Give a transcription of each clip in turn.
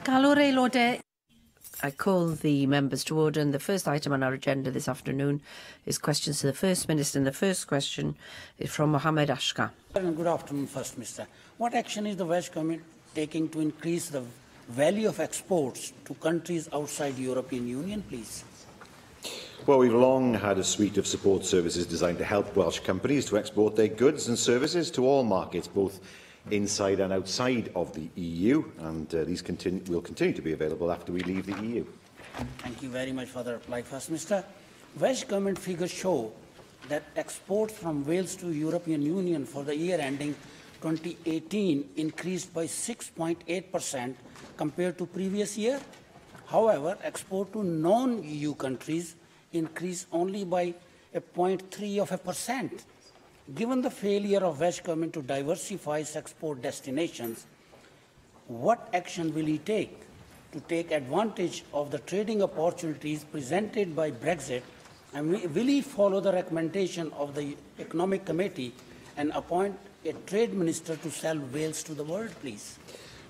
Galw'r aelodau. I call the members to order, and the first item on our agenda this afternoon is questions to the First Minister, and the first question is from Mohammed Ashka. Good afternoon, First Minister. What action is the Welsh Government taking to increase the value of exports to countries outside the European Union, please? Well, we've long had a suite of support services designed to help Welsh companies to export their goods and services to all markets, both inside and outside of the EU, and these will continue to be available after we leave the EU. Thank you very much for the reply, First Minister. Welsh Government figures show that exports from Wales to European Union for the year ending 2018 increased by 6.8% compared to previous year. However, export to non-EU countries increased only by 0.3%. Given the failure of Welsh Government to diversify its export destinations, what action will he take to take advantage of the trading opportunities presented by Brexit, and will he follow the recommendation of the Economic Committee and appoint a trade minister to sell Wales to the world, please?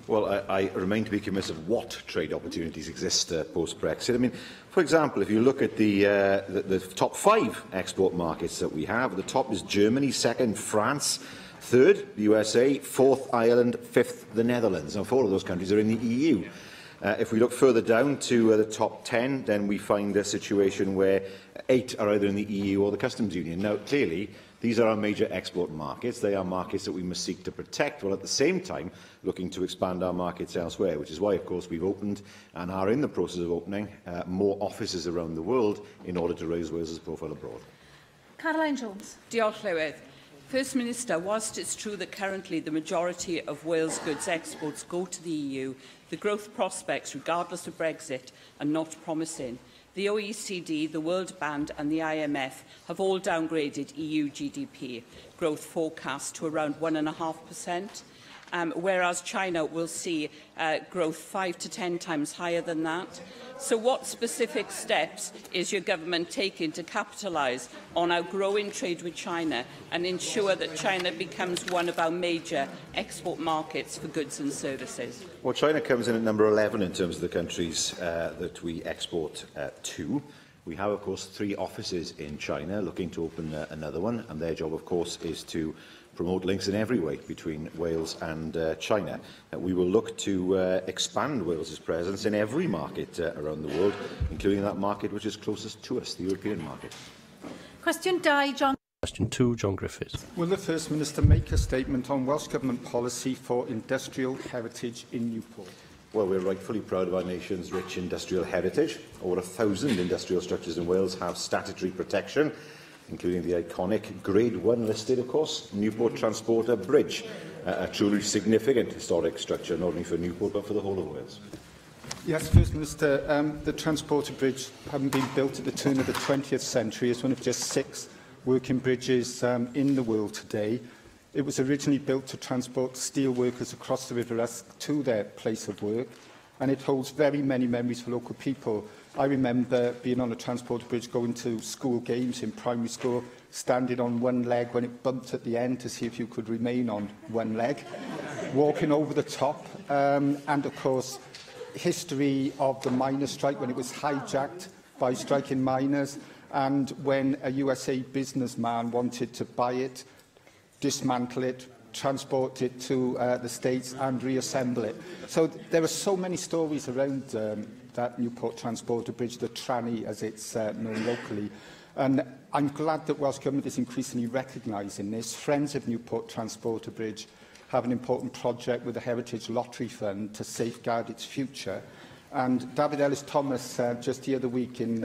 Well, I remain to be convinced of what trade opportunities exist post-Brexit. I mean, for example, if you look at the top 5 export markets that we have, the top is Germany, second France, third the USA, fourth Ireland, fifth the Netherlands. Now, 4 of those countries are in the EU. If we look further down to the top 10, then we find a situation where 8 are either in the EU or the Customs Union. Now, clearly, these are our major export markets. They are markets that we must seek to protect, while at the same time looking to expand our markets elsewhere, which is why, of course, we've opened and are in the process of opening more offices around the world in order to raise Wales's profile abroad. Caroline Jones. Diolch, Llywydd. First Minister, whilst it's true that currently the majority of Wales goods exports go to the EU, the growth prospects, regardless of Brexit, are not promising. The OECD, the World Bank and the IMF have all downgraded EU GDP growth forecast to around 1.5%, whereas China will see growth 5 to 10 times higher than that. So what specific steps is your government taking to capitalise on our growing trade with China and ensure that China becomes one of our major export markets for goods and services? Well, China comes in at number 11 in terms of the countries that we export to. We have, of course, 3 offices in China, looking to open another one, and their job, of course, is to promote links in every way between Wales and China. We will look to expand Wales's presence in every market around the world, including that market which is closest to us, the European market. Question 2, John. Question 2, John Griffiths. Will the First Minister make a statement on Welsh Government policy for industrial heritage in Newport? Well, we're rightfully proud of our nation's rich industrial heritage. Over 1,000 industrial structures in Wales have statutory protection, including the iconic Grade 1 listed, of course, Newport Transporter Bridge, a truly significant historic structure, not only for Newport but for the whole of Wales. Yes, First Minister, the Transporter Bridge, having been built at the turn of the 20th century, is one of just 6 working bridges in the world today. It was originally built to transport steel workers across the River Usk to their place of work, and it holds very many memories for local people. I remember being on a transporter bridge, going to school games in primary school, standing on one leg when it bumped at the end to see if you could remain on one leg, walking over the top, and of course, history of the miners' strike when it was hijacked by striking miners, and when a USA businessman wanted to buy it, dismantle it, transport it to the States and reassemble it. So there are so many stories around that Newport Transporter Bridge, the tranny as it's known locally. And I'm glad that Welsh Government is increasingly recognising this. Friends of Newport Transporter Bridge have an important project with the Heritage Lottery Fund to safeguard its future. And David Ellis-Thomas, just the other week, in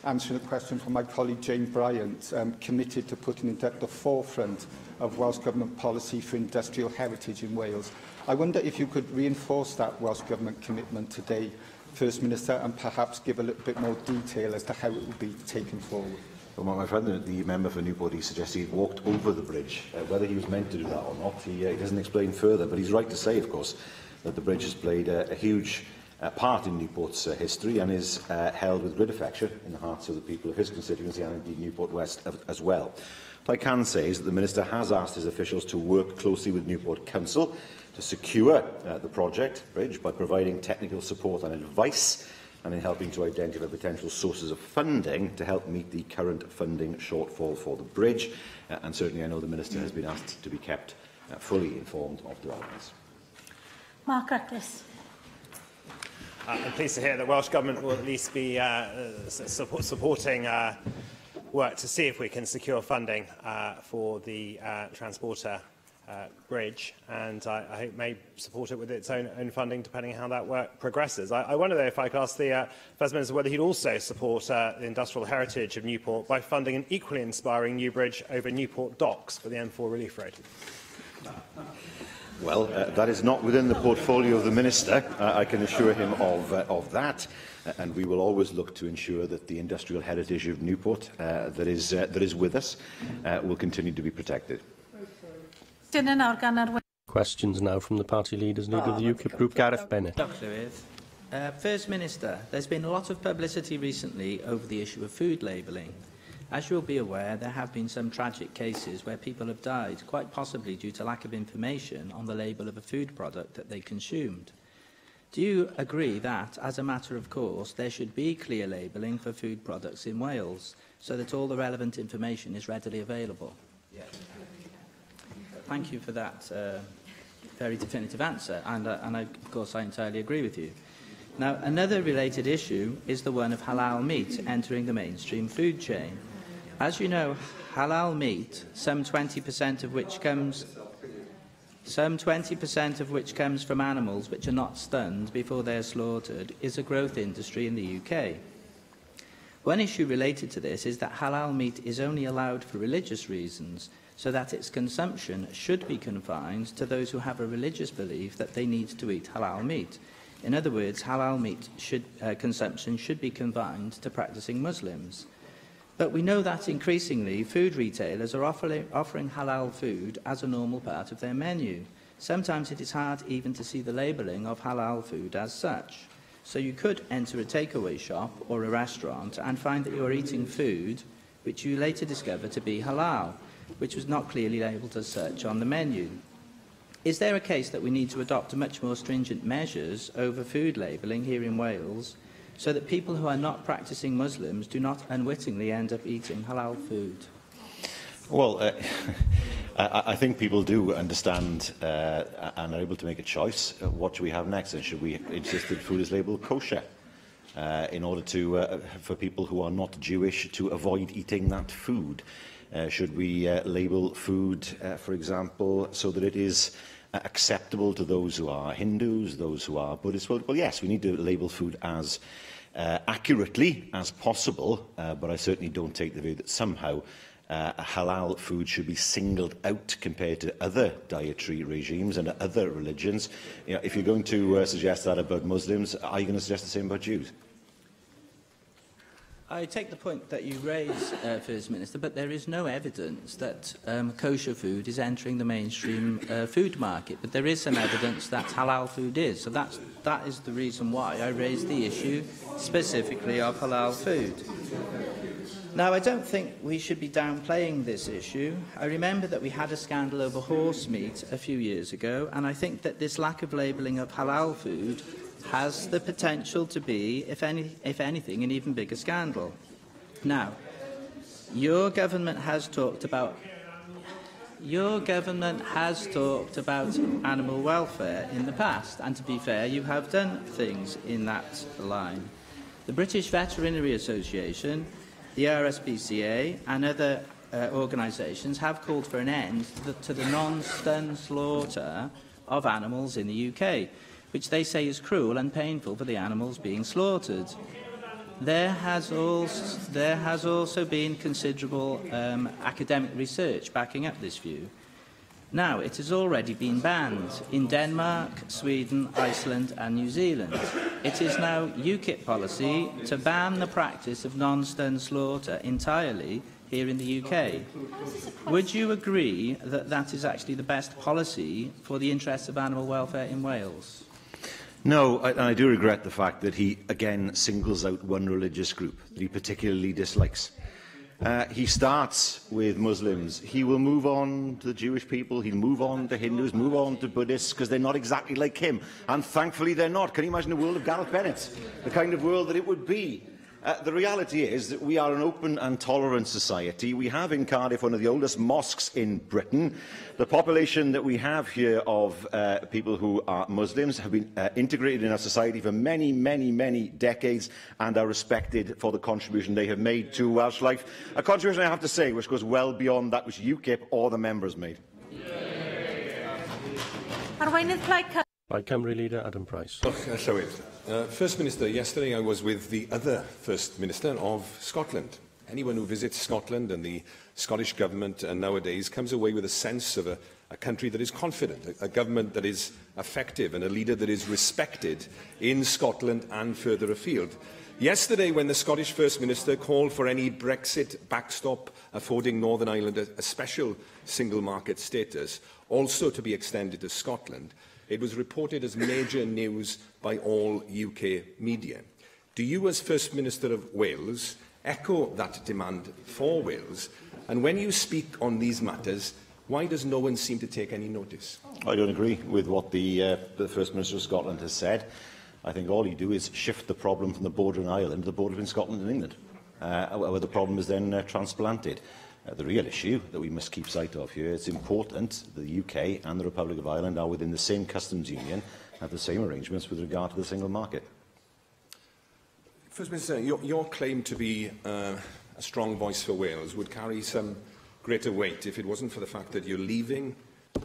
answering a question from my colleague Jane Bryant, committed to putting it at the forefront of Welsh Government policy for industrial heritage in Wales. I wonder if you could reinforce that Welsh Government commitment today, First Minister, and perhaps give a little bit more detail as to how it will be taken forward. Well, my friend, the member for Newport, he suggested he walked over the bridge. Whether he was meant to do that or not, he doesn't explain further. But he's right to say, of course, that the bridge has played a huge part in Newport's history and is held with great affection in the hearts of the people of his constituency and indeed Newport West as well. What I can say is that the Minister has asked his officials to work closely with Newport Council to secure the project bridge by providing technical support and advice, and in helping to identify potential sources of funding to help meet the current funding shortfall for the bridge. And certainly I know the Minister has been asked to be kept fully informed of developments. Mark Reckless. I'm pleased to hear that Welsh Government will at least be supporting work to see if we can secure funding for the Transporter bridge, and I hope may support it with its own funding depending on how that work progresses. I wonder, though, if I could ask the First Minister whether he'd also support the industrial heritage of Newport by funding an equally inspiring new bridge over Newport Docks for the M4 Relief Road. Well, that is not within the portfolio of the Minister. I can assure him of that. And we will always look to ensure that the industrial heritage of Newport that is with us will continue to be protected. Questions now from the party leaders, leader of the UKIP group, Gareth Bennett. First Minister, there's been a lot of publicity recently over the issue of food labelling. As you'll be aware, there have been some tragic cases where people have died, quite possibly due to lack of information on the label of a food product that they consumed. Do you agree that, as a matter of course, there should be clear labelling for food products in Wales, so that all the relevant information is readily available? Yes. Thank you for that very definitive answer, and of course I entirely agree with you. Now, another related issue is the one of halal meat entering the mainstream food chain. As you know, halal meat, some 20% of which comes from animals which are not stunned before they are slaughtered, is a growth industry in the UK. One issue related to this is that halal meat is only allowed for religious reasons, so that its consumption should be confined to those who have a religious belief that they need to eat halal meat. In other words, halal meat consumption should be confined to practicing Muslims. But we know that increasingly food retailers are offering halal food as a normal part of their menu. Sometimes it is hard even to see the labelling of halal food as such. So you could enter a takeaway shop or a restaurant and find that you are eating food which you later discover to be halal, which was not clearly labelled as such on the menu. Is there a case that we need to adopt much more stringent measures over food labelling here in Wales, so that people who are not practising Muslims do not unwittingly end up eating halal food? Well, I think people do understand and are able to make a choice. What should we have next? And should we insist that food is labelled kosher in order to, for people who are not Jewish to avoid eating that food? Should we label food, for example, so that it is acceptable to those who are Hindus, those who are Buddhists? Well, yes, we need to label food as accurately as possible, but I certainly don't take the view that somehow halal food should be singled out compared to other dietary regimes and other religions. You know, if you're going to suggest that about Muslims, are you going to suggest the same about Jews? I take the point that you raise, First Minister, but there is no evidence that kosher food is entering the mainstream food market. But there is some evidence that halal food is. So that is the reason why I raised the issue specifically of halal food. Now, I don't think we should be downplaying this issue. I remember that we had a scandal over horse meat a few years ago, and I think that this lack of labelling of halal food has the potential to be, if anything, an even bigger scandal. Now, your government has talked about animal welfare in the past, and to be fair, you have done things in that line. The British Veterinary Association, the RSPCA, and other organisations have called for an end to the non-stun slaughter of animals in the UK, which they say is cruel and painful for the animals being slaughtered. There has also been considerable academic research backing up this view. Now, it has already been banned in Denmark, Sweden, Iceland and New Zealand. It is now UKIP policy to ban the practice of non-stun slaughter entirely here in the UK. Would you agree that that is actually the best policy for the interests of animal welfare in Wales? No, and I do regret the fact that he again singles out one religious group that he particularly dislikes. He starts with Muslims. He will move on to the Jewish people. He'll move on to Hindus, move on to Buddhists, because they're not exactly like him. And thankfully they're not. Can you imagine the world of Gareth Bennett? The kind of world that it would be. The reality is that we are an open and tolerant society. We have in Cardiff one of the oldest mosques in Britain. The population that we have here of people who are Muslims have been integrated in our society for many, many, many decades and are respected for the contribution they have made to Welsh life. A contribution, I have to say, which goes well beyond that which UKIP or the members made. Arweinydd Plaid Cymru leader Adam Price. First Minister, yesterday I was with the other First Minister of Scotland. Anyone who visits Scotland and the Scottish Government nowadays comes away with a sense of a country that is confident, a government that is effective and a leader that is respected in Scotland and further afield. Yesterday, when the Scottish First Minister called for any Brexit backstop affording Northern Ireland a special single market status, also to be extended to Scotland, it was reported as major news by all UK media. Do you, as First Minister of Wales, echo that demand for Wales? And when you speak on these matters, why does no one seem to take any notice? I don't agree with what the First Minister of Scotland has said. I think all you do is shift the problem from the border in Ireland to the border between Scotland and England, where the problem is then transplanted. The real issue that we must keep sight of here, it's important that the UK and the Republic of Ireland are within the same customs union, have the same arrangements with regard to the single market. First Minister, your claim to be a strong voice for Wales would carry some greater weight if it wasn't for the fact that you're leaving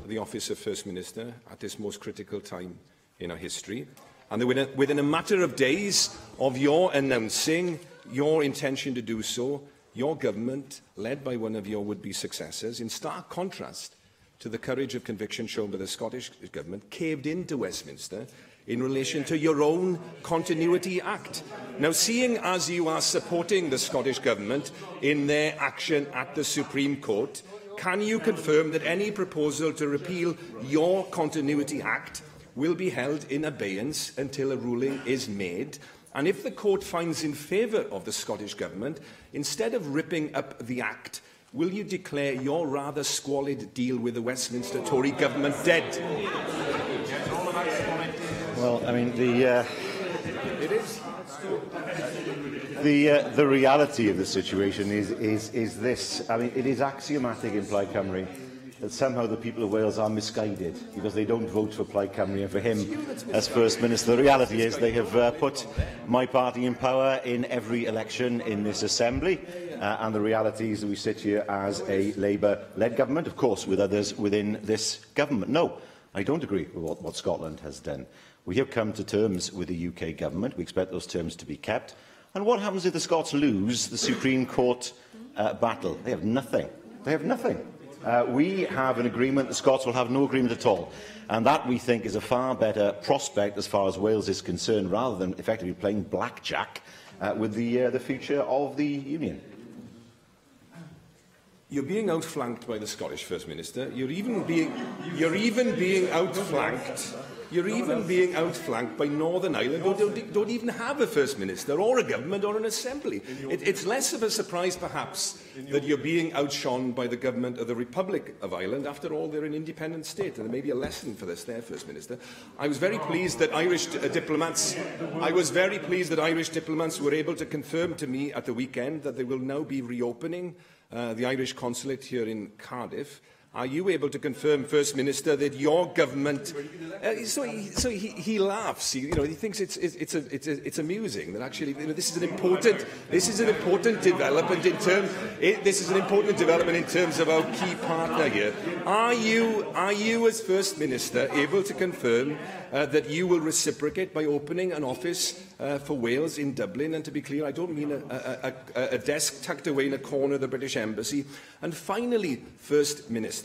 the office of First Minister at this most critical time in our history. And that within a matter of days of your announcing your intention to do so, your government, led by one of your would-be successors, in stark contrast to the courage of conviction shown by the Scottish Government, caved into Westminster in relation to your own Continuity Act. Now, seeing as you are supporting the Scottish Government in their action at the Supreme Court, can you confirm that any proposal to repeal your Continuity Act will be held in abeyance until a ruling is made? And if the court finds in favour of the Scottish Government, instead of ripping up the Act, will you declare your rather squalid deal with the Westminster Tory Government dead? Well, I mean, the reality of the situation is this. I mean, it is axiomatic in Plaid Cymru that somehow the people of Wales are misguided because they don't vote for Plaid Cymru and for him as First Minister. The reality is they have put my party in power in every election in this Assembly, and the reality is that we sit here as a Labour-led government, of course, with others within this government. No, I don't agree with what Scotland has done. We have come to terms with the UK government. We expect those terms to be kept. And what happens if the Scots lose the Supreme Court battle? They have nothing. They have nothing. We have an agreement. The Scots will have no agreement at all. And that, we think, is a far better prospect as far as Wales is concerned, rather than effectively playing blackjack with the future of the Union. You're being outflanked by the Scottish First Minister. You're even being outflanked. You're even being outflanked by Northern Ireland, who don't even have a First Minister or a government or an Assembly. It's less of a surprise, perhaps, that you're being outshone by the government of the Republic of Ireland. After all, they're an independent state, and there may be a lesson for this there, First Minister. I was very pleased that Irish diplomats were able to confirm to me at the weekend that they will now be reopening the Irish consulate here in Cardiff. Are you able to confirm, First Minister, that your government? He laughs. He thinks it's amusing that actually this is an important development in terms of our key partner here. Are you as First Minister able to confirm that you will reciprocate by opening an office for Wales in Dublin? And to be clear, I don't mean a desk tucked away in a corner of the British Embassy. And finally, First Minister,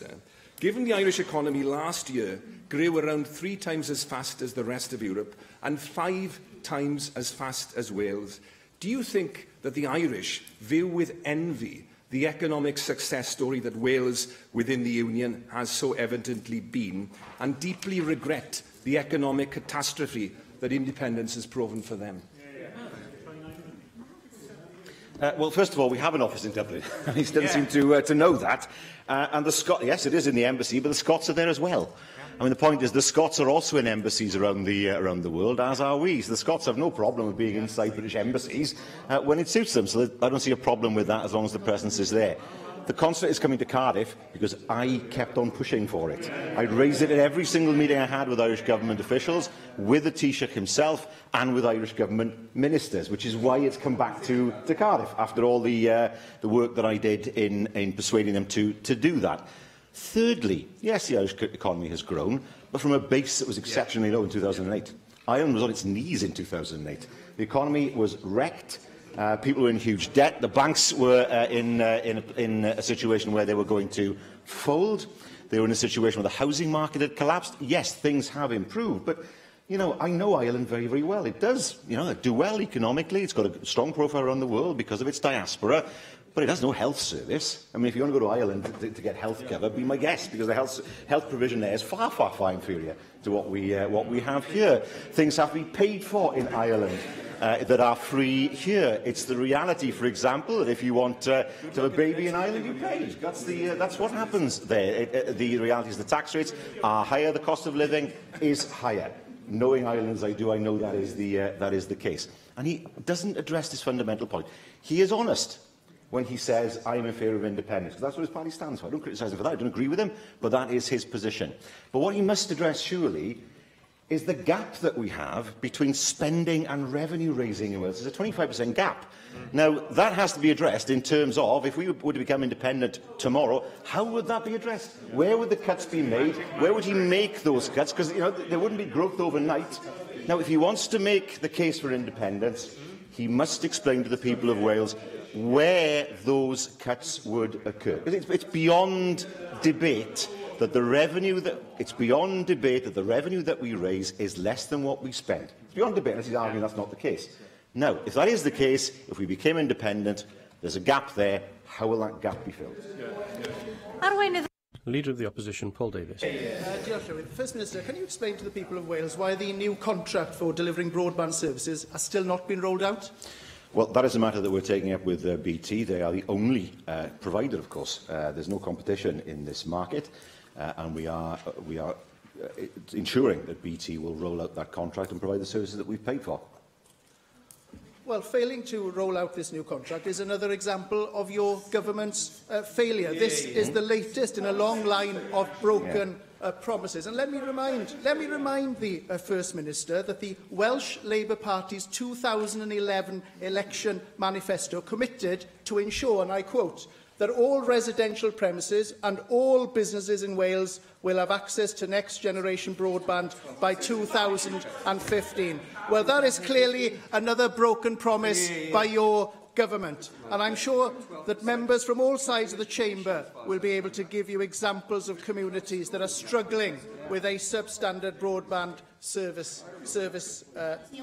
given the Irish economy last year grew around 3 times as fast as the rest of Europe and 5 times as fast as Wales, do you think that the Irish view with envy the economic success story that Wales within the Union has so evidently been, and deeply regret the economic catastrophe that independence has proven for them? Well, first of all, we have an office in Dublin. He doesn't seem to know that. And the Scots, yes, it is in the embassy, but the Scots are there as well. I mean, the point is the Scots are also in embassies around the world, as are we. So the Scots have no problem with being inside British embassies when it suits them. So I don't see a problem with that as long as the presence is there. The consulate is coming to Cardiff because I kept on pushing for it. I raised it at every single meeting I had with Irish Government officials, with the Taoiseach himself and with Irish Government ministers, which is why it's come back to Cardiff after all the work that I did in persuading them to do that. Thirdly, yes, the Irish economy has grown, but from a base that was exceptionally low in 2008. Ireland was on its knees in 2008. The economy was wrecked. People were in huge debt. The banks were in a situation where they were going to fold. They were in a situation where the housing market had collapsed. Yes, things have improved, but I know Ireland very, very well. It does, do well economically. It's got a strong profile around the world because of its diaspora. But it has no health service. I mean, if you want to go to Ireland to get health cover, be my guest, because the health provision there is far, far, far inferior to what we have here. Things have to be paid for in Ireland that are free here. It's the reality, for example, that if you want to have a baby in Ireland, you pay. That's what happens there. The reality is the tax rates are higher, the cost of living is higher. Knowing Ireland as I do, I know that is the case. And he doesn't address this fundamental point. He is honest when he says, I am in favour of independence, because that's what his party stands for. I don't criticise him for that, I don't agree with him, but that is his position. But what he must address, surely, is the gap that we have between spending and revenue raising in Wales. There's a 25% gap. Now, that has to be addressed in terms of, if we were to become independent tomorrow, how would that be addressed? Where would the cuts be made? Where would he make those cuts? Because there wouldn't be growth overnight. Now, if he wants to make the case for independence, he must explain to the people of Wales where those cuts would occur. It's beyond debate that the revenue that we raise is less than what we spend. It's beyond debate, unless he's arguing that's not the case. Now, if that is the case, if we became independent, there's a gap there. How will that gap be filled? Leader of the Opposition, Paul Davies. First Minister, can you explain to the people of Wales why the new contract for delivering broadband services has still not been rolled out? Well, that is a matter that we're taking up with BT. They are the only provider, of course. There's no competition in this market, and we are ensuring that BT will roll out that contract and provide the services that we've paid for. Well, failing to roll out this new contract is another example of your government's failure. This is the latest in a long line of broken promises. And let me remind the First Minister that the Welsh Labour Party's 2011 election manifesto committed to ensure, and I quote, that all residential premises and all businesses in Wales will have access to next-generation broadband by 2015. Well, that is clearly another broken promise by your government. And I'm sure that members from all sides of the chamber will be able to give you examples of communities that are struggling with a substandard broadband service.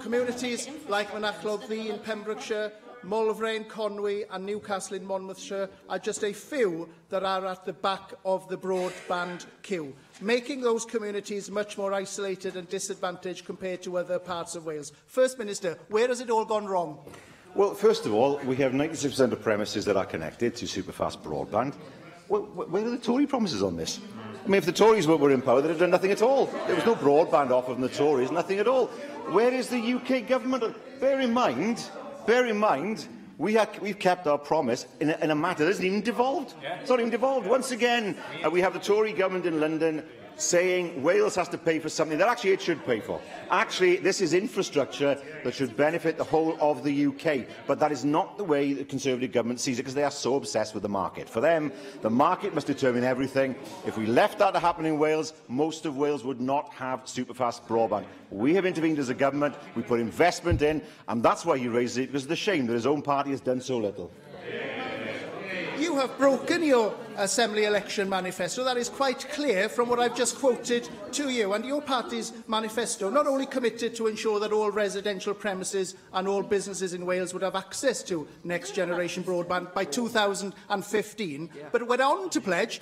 Communities like Monachlog in Pembrokeshire, Molvray in Conwy and Newcastle in Monmouthshire are just a few that are at the back of the broadband queue, making those communities much more isolated and disadvantaged compared to other parts of Wales. First Minister, where has it all gone wrong? Well, first of all, we have 96% of premises that are connected to superfast broadband. Well, where are the Tory promises on this? I mean, if the Tories were in power, they'd have done nothing at all. There was no broadband offer from the Tories, nothing at all. Where is the UK government? Bear in mind, we've kept our promise in a matter that isn't even devolved. It's not even devolved. Once again, we have the Tory government in London saying Wales has to pay for something that actually it should pay for. Actually, this is infrastructure that should benefit the whole of the UK. But that is not the way the Conservative government sees it, because they are so obsessed with the market. For them, the market must determine everything. If we left that to happen in Wales, most of Wales would not have superfast broadband. We have intervened as a government, we put investment in, and that's why he raises it, because it's a shame that his own party has done so little. you have broken your Assembly election manifesto. That is quite clear from what I've just quoted to you. And your party's manifesto not only committed to ensure that all residential premises and all businesses in Wales would have access to next generation broadband by 2015, but it went on to pledge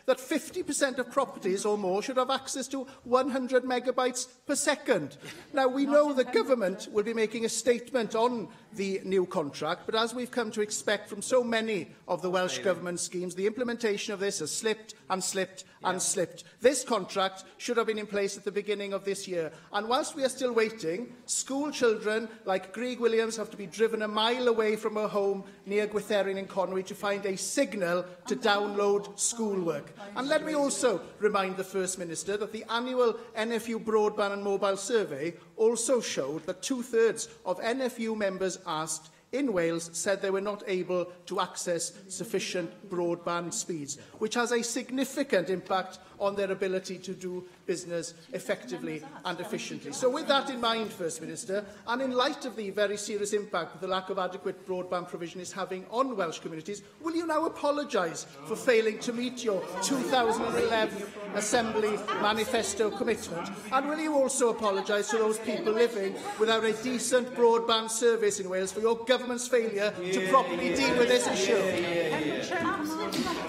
that 50% of properties or more should have access to 100 megabytes per second. Now, we know the government will be making a statement on the new contract, but as we've come to expect from so many of the Welsh Government schemes, the implementation of this has slipped and slipped and slipped. This contract should have been in place at the beginning of this year. And whilst we are still waiting, school children like Greg Williams have to be driven a mile away from her home near Gwytherin in Conwy to find a signal to download schoolwork. And let me also remind the First Minister that the annual NFU Broadband and Mobile Survey also showed that 2/3 of NFU members asked in Wales said they were not able to access sufficient broadband speeds, which has a significant impact on their ability to do business effectively and efficiently. So with that in mind, First Minister, and in light of the very serious impact that the lack of adequate broadband provision is having on Welsh communities, will you now apologise for failing to meet your 2011 Assembly manifesto commitment? And will you also apologise to those people living without a decent broadband service in Wales for your government's failure to properly deal with this issue?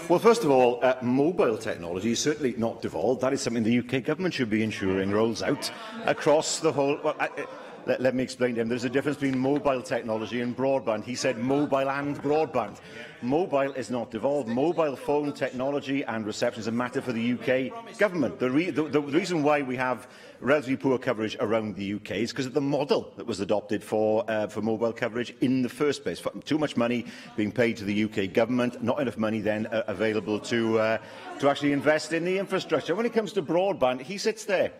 Well, first of all, mobile technology is certainly not devolved. That is something the UK government should be ensuring rolls out across the whole... Well, let me explain to him. There's a difference between mobile technology and broadband. He said mobile and broadband. Mobile is not devolved. Mobile phone technology and reception is a matter for the UK government. The reason why we have relatively poor coverage around the UK is because of the model that was adopted for mobile coverage in the first place. Too much money being paid to the UK government, not enough money then available to actually invest in the infrastructure. When it comes to broadband, he sits there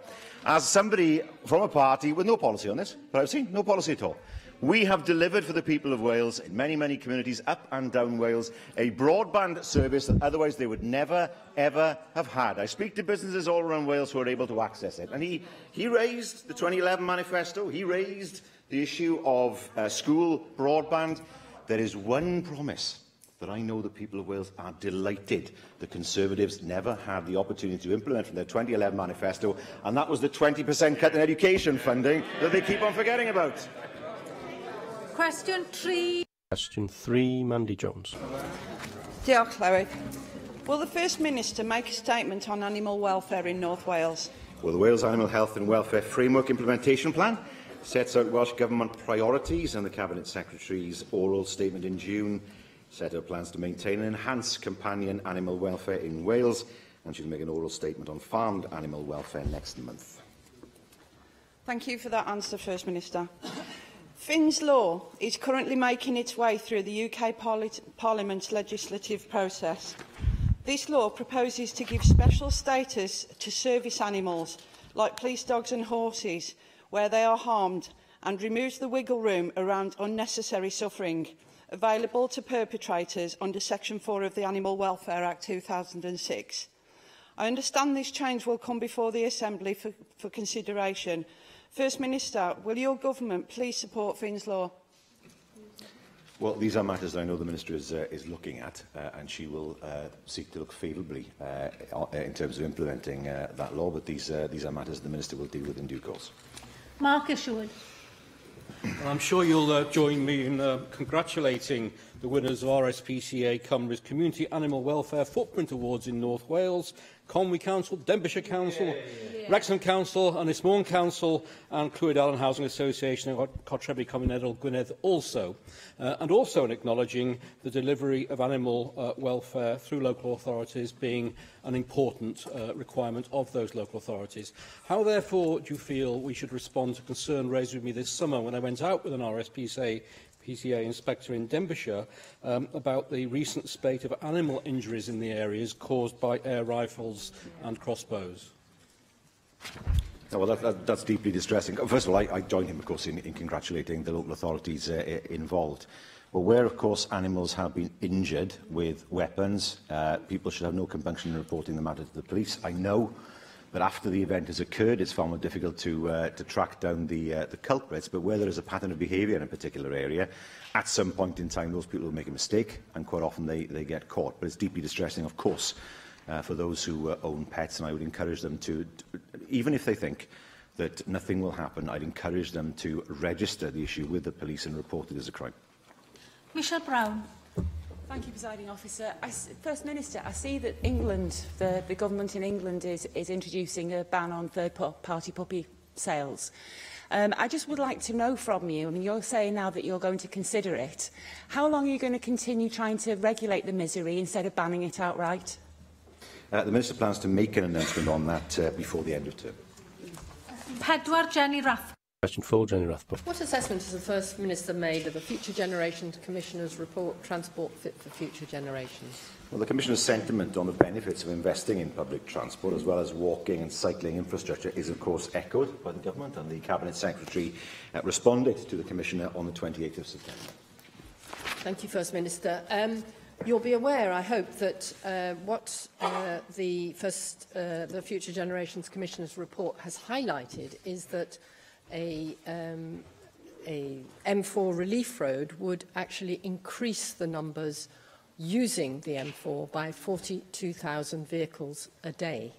as somebody from a party with no policy on this, but I've seen no policy at all. We have delivered for the people of Wales, in many, many communities up and down Wales, a broadband service that otherwise they would never, ever have had. I speak to businesses all around Wales who are able to access it. And he raised the 2011 manifesto, he raised the issue of school broadband. There is one promise that I know the people of Wales are delighted the Conservatives never had the opportunity to implement from their 2011 manifesto, and that was the 20% cut in education funding that they keep on forgetting about. Question 3. Question 3, Mandy Jones. Diolch, Llywydd. Will the First Minister make a statement on animal welfare in North Wales? Well, the Wales Animal Health and Welfare Framework Implementation Plan sets out Welsh Government priorities, and the Cabinet Secretary's oral statement in June set out plans to maintain and enhance companion animal welfare in Wales, and she'll make an oral statement on farmed animal welfare next month. Thank you for that answer, First Minister. Finn's Law is currently making its way through the UK Parliament's legislative process. This law proposes to give special status to service animals, like police dogs and horses, where they are harmed, and removes the wiggle room around unnecessary suffering available to perpetrators under Section 4 of the Animal Welfare Act 2006. I understand this change will come before the Assembly for consideration. First Minister, will your government please support Finn's Law? Well, these are matters that I know the Minister is looking at, and she will seek to look favourably in terms of implementing that law, but these are matters the Minister will deal with in due course. Mark Isherwood. I'm sure you'll join me in congratulating the winners of RSPCA Cymru's Community Animal Welfare Footprint Awards in North Wales, Conwy Council, Denbighshire Council, Wrexham Council, Ynys Môn Council and Clwyd Allen Housing Association and Cartrefi Cymunedol Gwynedd also. And also in acknowledging the delivery of animal welfare through local authorities being an important requirement of those local authorities. How, therefore, do you feel we should respond to concern raised with me this summer when I went out with an RSPCA inspector in Denbighshire about the recent spate of animal injuries in the areas caused by air rifles and crossbows? No, well, that's deeply distressing. First of all, I join him, of course, in congratulating the local authorities involved. But where, of course, animals have been injured with weapons, people should have no compunction in reporting the matter to the police. I know But after the event has occurred, it's far more difficult to track down the culprits. But where there is a pattern of behaviour in a particular area, at some point in time, those people will make a mistake, and quite often they get caught. But it's deeply distressing, of course, for those who own pets, and I would encourage them to, even if they think that nothing will happen, I'd encourage them to register the issue with the police and report it as a crime. Michelle Brown. Thank you, Presiding Officer. First Minister, I see that England, the government in England is introducing a ban on third-party puppy sales. I just would like to know from you, I mean, you're saying now that you're going to consider it. How long are you going to continue trying to regulate the misery instead of banning it outright? The Minister plans to make an announcement on that before the end of term. Pedwar, Jenny Rathbone. Question 4, Jenny Rathbone. What assessment has the First Minister made of the Future Generations Commissioner's report, Transport Fit for Future Generations? Well, the Commissioner's sentiment on the benefits of investing in public transport, as well as walking and cycling infrastructure, is of course echoed by the Government, and the Cabinet Secretary responded to the Commissioner on the 28th of September. Thank you, First Minister. You'll be aware, I hope, that what the Future Generations Commissioner's report has highlighted is that a M4 relief road would actually increase the numbers using the M4 by 42,000 vehicles a day,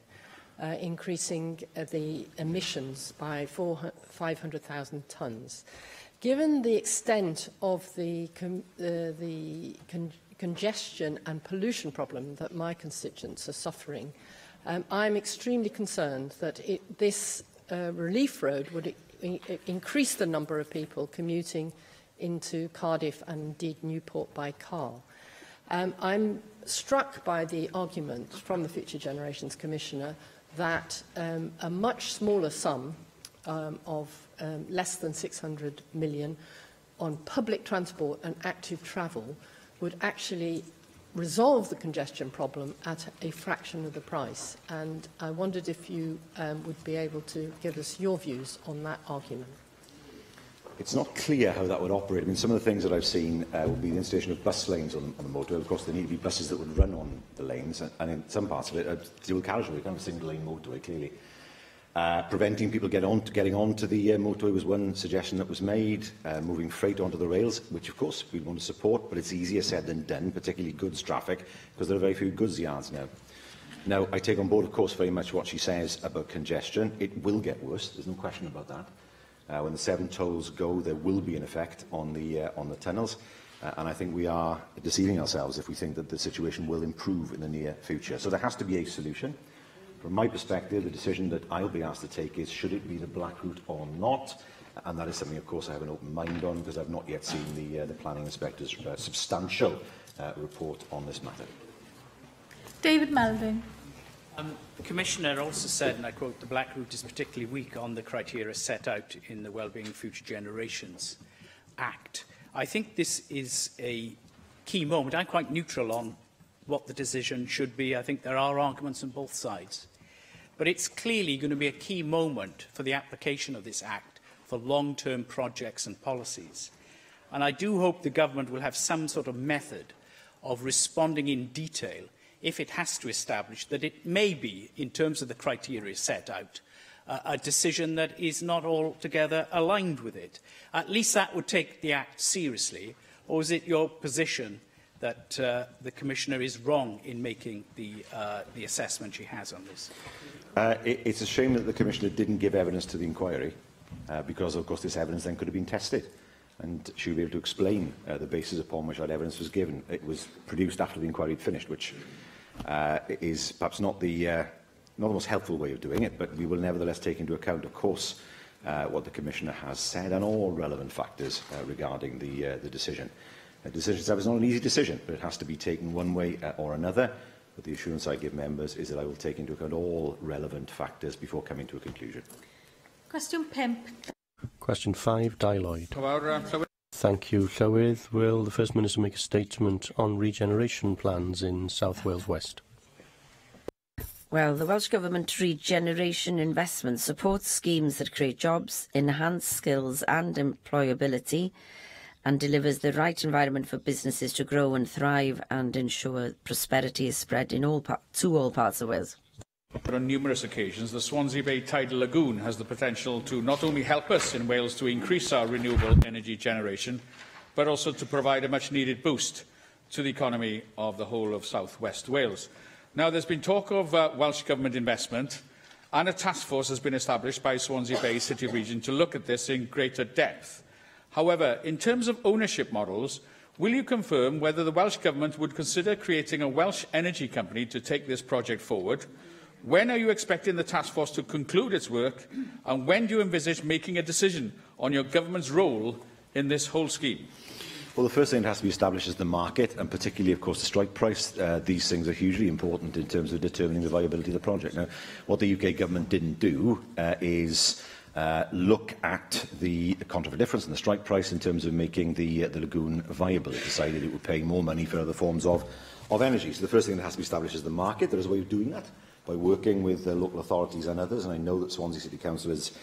increasing the emissions by 500,000 tonnes. Given the extent of the congestion and pollution problem that my constituents are suffering, I'm extremely concerned that this relief road would increase the number of people commuting into Cardiff and indeed Newport by car. I'm struck by the argument from the Future Generations Commissioner that a much smaller sum of less than 600 million on public transport and active travel would actually resolve the congestion problem at a fraction of the price. And I wondered if you would be able to give us your views on that argument. It's not clear how that would operate. I mean, some of the things that I've seen would be the installation of bus lanes on the motorway. Of course, there need to be buses that would run on the lanes, and in some parts of it, a dual carriageway, kind of a single-lane motorway, clearly. Preventing people getting onto the motorway was one suggestion that was made. Moving freight onto the rails, which of course we want to support, but it's easier said than done, particularly goods traffic, because there are very few goods yards now. Now, I take on board, of course, very much what she says about congestion. It will get worse, there's no question about that. When the 7 tolls go, there will be an effect on the tunnels, and I think we are deceiving ourselves if we think that the situation will improve in the near future. So there has to be a solution. From my perspective, the decision that I'll be asked to take is, should it be the black route or not? And that is something, of course, I have an open mind on, because I've not yet seen the planning inspector's substantial report on this matter. David Melding. The Commissioner also said, and I quote, the black route is particularly weak on the criteria set out in the Wellbeing Future Generations Act. I think this is a key moment. I'm quite neutral on what the decision should be. I think there are arguments on both sides. But it's clearly going to be a key moment for the application of this Act for long-term projects and policies. And I do hope the Government will have some sort of method of responding in detail if it has to establish that it may be, in terms of the criteria set out, a decision that is not altogether aligned with it. At least that would take the Act seriously. Or is it your position that the Commissioner is wrong in making the assessment she has on this? It's a shame that the Commissioner didn't give evidence to the inquiry, because, of course, this evidence then could have been tested, and she would be able to explain the basis upon which that evidence was given. It was produced after the inquiry had finished, which is perhaps not the most helpful way of doing it, but we will nevertheless take into account, of course, what the Commissioner has said and all relevant factors regarding the decision. The decision itself is not an easy decision, but it has to be taken one way or another. But the assurance I give members is that I will take into account all relevant factors before coming to a conclusion. Question 5. Question 5, Dai Lloyd. Thank you. Llywydd, will the First Minister make a statement on regeneration plans in South Wales West? Well, the Welsh Government Regeneration Investment supports schemes that create jobs, enhance skills and employability, and delivers the right environment for businesses to grow and thrive and ensure prosperity is spread in to all parts of Wales. On numerous occasions, the Swansea Bay Tidal Lagoon has the potential to not only help us in Wales to increase our renewable energy generation, but also to provide a much-needed boost to the economy of the whole of South West Wales. Now, there's been talk of Welsh Government investment, and a task force has been established by Swansea Bay City Region to look at this in greater depth. However, in terms of ownership models, will you confirm whether the Welsh Government would consider creating a Welsh energy company to take this project forward? When are you expecting the task force to conclude its work, and when do you envisage making a decision on your government's role in this whole scheme? Well, the first thing that has to be established is the market, and particularly, of course, the strike price. These things are hugely important in terms of determining the viability of the project. Now, what the UK Government didn't do is look at the contract for difference in the strike price in terms of making the lagoon viable. It decided it would pay more money for other forms of energy. So the first thing that has to be established is the market. There is a way of doing that by working with local authorities and others, and I know that Swansea City Council is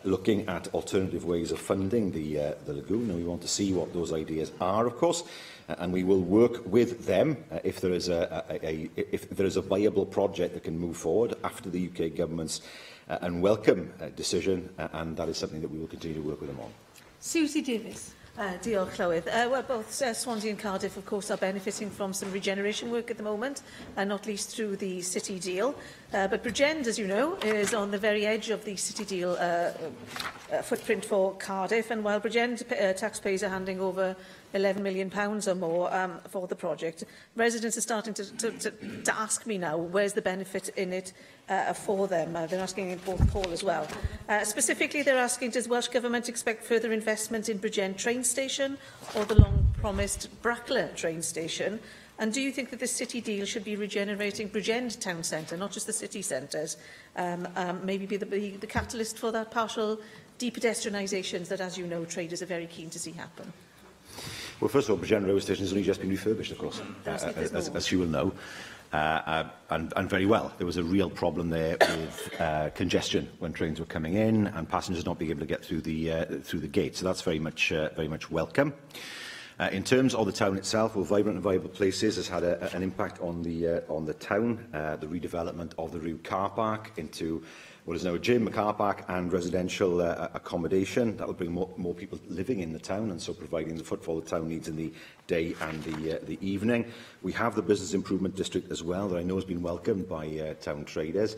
looking at alternative ways of funding the lagoon, and we want to see what those ideas are, of course, and we will work with them if there is a viable project that can move forward after the UK Government's unwelcome decision, and that is something that we will continue to work with them on. Susie Davies. Diolch, Llywydd. Well, both Swansea and Cardiff, of course, are benefiting from some regeneration work at the moment, not least through the City deal. But Bridgend, as you know, is on the very edge of the City deal footprint for Cardiff, and while Bridgend taxpayers are handing over £11 million or more for the project, residents are starting to ask me now, where's the benefit in it for them? They're asking it both Paul as well. Specifically, they're asking, does Welsh Government expect further investment in Bridgend train station or the long-promised Brackler train station? And do you think that the City deal should be regenerating Bridgend town centre, not just the city centres, maybe be the catalyst for that partial depedestrianisation that, as you know, traders are very keen to see happen? Well, first of all, Bridgend railway station has only just been refurbished, of course, as you will know, and very well. There was a real problem there with congestion when trains were coming in and passengers not being able to get through the gate. So that's very much welcome. In terms of the town itself, well, Vibrant and Viable Places has had an impact on the town. The redevelopment of the Rue car park into what is now a gym, a car park and residential accommodation. That will bring more people living in the town, and so providing the footfall the town needs in the day and the evening. We have the Business Improvement District as well, that I know has been welcomed by town traders.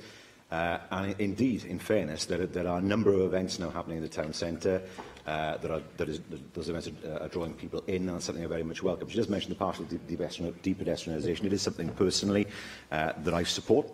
And indeed, in fairness, there are a number of events now happening in the town centre. Those events are drawing people in, and that's something I very much welcome. She does mention the partial depedestrianisation. It is something personally that I support,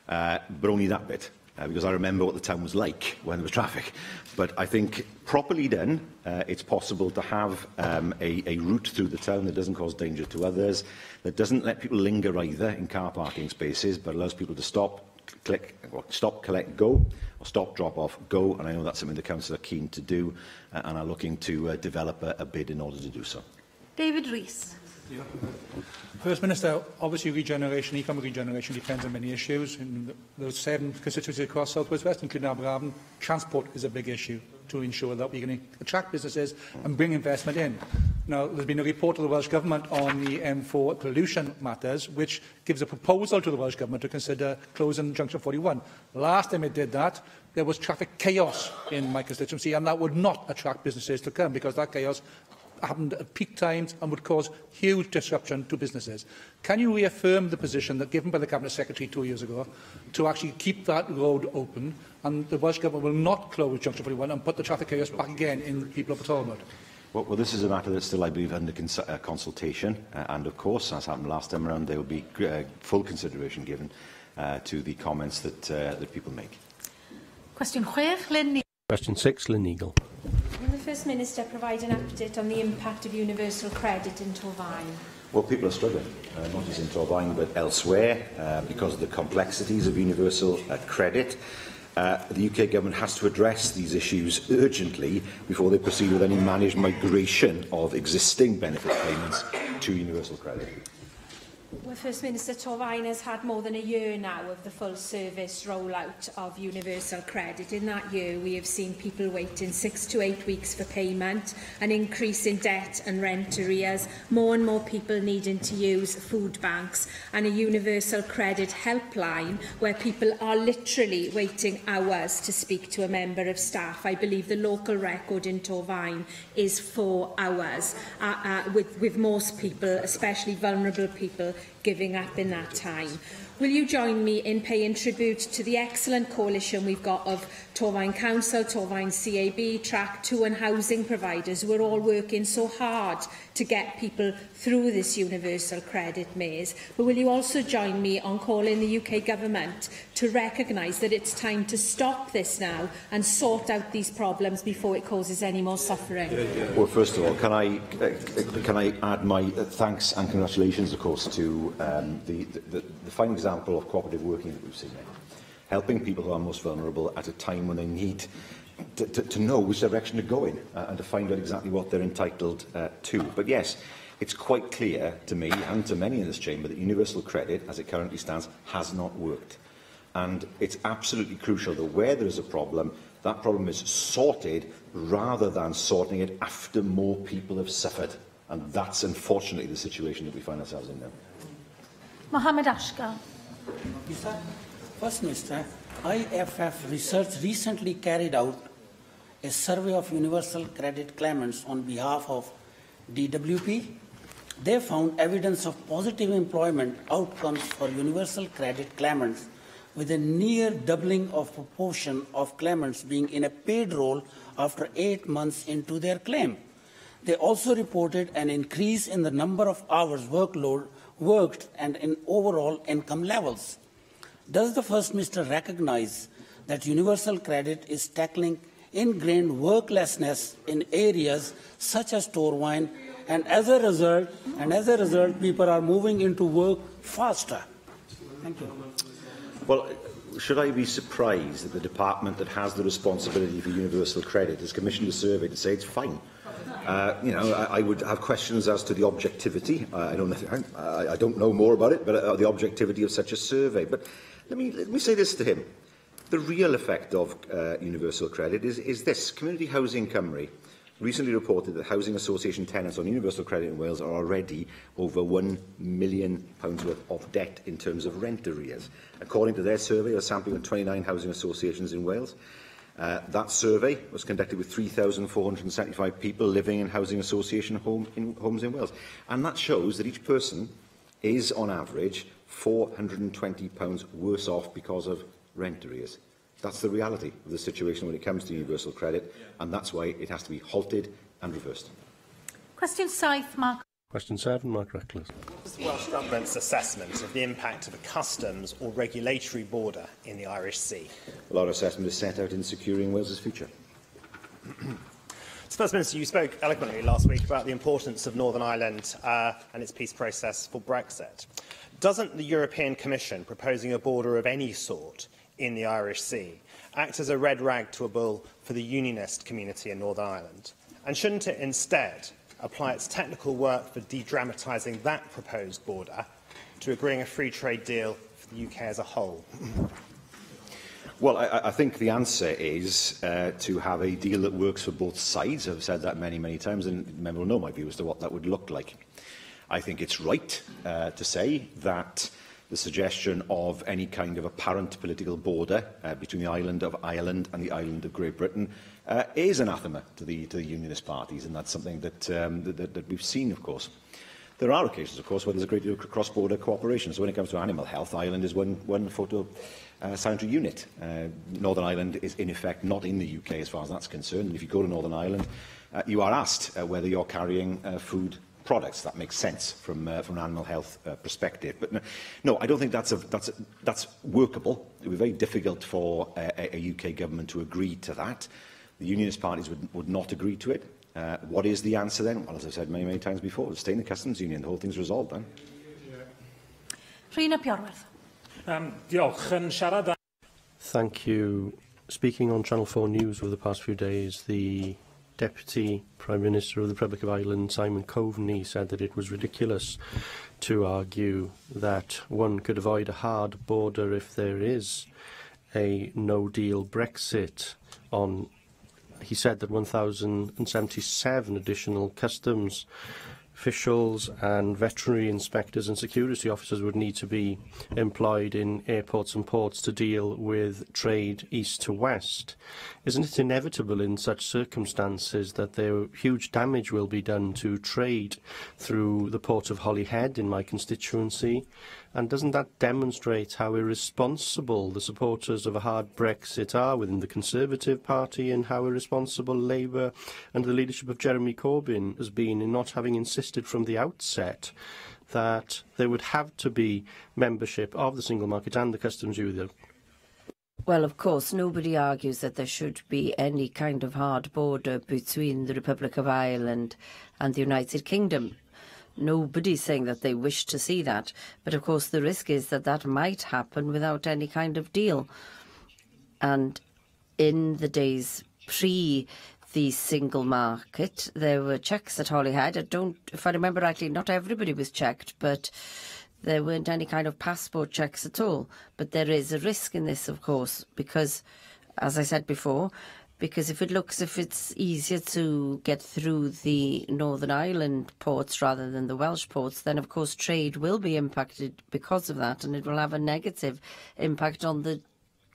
but only that bit. Because I remember what the town was like when there was traffic. But I think, properly done, it's possible to have a route through the town that doesn't cause danger to others, that doesn't let people linger either in car parking spaces, but allows people to stop, collect, go, or stop, drop off, go. And I know that's something the council are keen to do, and are looking to develop a bid in order to do so. David Rees. First Minister, obviously regeneration, economic regeneration depends on many issues. In those 7 constituencies across South West West, including Abergavenny, transport is a big issue to ensure that we can attract businesses and bring investment in. Now, there's been a report of the Welsh Government on the M4 pollution matters, which gives a proposal to the Welsh Government to consider closing Junction 41. Last time it did that, there was traffic chaos in my constituency, and that would not attract businesses to come, because that chaos happened at peak times and would cause huge disruption to businesses. Can you reaffirm the position that given by the Cabinet Secretary 2 years ago to actually keep that road open, and the Welsh Government will not close Junction 41 and put the traffic chaos back again in People of Talbot? Well, this is a matter that's still, I believe, under consultation, and of course, as happened last time around, there will be full consideration given to the comments that people make. Question 6, Lynn Neal. Question 6, Lynn Eagle. Will the First Minister provide an update on the impact of universal credit in Torfaen? Well, people are struggling, not just in Torfaen but elsewhere, because of the complexities of universal credit. The UK Government has to address these issues urgently before they proceed with any managed migration of existing benefit payments to universal credit. Well, First Minister, Torfaen has had more than a year now of the full service rollout of universal credit. In that year, we have seen people waiting 6 to 8 weeks for payment, an increase in debt and rent arrears, more and more people needing to use food banks, and a universal credit helpline where people are literally waiting hours to speak to a member of staff. I believe the local record in Torfaen is 4 hours, with most people, especially vulnerable people, giving up in that time. Will you join me in paying tribute to the excellent coalition we've got of Torfaen Council, Torfaen CAB, Track 2 and housing providers who are all working so hard to get people through this universal credit maze? But will you also join me on calling the UK Government to recognise that it's time to stop this now and sort out these problems before it causes any more suffering? Well, first of all, can I add my thanks and congratulations, of course, to the fine example of cooperative working that we've seen there, helping people who are most vulnerable at a time when they need to know which direction to go in and to find out exactly what they're entitled to. But yes, it's quite clear to me and to many in this chamber that universal credit, as it currently stands, has not worked. And it's absolutely crucial that where there is a problem, that problem is sorted rather than sorting it after more people have suffered. And that's unfortunately the situation that we find ourselves in now. Mohammed Ashgar. First Minister, IFF Research recently carried out a survey of universal credit claimants on behalf of DWP. They found evidence of positive employment outcomes for universal credit claimants, with a near doubling of proportion of claimants being in a paid role after 8 months into their claim. They also reported an increase in the number of hours worked and in overall income levels. Does the First Minister recognise that universal credit is tackling ingrained worklessness in areas such as Torfaen, and as a result, people are moving into work faster? Thank you. Well, should I be surprised that the department that has the responsibility for universal credit has commissioned a survey to say it's fine? I would have questions as to the objectivity. I don't know more about it, but the objectivity of such a survey. But let me say this to him. The real effect of universal credit is this. Community Housing Cymru recently reported that housing association tenants on universal credit in Wales are already over £1 million worth of debt in terms of rent arrears. According to their survey, a sampling of 29 housing associations in Wales, that survey was conducted with 3,475 people living in housing association homes in Wales. And that shows that each person is, on average, £420 worse off because of rent arrears. That's the reality of the situation when it comes to universal credit, and that's why it has to be halted and reversed. Question 7, Mark. Question 7, Mark Reckless. What is the Welsh Government's assessment of the impact of a customs or regulatory border in the Irish Sea? Well, our assessment is set out in securing Wales's future. So, First Minister, you spoke eloquently last week about the importance of Northern Ireland and its peace process for Brexit. Doesn't the European Commission proposing a border of any sort in the Irish Sea act as a red rag to a bull for the unionist community in Northern Ireland? And shouldn't it instead apply its technical work for de-dramatising that proposed border to agreeing a free trade deal for the UK as a whole? Well, I think the answer is to have a deal that works for both sides. I've said that many, many times, and members will know my view as to what that would look like. I think it's right to say that the suggestion of any kind of apparent political border between the island of Ireland and the island of Great Britain is anathema to the unionist parties, and that's something that we've seen, of course. There are occasions, of course, where there's a great deal of cross-border cooperation. So when it comes to animal health, Ireland is one photo-sanitary unit. Northern Ireland is, in effect, not in the UK as far as that's concerned. And if you go to Northern Ireland, you are asked whether you're carrying food products. That makes sense from an animal health perspective. But no, I don't think that's workable. It would be very difficult for a UK government to agree to that. The unionist parties would not agree to it. What is the answer then? Well, as I've said many, many times before, stay in the customs union. The whole thing's resolved then. Rhina Piorwerth. Thank you. Speaking on Channel 4 News over the past few days, the Deputy Prime Minister of the Republic of Ireland, Simon Coveney, said that it was ridiculous to argue that one could avoid a hard border if there is a no-deal Brexit on. He said that 1,077 additional customs officials and veterinary inspectors and security officers would need to be employed in airports and ports to deal with trade east to west. Isn't it inevitable in such circumstances that huge damage will be done to trade through the port of Holyhead in my constituency? And doesn't that demonstrate how irresponsible the supporters of a hard Brexit are within the Conservative Party, and how irresponsible Labour under the leadership of Jeremy Corbyn has been in not having insisted from the outset that there would have to be membership of the single market and the customs union? Well, of course, nobody argues that there should be any kind of hard border between the Republic of Ireland and the United Kingdom. Nobody's saying that they wish to see that. But, of course, the risk is that that might happen without any kind of deal. And in the days pre the single market, there were checks at Holyhead. If I remember rightly, not everybody was checked, but there weren't any kind of passport checks at all. But there is a risk in this, of course, because, as I said before, because if it's easier to get through the Northern Ireland ports rather than the Welsh ports, then of course trade will be impacted because of that, and it will have a negative impact on the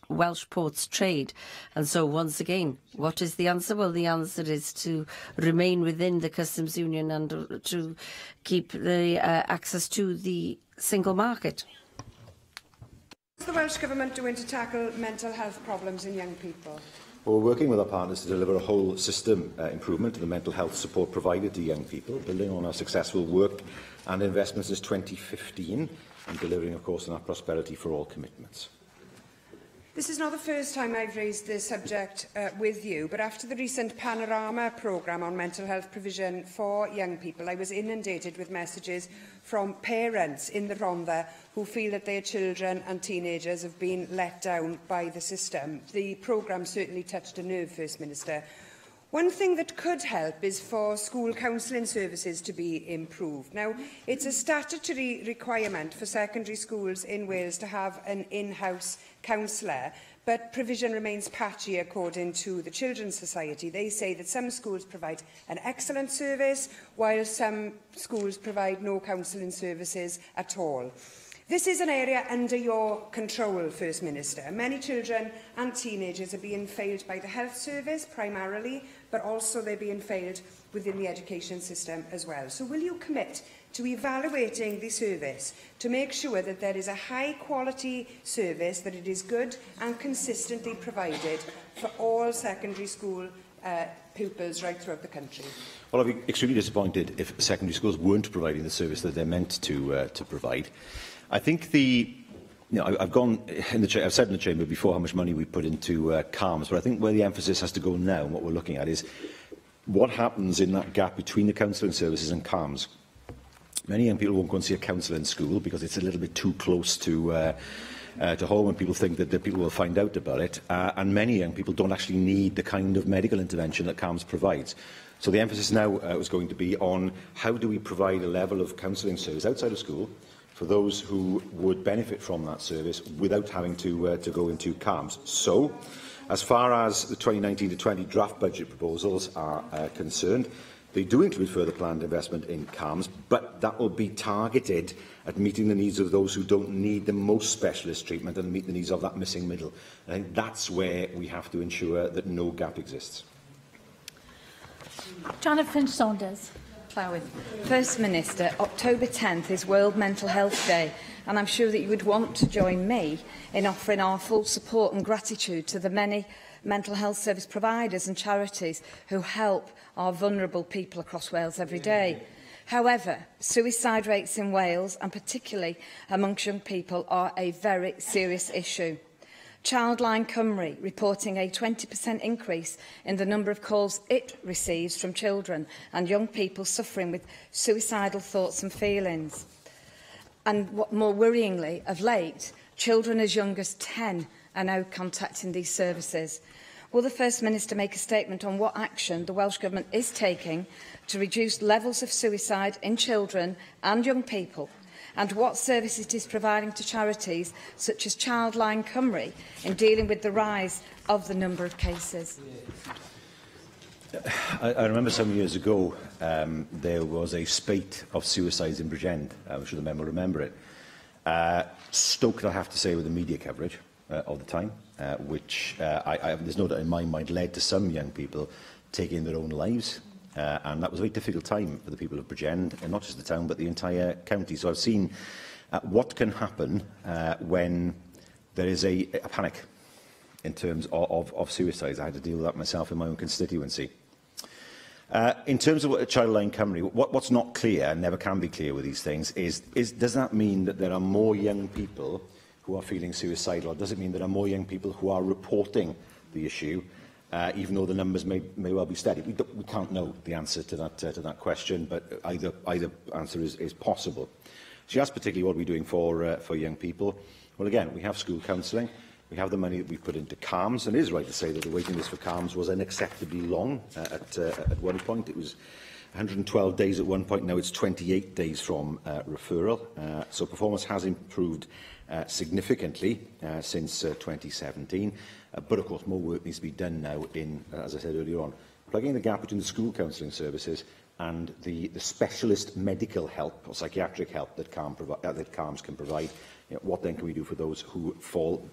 Welsh ports trade. And so once again, what is the answer? Well, the answer is to remain within the customs union and to keep the access to the single market. What is the Welsh Government doing to tackle mental health problems in young people? Well, we're working with our partners to deliver a whole system improvement to the mental health support provided to young people, building on our successful work and investments since 2015, and delivering, of course, on our Prosperity for All commitments. This is not the first time I've raised this subject with you, but after the recent Panorama programme on mental health provision for young people, I was inundated with messages from parents in the Rhondda who feel that their children and teenagers have been let down by the system. The programme certainly touched a nerve, First Minister. One thing that could help is for school counselling services to be improved. Now, it's a statutory requirement for secondary schools in Wales to have an in-house counsellor, but provision remains patchy according to the Children's Society. They say that some schools provide an excellent service, while some schools provide no counselling services at all. This is an area under your control, First Minister. Many children and teenagers are being failed by the health service primarily, but also they're being failed within the education system as well. So will you commit to evaluating the service to make sure that there is a high-quality service, that it is good and consistently provided for all secondary school pupils right throughout the country? Well, I'd be extremely disappointed if secondary schools weren't providing the service that they're meant to provide. I think I've said in the Chamber before how much money we put into CALMS, but I think where the emphasis has to go now, and what we're looking at, is what happens in that gap between the counselling services and CALMS. Many young people won't go and see a counsellor in school because it's a little bit too close to home, and people think that people will find out about it. And many young people don't actually need the kind of medical intervention that CALMS provides. So the emphasis now is going to be on how do we provide a level of counselling service outside of school for those who would benefit from that service without having to go into CALMS. So, as far as the 2019 to 20 draft budget proposals are concerned, they do include further planned investment in CALMS, but that will be targeted at meeting the needs of those who don't need the most specialist treatment and meet the needs of that missing middle. I think that's where we have to ensure that no gap exists. Janet Finch-Saunders. First Minister, October 10th is World Mental Health Day, and I'm sure that you would want to join me in offering our full support and gratitude to the many mental health service providers and charities who help our vulnerable people across Wales every day. However, suicide rates in Wales, and particularly amongst young people, are a very serious issue. Childline Cymru reporting a 20% increase in the number of calls it receives from children and young people suffering with suicidal thoughts and feelings. And what more worryingly, of late, children as young as 10 are now contacting these services. Will the First Minister make a statement on what action the Welsh Government is taking to reduce levels of suicide in children and young people, and what services it is providing to charities such as Childline Cymru in dealing with the rise of the number of cases? I remember some years ago there was a spate of suicides in Bridgend. I'm sure the member will remember it. Stoked, I have to say, with the media coverage of the time, which there's no doubt in my mind led to some young people taking their own lives. And that was a very difficult time for the people of Bridgend, and not just the town, but the entire county. So I've seen what can happen when there is a panic in terms of suicides. I had to deal with that myself in my own constituency. In terms of Childline Cymru, what's not clear, and never can be clear with these things, is does that mean that there are more young people who are feeling suicidal, or does it mean there are more young people who are reporting the issue, even though the numbers may well be steady? We can't know the answer to that question, but either answer is possible. She asked particularly what we're doing for young people. Well, again, we have school counselling. We have the money that we put into CALMS, and it is right to say that the waiting list for CALMS was unacceptably long at one point. It was 112 days at one point, now it's 28 days from referral. So performance has improved significantly since 2017, but of course more work needs to be done now in, as I said earlier on, plugging the gap between the school counselling services and the specialist medical help or psychiatric help that CALMS can provide. What then can we do for those who fall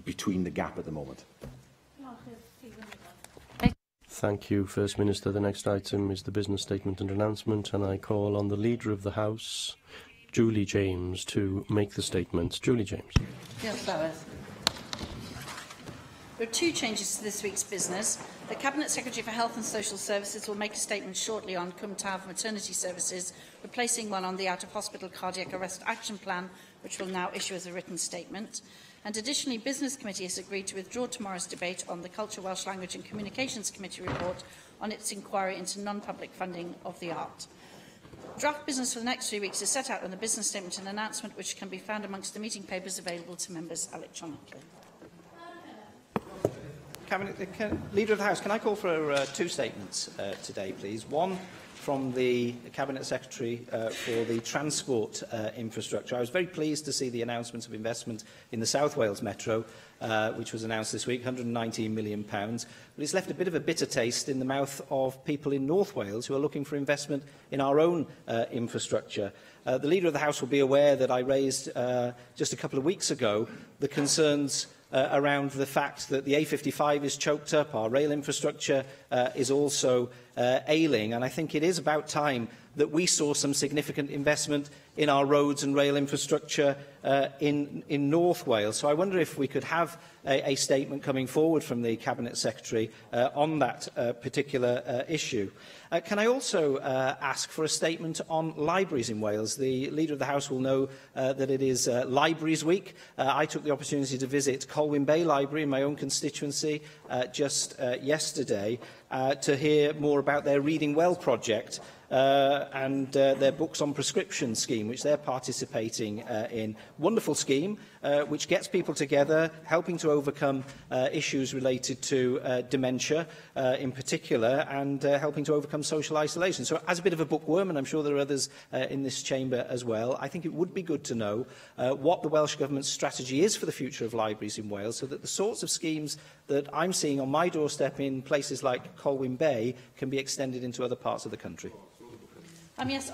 between the gap at the moment? Thank you, First Minister. The next item is the business statement and announcement, and I call on the Leader of the House, Julie James, to make the statement. Julie James. Diolch fawr. There are two changes to this week's business. The Cabinet Secretary for Health and Social Services will make a statement shortly on Cwm Taf maternity services, replacing one on the out-of-hospital cardiac arrest action plan, which will now issue as a written statement. And additionally, Business Committee has agreed to withdraw tomorrow's debate on the Culture, Welsh Language and Communications Committee report on its inquiry into non-public funding of the art. Draft business for the next 3 weeks is set out in the business statement and announcement, which can be found amongst the meeting papers available to members electronically. Leader of the House, can I call for two statements today, please? One from the Cabinet Secretary for the transport infrastructure. I was very pleased to see the announcement of investment in the South Wales Metro, which was announced this week, £119 million. But it's left a bit of a bitter taste in the mouth of people in North Wales who are looking for investment in our own infrastructure. The Leader of the House will be aware that I raised just a couple of weeks ago the concerns around the fact that the A55 is choked up, our rail infrastructure is also ailing, and I think it is about time that we saw some significant investment in our roads and rail infrastructure in North Wales. So I wonder if we could have a statement coming forward from the Cabinet Secretary on that particular issue. Can I also ask for a statement on libraries in Wales? The Leader of the House will know that it is Libraries Week. I took the opportunity to visit Colwyn Bay Library in my own constituency just yesterday to hear more about their Reading Well project and their Books on Prescription scheme, which they're participating in. Wonderful scheme, which gets people together, helping to overcome issues related to dementia in particular, and helping to overcome social isolation. So as a bit of a bookworm, and I'm sure there are others in this chamber as well, I think it would be good to know what the Welsh Government's strategy is for the future of libraries in Wales, so that the sorts of schemes that I'm seeing on my doorstep in places like Colwyn Bay can be extended into other parts of the country. Yes,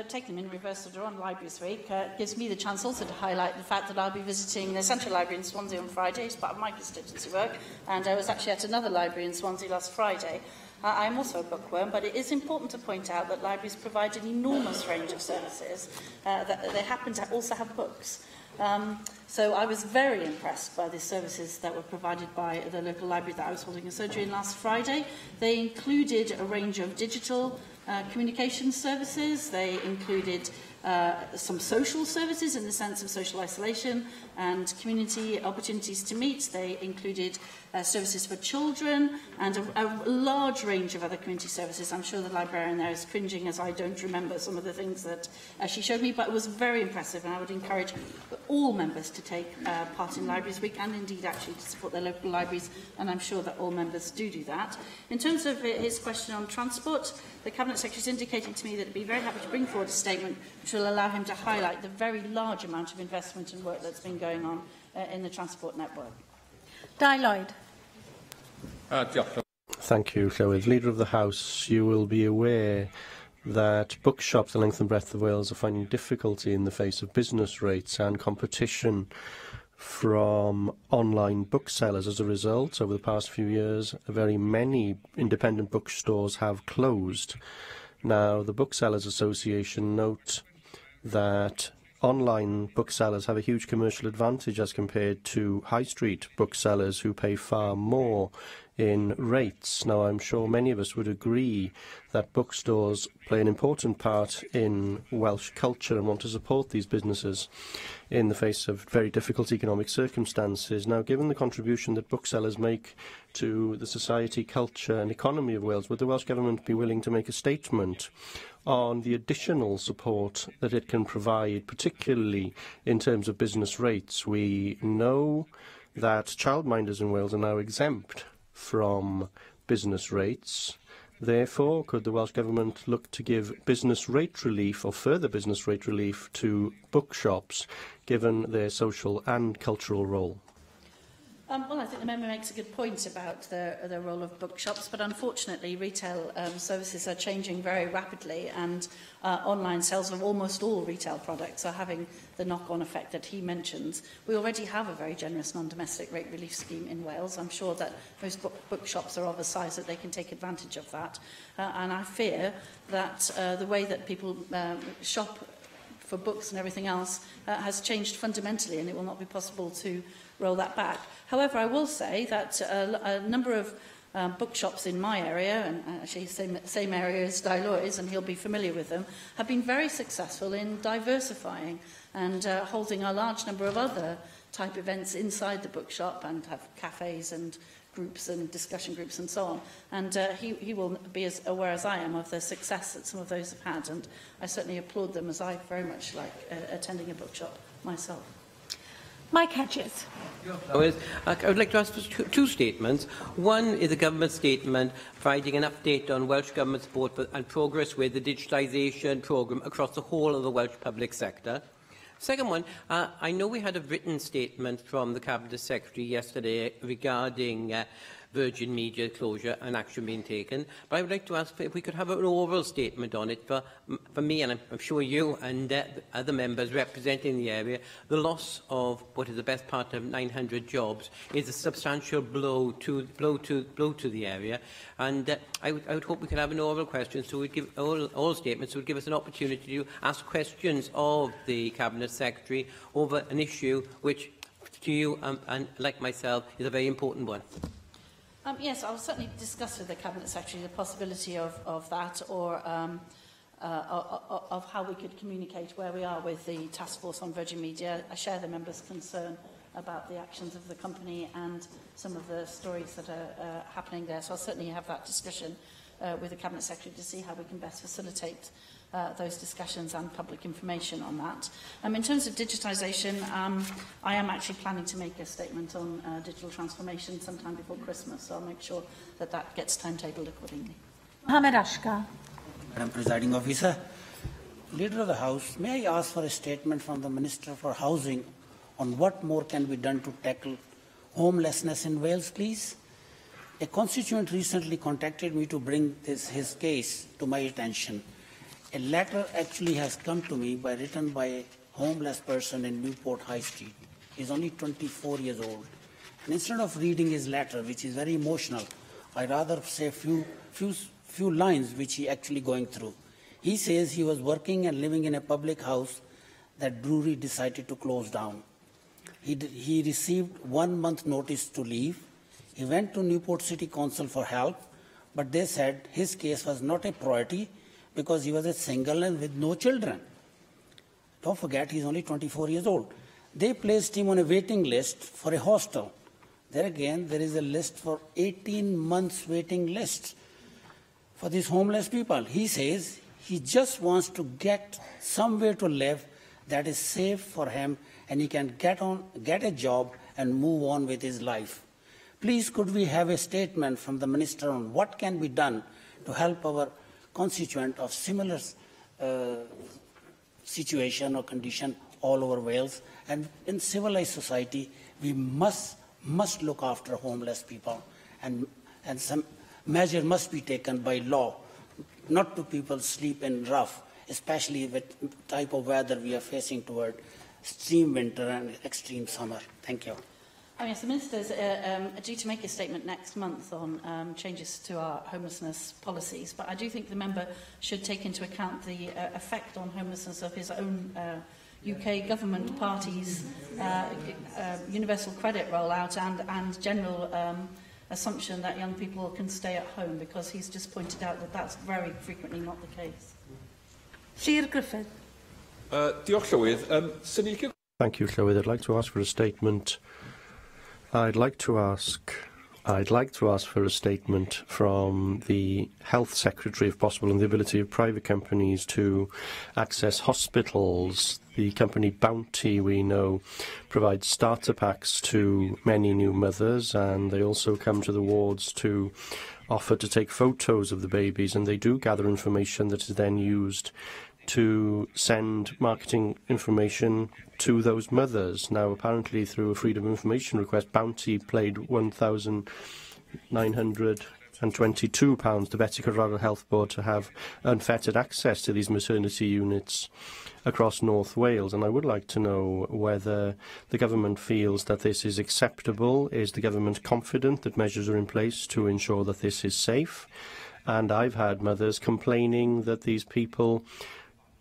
taking them in reverse order on Libraries Week, gives me the chance also to highlight the fact that I'll be visiting the Central Library in Swansea on Friday as part of my constituency work, and I was actually at another library in Swansea last Friday. I'm also a bookworm, but it is important to point out that libraries provide an enormous range of services, that they happen to also have books. So I was very impressed by the services that were provided by the local library that I was holding a surgery in last Friday. They included a range of digital communication services. They included some social services in the sense of social isolation and community opportunities to meet. They included services for children and a large range of other community services. I'm sure the librarian there is cringing as I don't remember some of the things that she showed me, but it was very impressive, and I would encourage all members to take part in Libraries Week and indeed actually to support their local libraries, and I'm sure that all members do that. In terms of his question on transport, the Cabinet Secretary has indicated to me that he'd be very happy to bring forward a statement which will allow him to highlight the very large amount of investment and work that's been going on in the transport network. Di Lloyd. Thank you, Llywydd. Leader of the House, you will be aware that bookshops the length and breadth of Wales are finding difficulty in the face of business rates and competition from online booksellers. As a result, over the past few years, very many independent bookstores have closed. Now, the Booksellers Association note that online booksellers have a huge commercial advantage as compared to high street booksellers who pay far more in rates. Now, I'm sure many of us would agree that bookstores play an important part in Welsh culture and want to support these businesses in the face of very difficult economic circumstances. Now, given the contribution that booksellers make to the society, culture and economy of Wales, would the Welsh Government be willing to make a statement on the additional support that it can provide, particularly in terms of business rates? We know that childminders in Wales are now exempt from business rates. Therefore, could the Welsh Government look to give business rate relief or further business rate relief to bookshops, given their social and cultural role? Well, I think the member makes a good point about the role of bookshops, but unfortunately retail services are changing very rapidly, and online sales of almost all retail products are having the knock-on effect that he mentions. We already have a very generous non-domestic rate relief scheme in Wales. I'm sure that most bookshops are of a size that they can take advantage of that, and I fear that the way that people shop for books and everything else has changed fundamentally, and it will not be possible to roll that back. However, I will say that a number of bookshops in my area, and actually same area as Di Lloyd's, and he'll be familiar with them, have been very successful in diversifying and holding a large number of other type events inside the bookshop, and have cafes and groups and discussion groups and so on. And he will be as aware as I am of the success that some of those have had, and I certainly applaud them, as I very much like attending a bookshop myself. Mike Hedges. I would like to ask for two statements. One is a government statement providing an update on Welsh Government support and progress with the digitalisation programme across the whole of the Welsh public sector. Second one, I know we had a written statement from the Cabinet Secretary yesterday regarding Virgin Media closure and action being taken, but I would like to ask if we could have an oral statement on it for me, and I'm sure you and other members representing the area. The loss of what is the best part of 900 jobs is a substantial blow to the area, and I would hope we could have an oral question, so we'd give all statements, so would give us an opportunity to ask questions of the Cabinet Secretary over an issue which, to you and like myself, is a very important one. Yes, I'll certainly discuss with the Cabinet Secretary the possibility of that, or of how we could communicate where we are with the task force on Virgin Media. I share the members' concern about the actions of the company and some of the stories that are happening there. So I'll certainly have that discussion with the Cabinet Secretary to see how we can best facilitate those discussions and public information on that. In terms of digitisation, I am actually planning to make a statement on digital transformation sometime before Christmas, so I'll make sure that that gets timetabled accordingly. Mohamed Ashkar. Madam Presiding Officer, Leader of the House, may I ask for a statement from the Minister for Housing on what more can be done to tackle homelessness in Wales, please? A constituent recently contacted me to bring his case to my attention. A letter actually has come to me written by a homeless person in Newport High Street. He's only 24 years old. And instead of reading his letter, which is very emotional, I'd rather say a few lines which he actually going through. He says he was working and living in a public house that brewery decided to close down. He received 1 month notice to leave. He went to Newport City Council for help, but they said his case was not a priority because he was a single and with no children. Don't forget, he's only 24 years old. They placed him on a waiting list for a hostel. There again, there is a list for 18 months waiting list for these homeless people. He says he just wants to get somewhere to live that is safe for him, and he can get a job and move on with his life. Please, could we have a statement from the Minister on what can be done to help our constituent of similar situation or condition all over Wales. And in civilized society, we must look after homeless people, and some measure must be taken by law, not to people sleep in rough, especially with the type of weather we are facing toward extreme winter and extreme summer. Thank you. Oh, yes, the Minister is due to make a statement next month on changes to our homelessness policies, but I do think the member should take into account the effect on homelessness of his own UK government party's universal credit rollout and general assumption that young people can stay at home, because he's just pointed out that that's very frequently not the case. Sir Griffith. Diolch, Llywydd. Thank you, Llywydd. I'd like to ask for a statement. I'd like to ask for a statement from the Health Secretary, if possible, on the ability of private companies to access hospitals. The company Bounty, we know, provides starter packs to many new mothers, and they also come to the wards to offer to take photos of the babies, and they do gather information that is then used to send marketing information to those mothers. Now, apparently, through a Freedom of Information request, Bounty paid £1,922 to Betty Rural Health Board to have unfettered access to these maternity units across North Wales. And I would like to know whether the government feels that this is acceptable. Is the government confident that measures are in place to ensure that this is safe? And I've had mothers complaining that these people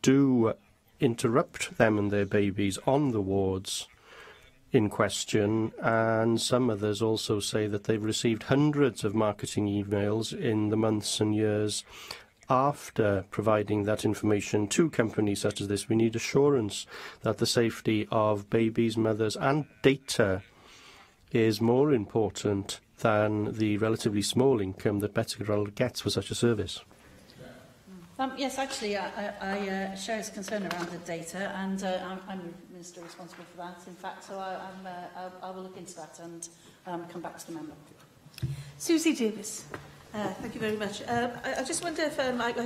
do interrupt them and their babies on the wards in question, and some others also say that they've received hundreds of marketing emails in the months and years after providing that information to companies such as this. We need assurance that the safety of babies, mothers and data is more important than the relatively small income that Betty gets for such a service. Yes, actually, I share his concern around the data, and I'm the Minister responsible for that, in fact, so I will look into that and come back to the member. Susie Davis. Thank you very much. I just wonder if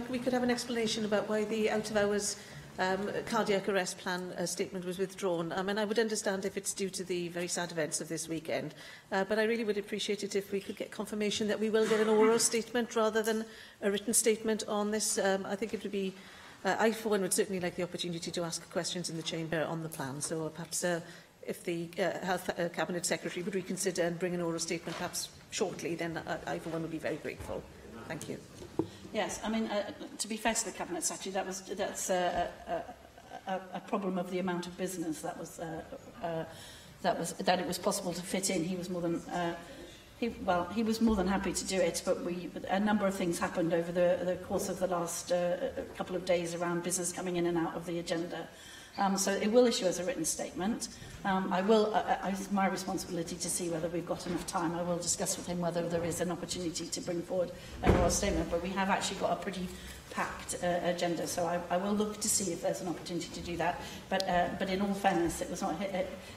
we could have an explanation about why the out-of-hours cardiac arrest plan statement was withdrawn. I mean, I would understand if it's due to the very sad events of this weekend, but I really would appreciate it if we could get confirmation that we will get an oral statement rather than a written statement on this. I think it would be, I for one would certainly like the opportunity to ask questions in the chamber on the plan, so perhaps if the Health Cabinet Secretary would reconsider and bring an oral statement perhaps shortly, then I for one would be very grateful. Thank you. Yes, I mean, to be fair to the Cabinet Secretary, that's a problem of the amount of business that it was possible to fit in. He was more than he was more than happy to do it, but a number of things happened over the course of the last couple of days around business coming in and out of the agenda. So it will issue as a written statement. It's my responsibility to see whether we've got enough time. I will discuss with him whether there is an opportunity to bring forward an oral statement, but we have actually got a pretty packed agenda, so I will look to see if there's an opportunity to do that. But in all fairness, it was not.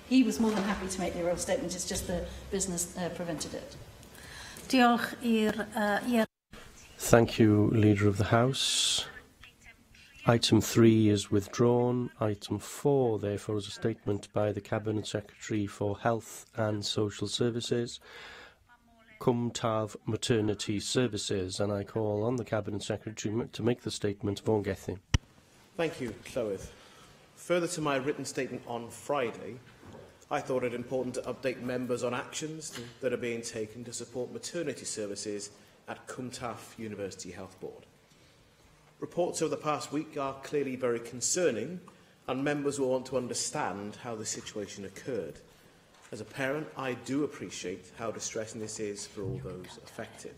He was more than happy to make the oral statement. It's just the business prevented it. Thank you, Leader of the House. Item 3 is withdrawn. Item 4, therefore, is a statement by the Cabinet Secretary for Health and Social Services, Cwm Taf Maternity Services, and I call on the Cabinet Secretary to make the statement. Vaughan Gethin. Thank you, Llywydd. Further to my written statement on Friday, I thought it important to update members on actions that are being taken to support maternity services at Cwm Taf University Health Board. Reports over the past week are clearly very concerning, and members will want to understand how the situation occurred. As a parent, I do appreciate how distressing this is for all those affected.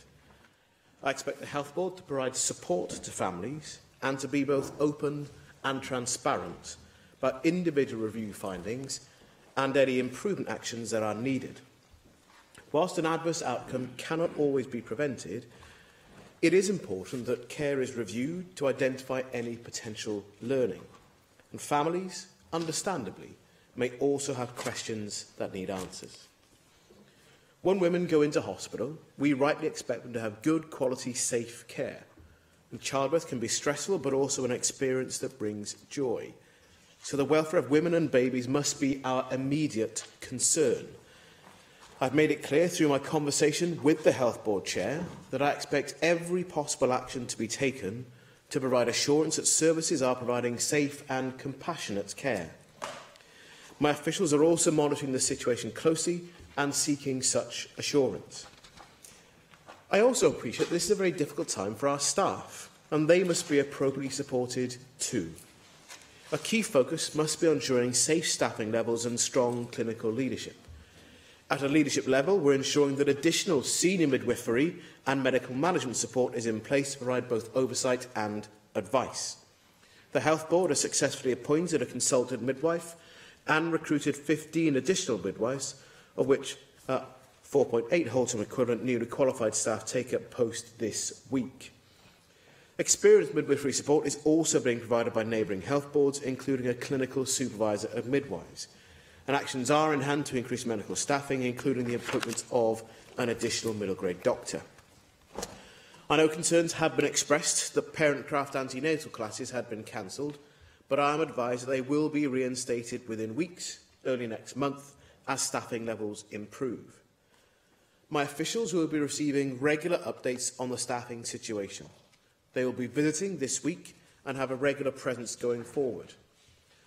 I expect the Health Board to provide support to families and to be both open and transparent about individual review findings and any improvement actions that are needed. Whilst an adverse outcome cannot always be prevented, it is important that care is reviewed to identify any potential learning. And families, understandably, may also have questions that need answers. When women go into hospital, we rightly expect them to have good quality, safe care. And childbirth can be stressful, but also an experience that brings joy. so the welfare of women and babies must be our immediate concern. I've made it clear through my conversation with the Health Board Chair that I expect every possible action to be taken to provide assurance that services are providing safe and compassionate care. My officials are also monitoring the situation closely and seeking such assurance. I also appreciate this is a very difficult time for our staff, and they must be appropriately supported too. A key focus must be on ensuring safe staffing levels and strong clinical leadership. At a leadership level, we're ensuring that additional senior midwifery and medical management support is in place to provide both oversight and advice. The Health Board has successfully appointed a consultant midwife and recruited 15 additional midwives, of which 4.8 whole-time equivalent newly qualified staff take up post this week. Experienced midwifery support is also being provided by neighbouring health boards, including a clinical supervisor of midwives. And actions are in hand to increase medical staffing, including the appointment of an additional middle-grade doctor. I know concerns have been expressed that parent-craft antenatal classes had been cancelled, but I am advised that they will be reinstated within weeks, early next month, as staffing levels improve. My officials will be receiving regular updates on the staffing situation. They will be visiting this week and have a regular presence going forward.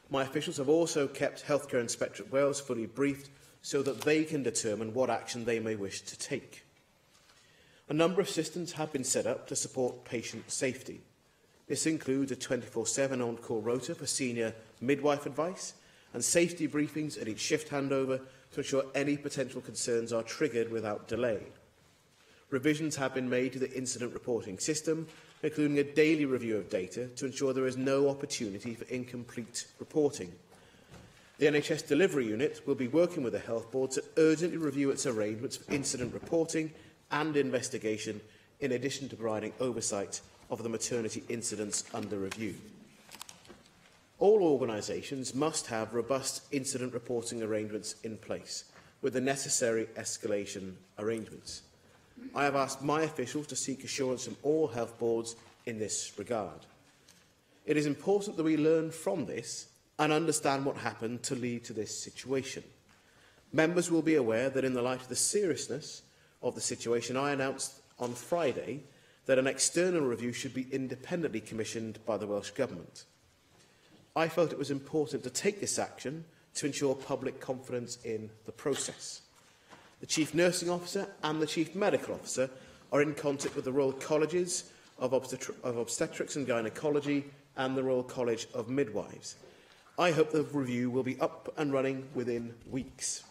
My officials have also kept Healthcare Inspectorate Wales fully briefed so that they can determine what action they may wish to take. A number of systems have been set up to support patient safety. This includes a 24/7 on-call rota for senior midwife advice and safety briefings at each shift handover to ensure any potential concerns are triggered without delay. Revisions have been made to the incident reporting system, including a daily review of data to ensure there is no opportunity for incomplete reporting. The NHS Delivery Unit will be working with the Health Board to urgently review its arrangements for incident reporting and investigation, in addition to providing oversight of the maternity incidents under review. All organisations must have robust incident reporting arrangements in place, with the necessary escalation arrangements. I have asked my officials to seek assurance from all health boards in this regard. It is important that we learn from this and understand what happened to lead to this situation. Members will be aware that in the light of the seriousness of the situation, I announced on Friday that an external review should be independently commissioned by the Welsh Government. I felt it was important to take this action to ensure public confidence in the process. The Chief Nursing Officer and the Chief Medical Officer are in contact with the Royal Colleges of Obstetrics and Gynaecology and the Royal College of Midwives. I hope the review will be up and running within weeks.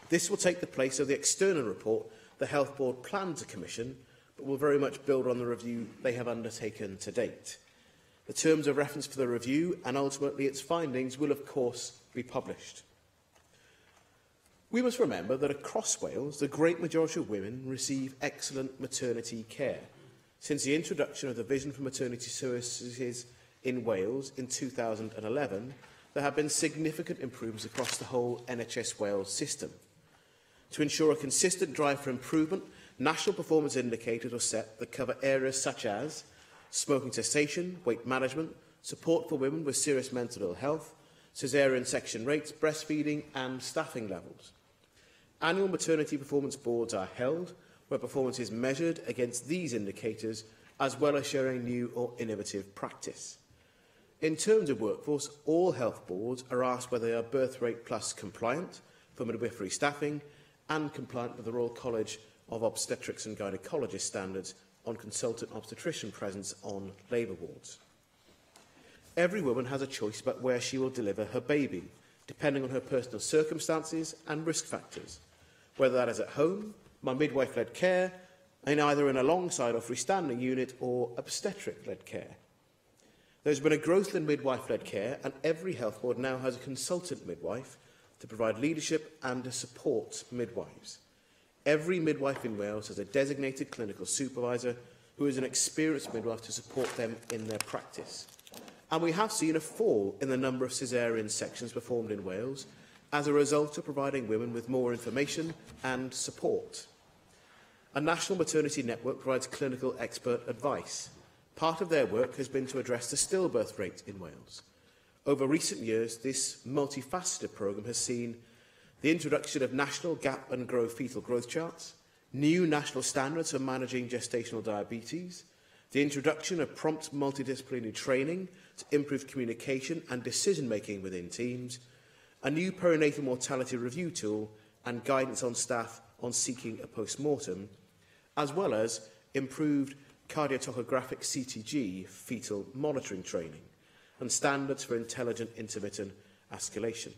This will take the place of the external report the Health Board planned to commission, but will very much build on the review they have undertaken to date. The terms of reference for the review and ultimately its findings will, of course, be published. We must remember that across Wales, the great majority of women receive excellent maternity care. Since the introduction of the Vision for Maternity Services in Wales in 2011, there have been significant improvements across the whole NHS Wales system. To ensure a consistent drive for improvement, national performance indicators are set that cover areas such as smoking cessation, weight management, support for women with serious mental ill health, caesarean section rates, breastfeeding and staffing levels. Annual maternity performance boards are held, where performance is measured against these indicators, as well as sharing new or innovative practice. In terms of workforce, all health boards are asked whether they are Birth Rate Plus compliant for midwifery staffing and compliant with the Royal College of Obstetrics and Gynaecology standards on consultant obstetrician presence on labour wards. Every woman has a choice about where she will deliver her baby, depending on her personal circumstances and risk factors, whether that is at home, my midwife-led care, and either in a alongside or freestanding unit or obstetric-led care. There's been a growth in midwife-led care, and every health board now has a consultant midwife to provide leadership and to support midwives. Every midwife in Wales has a designated clinical supervisor who is an experienced midwife to support them in their practice. And we have seen a fall in the number of caesarean sections performed in Wales as a result of providing women with more information and support. A national maternity network provides clinical expert advice. Part of their work has been to address the stillbirth rate in Wales. Over recent years, this multifaceted programme has seen the introduction of national gap and grow fetal growth charts, new national standards for managing gestational diabetes, the introduction of prompt multidisciplinary training to improve communication and decision-making within teams, a new perinatal mortality review tool and guidance on staff on seeking a post-mortem, as well as improved cardiotocographic CTG fetal monitoring training and standards for intelligent intermittent escalation.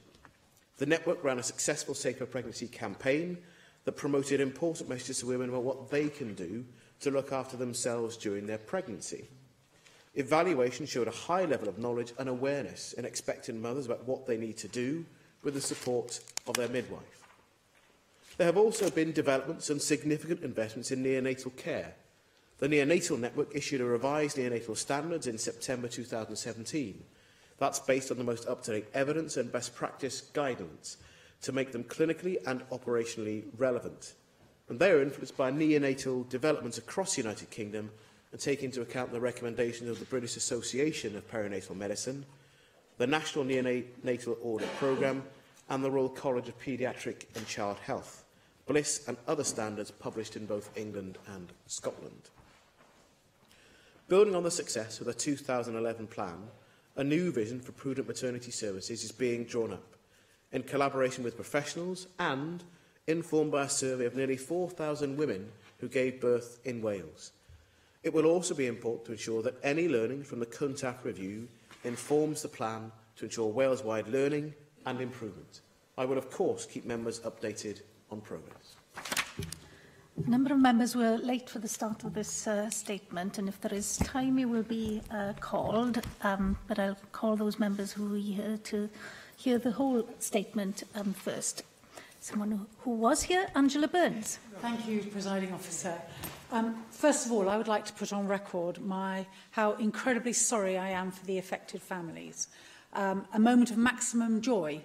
The network ran a successful Safer Pregnancy campaign that promoted important messages to women about what they can do to look after themselves during their pregnancy. Evaluation showed a high level of knowledge and awareness in expectant mothers about what they need to do with the support of their midwife. There have also been developments and significant investments in neonatal care. The Neonatal Network issued a revised neonatal standards in September 2017. That's based on the most up-to-date evidence and best practice guidance to make them clinically and operationally relevant. And they are influenced by neonatal developments across the United Kingdom and take into account the recommendations of the British Association of Perinatal Medicine, the National Neonatal Audit Programme and the Royal College of Paediatric and Child Health, BLIS and other standards published in both England and Scotland. Building on the success of the 2011 plan, a new vision for prudent maternity services is being drawn up in collaboration with professionals and informed by a survey of nearly 4,000 women who gave birth in Wales. It will also be important to ensure that any learning from the CUNTAF review informs the plan to ensure Wales-wide learning and improvement. I will, of course, keep members updated on progress. A number of members were late for the start of this statement, and if there is time, you will be called. But I'll call those members who are here to hear the whole statement first. Someone who was here, Angela Burns. Thank you, Presiding Officer. First of all, I would like to put on record how incredibly sorry I am for the affected families. A moment of maximum joy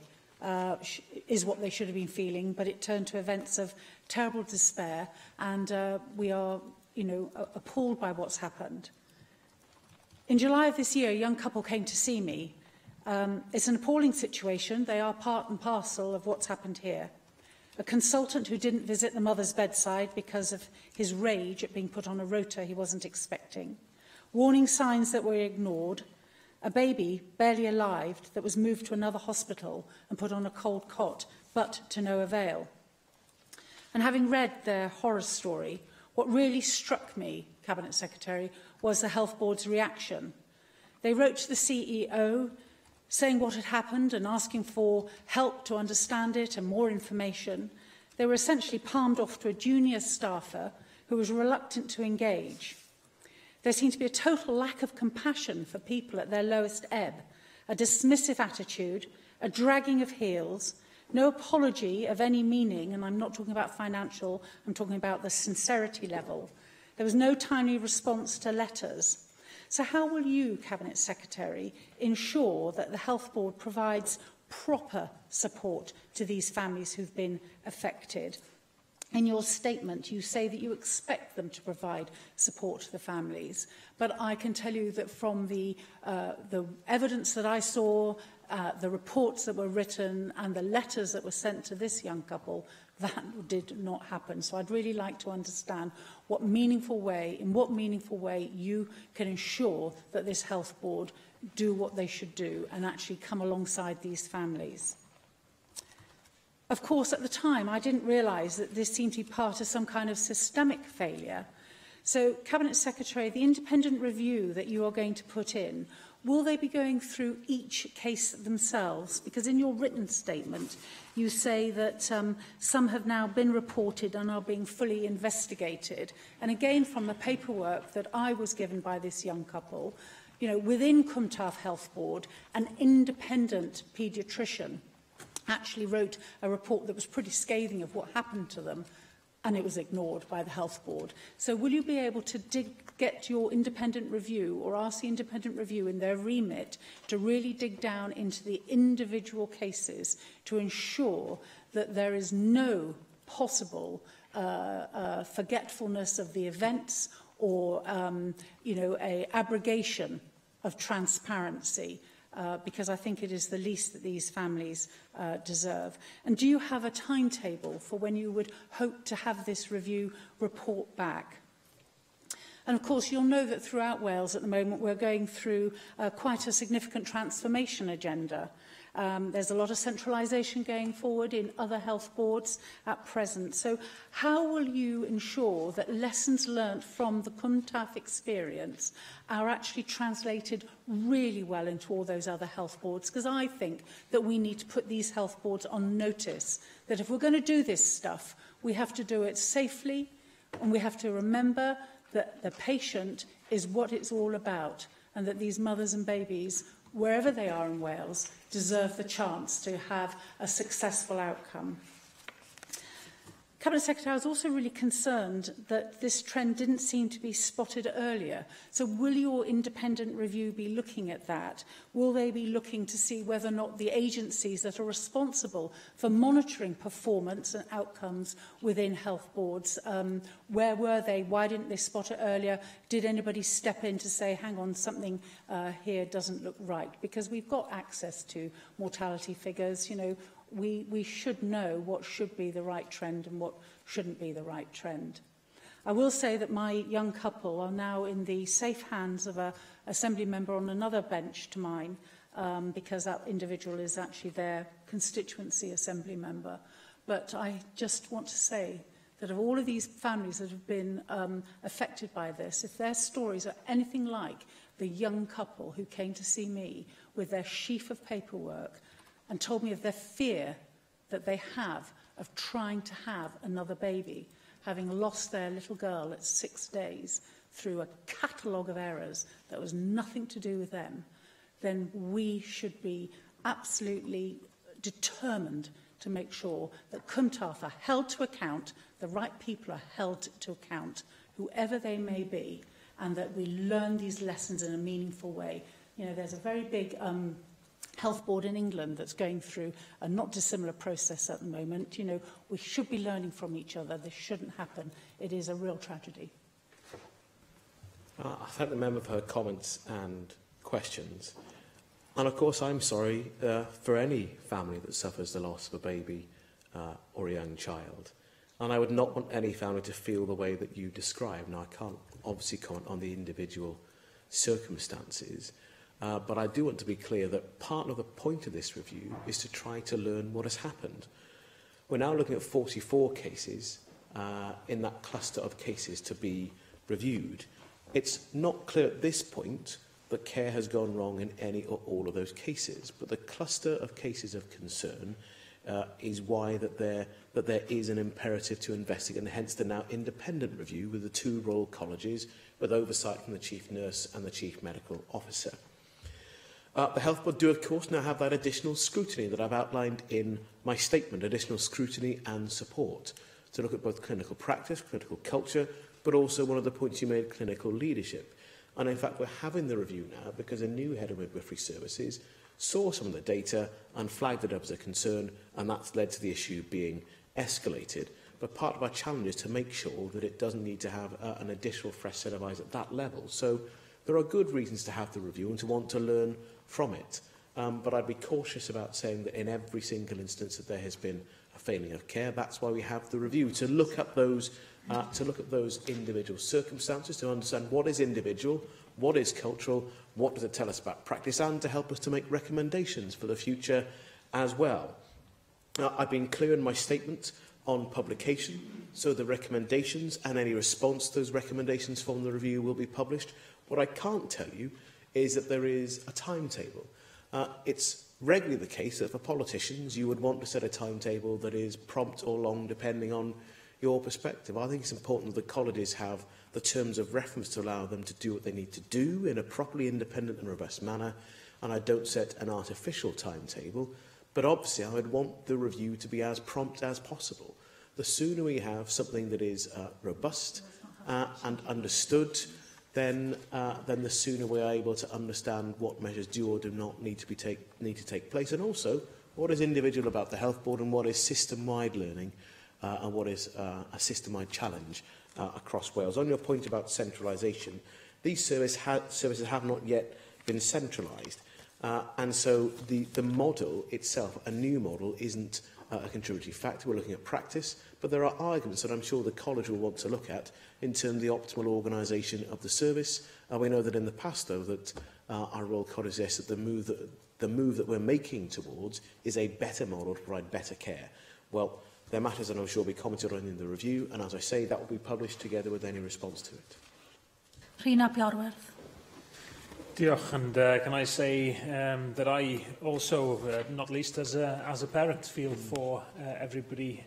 is what they should have been feeling, but it turned to events of terrible despair, and we are, appalled by what's happened. In July of this year, a young couple came to see me. It's an appalling situation. They are part and parcel of what's happened here. A consultant who didn't visit the mother's bedside because of his rage at being put on a rota he wasn't expecting. Warning signs that were ignored. A baby, barely alive, that was moved to another hospital and put on a cold cot, but to no avail. And having read their horror story, what really struck me, Cabinet Secretary, was the Health Board's reaction. They wrote to the CEO, saying what had happened and asking for help to understand it and more information. They were essentially palmed off to a junior staffer who was reluctant to engage. There seemed to be a total lack of compassion for people at their lowest ebb, a dismissive attitude, a dragging of heels, no apology of any meaning, and I'm not talking about financial, I'm talking about the sincerity level. There was no timely response to letters. So how will you, Cabinet Secretary, ensure that the Health Board provides proper support to these families who've been affected? In your statement, you say that you expect them to provide support to the families, but I can tell you that from the evidence that I saw, the reports that were written and the letters that were sent to this young couple, that did not happen. So I'd really like to understand in what meaningful way you can ensure that this Health Board do what they should do and actually come alongside these families. Of course, at the time, I didn't realise that this seemed to be part of some kind of systemic failure. So, Cabinet Secretary, the independent review that you are going to put in, will they be going through each case themselves? Because in your written statement, you say that some have now been reported and are being fully investigated. And again, from the paperwork that I was given by this young couple, within CUNTAF Health Board, an independent paediatrician actually wrote a report that was pretty scathing of what happened to them, and it was ignored by the Health Board. So will you be able to get your independent review or ask the independent review in their remit to really dig down into the individual cases to ensure that there is no possible forgetfulness of the events or, a abrogation of transparency because I think it is the least that these families deserve. And do you have a timetable for when you would hope to have this review report back? And of course, you'll know that throughout Wales at the moment, we're going through quite a significant transformation agenda. There's a lot of centralisation going forward in other health boards at present. So how will you ensure that lessons learnt from the Cwm Taf experience are actually translated really well into all those other health boards? Because I think that we need to put these health boards on notice that if we're going to do this stuff, we have to do it safely, and we have to remember that the patient is what it's all about, and that these mothers and babies, wherever they are in Wales, deserve the chance to have a successful outcome. Cabinet Secretary, I was also really concerned that this trend didn't seem to be spotted earlier. So will your independent review be looking at that? Will they be looking to see whether or not the agencies that are responsible for monitoring performance and outcomes within health boards, where were they? Why didn't they spot it earlier? Did anybody step in to say, hang on, something here doesn't look right? Because we've got access to mortality figures, you know, we should know what should be the right trend and what shouldn't be the right trend. I will say that my young couple are now in the safe hands of an Assembly member on another bench to mine, because that individual is actually their constituency Assembly member. But I just want to say that of all of these families that have been affected by this, if their stories are anything like the young couple who came to see me with their sheaf of paperwork and told me of their fear that they have of trying to have another baby, having lost their little girl at 6 days through a catalogue of errors that was nothing to do with them, then we should be absolutely determined to make sure that Cwm Taf are held to account, the right people are held to account, whoever they may be, and that we learn these lessons in a meaningful way. You know, there's a very big health board in England that's going through a not dissimilar process at the moment. You know, we should be learning from each other. This shouldn't happen. It is a real tragedy. I thank the member for her comments and questions. And of course, I'm sorry for any family that suffers the loss of a baby or a young child. And I would not want any family to feel the way that you describe. Now, I can't obviously comment on the individual circumstances, but I do want to be clear that part of the point of this review is to try to learn what has happened. We're now looking at 44 cases in that cluster of cases to be reviewed. It's not clear at this point that care has gone wrong in any or all of those cases, but the cluster of cases of concern is why that there is an imperative to investigate, and hence the now independent review with the 2 Royal Colleges, with oversight from the Chief Nurse and the Chief Medical Officer. The Health Board do, of course, now have that additional scrutiny that I've outlined in my statement, additional scrutiny and support, to look at both clinical practice, clinical culture, but also one of the points you made, clinical leadership. And in fact, we're having the review now because a new head of midwifery services saw some of the data and flagged it up as a concern, and that's led to the issue being escalated. But part of our challenge is to make sure that it doesn't need to have an additional fresh set of eyes at that level. So there are good reasons to have the review and to want to learn from it. But I'd be cautious about saying that in every single instance that there has been a failing of care. That's why we have the review, to look at those individual circumstances, to understand what is individual, what is cultural, what does it tell us about practice, and to help us to make recommendations for the future as well. I've been clear in my statement on publication, so the recommendations and any response to those recommendations from the review will be published. What I can't tell you is that there is a timetable. It's regularly the case that for politicians you would want to set a timetable that is prompt or long depending on your perspective. I think it's important that the colleges have the terms of reference to allow them to do what they need to do in a properly independent and robust manner, and I don't set an artificial timetable, but obviously I would want the review to be as prompt as possible. The sooner we have something that is robust and understood, then the sooner we are able to understand what measures do or do not need to take place, and also what is individual about the Health Board and what is system-wide learning and what is a system-wide challenge across Wales. On your point about centralisation, these services have not yet been centralised. And so the model itself, a new model, isn't a contributory factor. We're looking at practice, but there are arguments that I'm sure the college will want to look at in terms of the optimal organisation of the service. We know that in the past, though, that our Royal College suggests that the move that we're making towards is a better model to provide better care. Well, they're matters that I'm sure will be commented on in the review, and as I say, that will be published together with any response to it. Rhina Bjarwerth. Diolch, and can I say that I also, not least as a parent, feel for everybody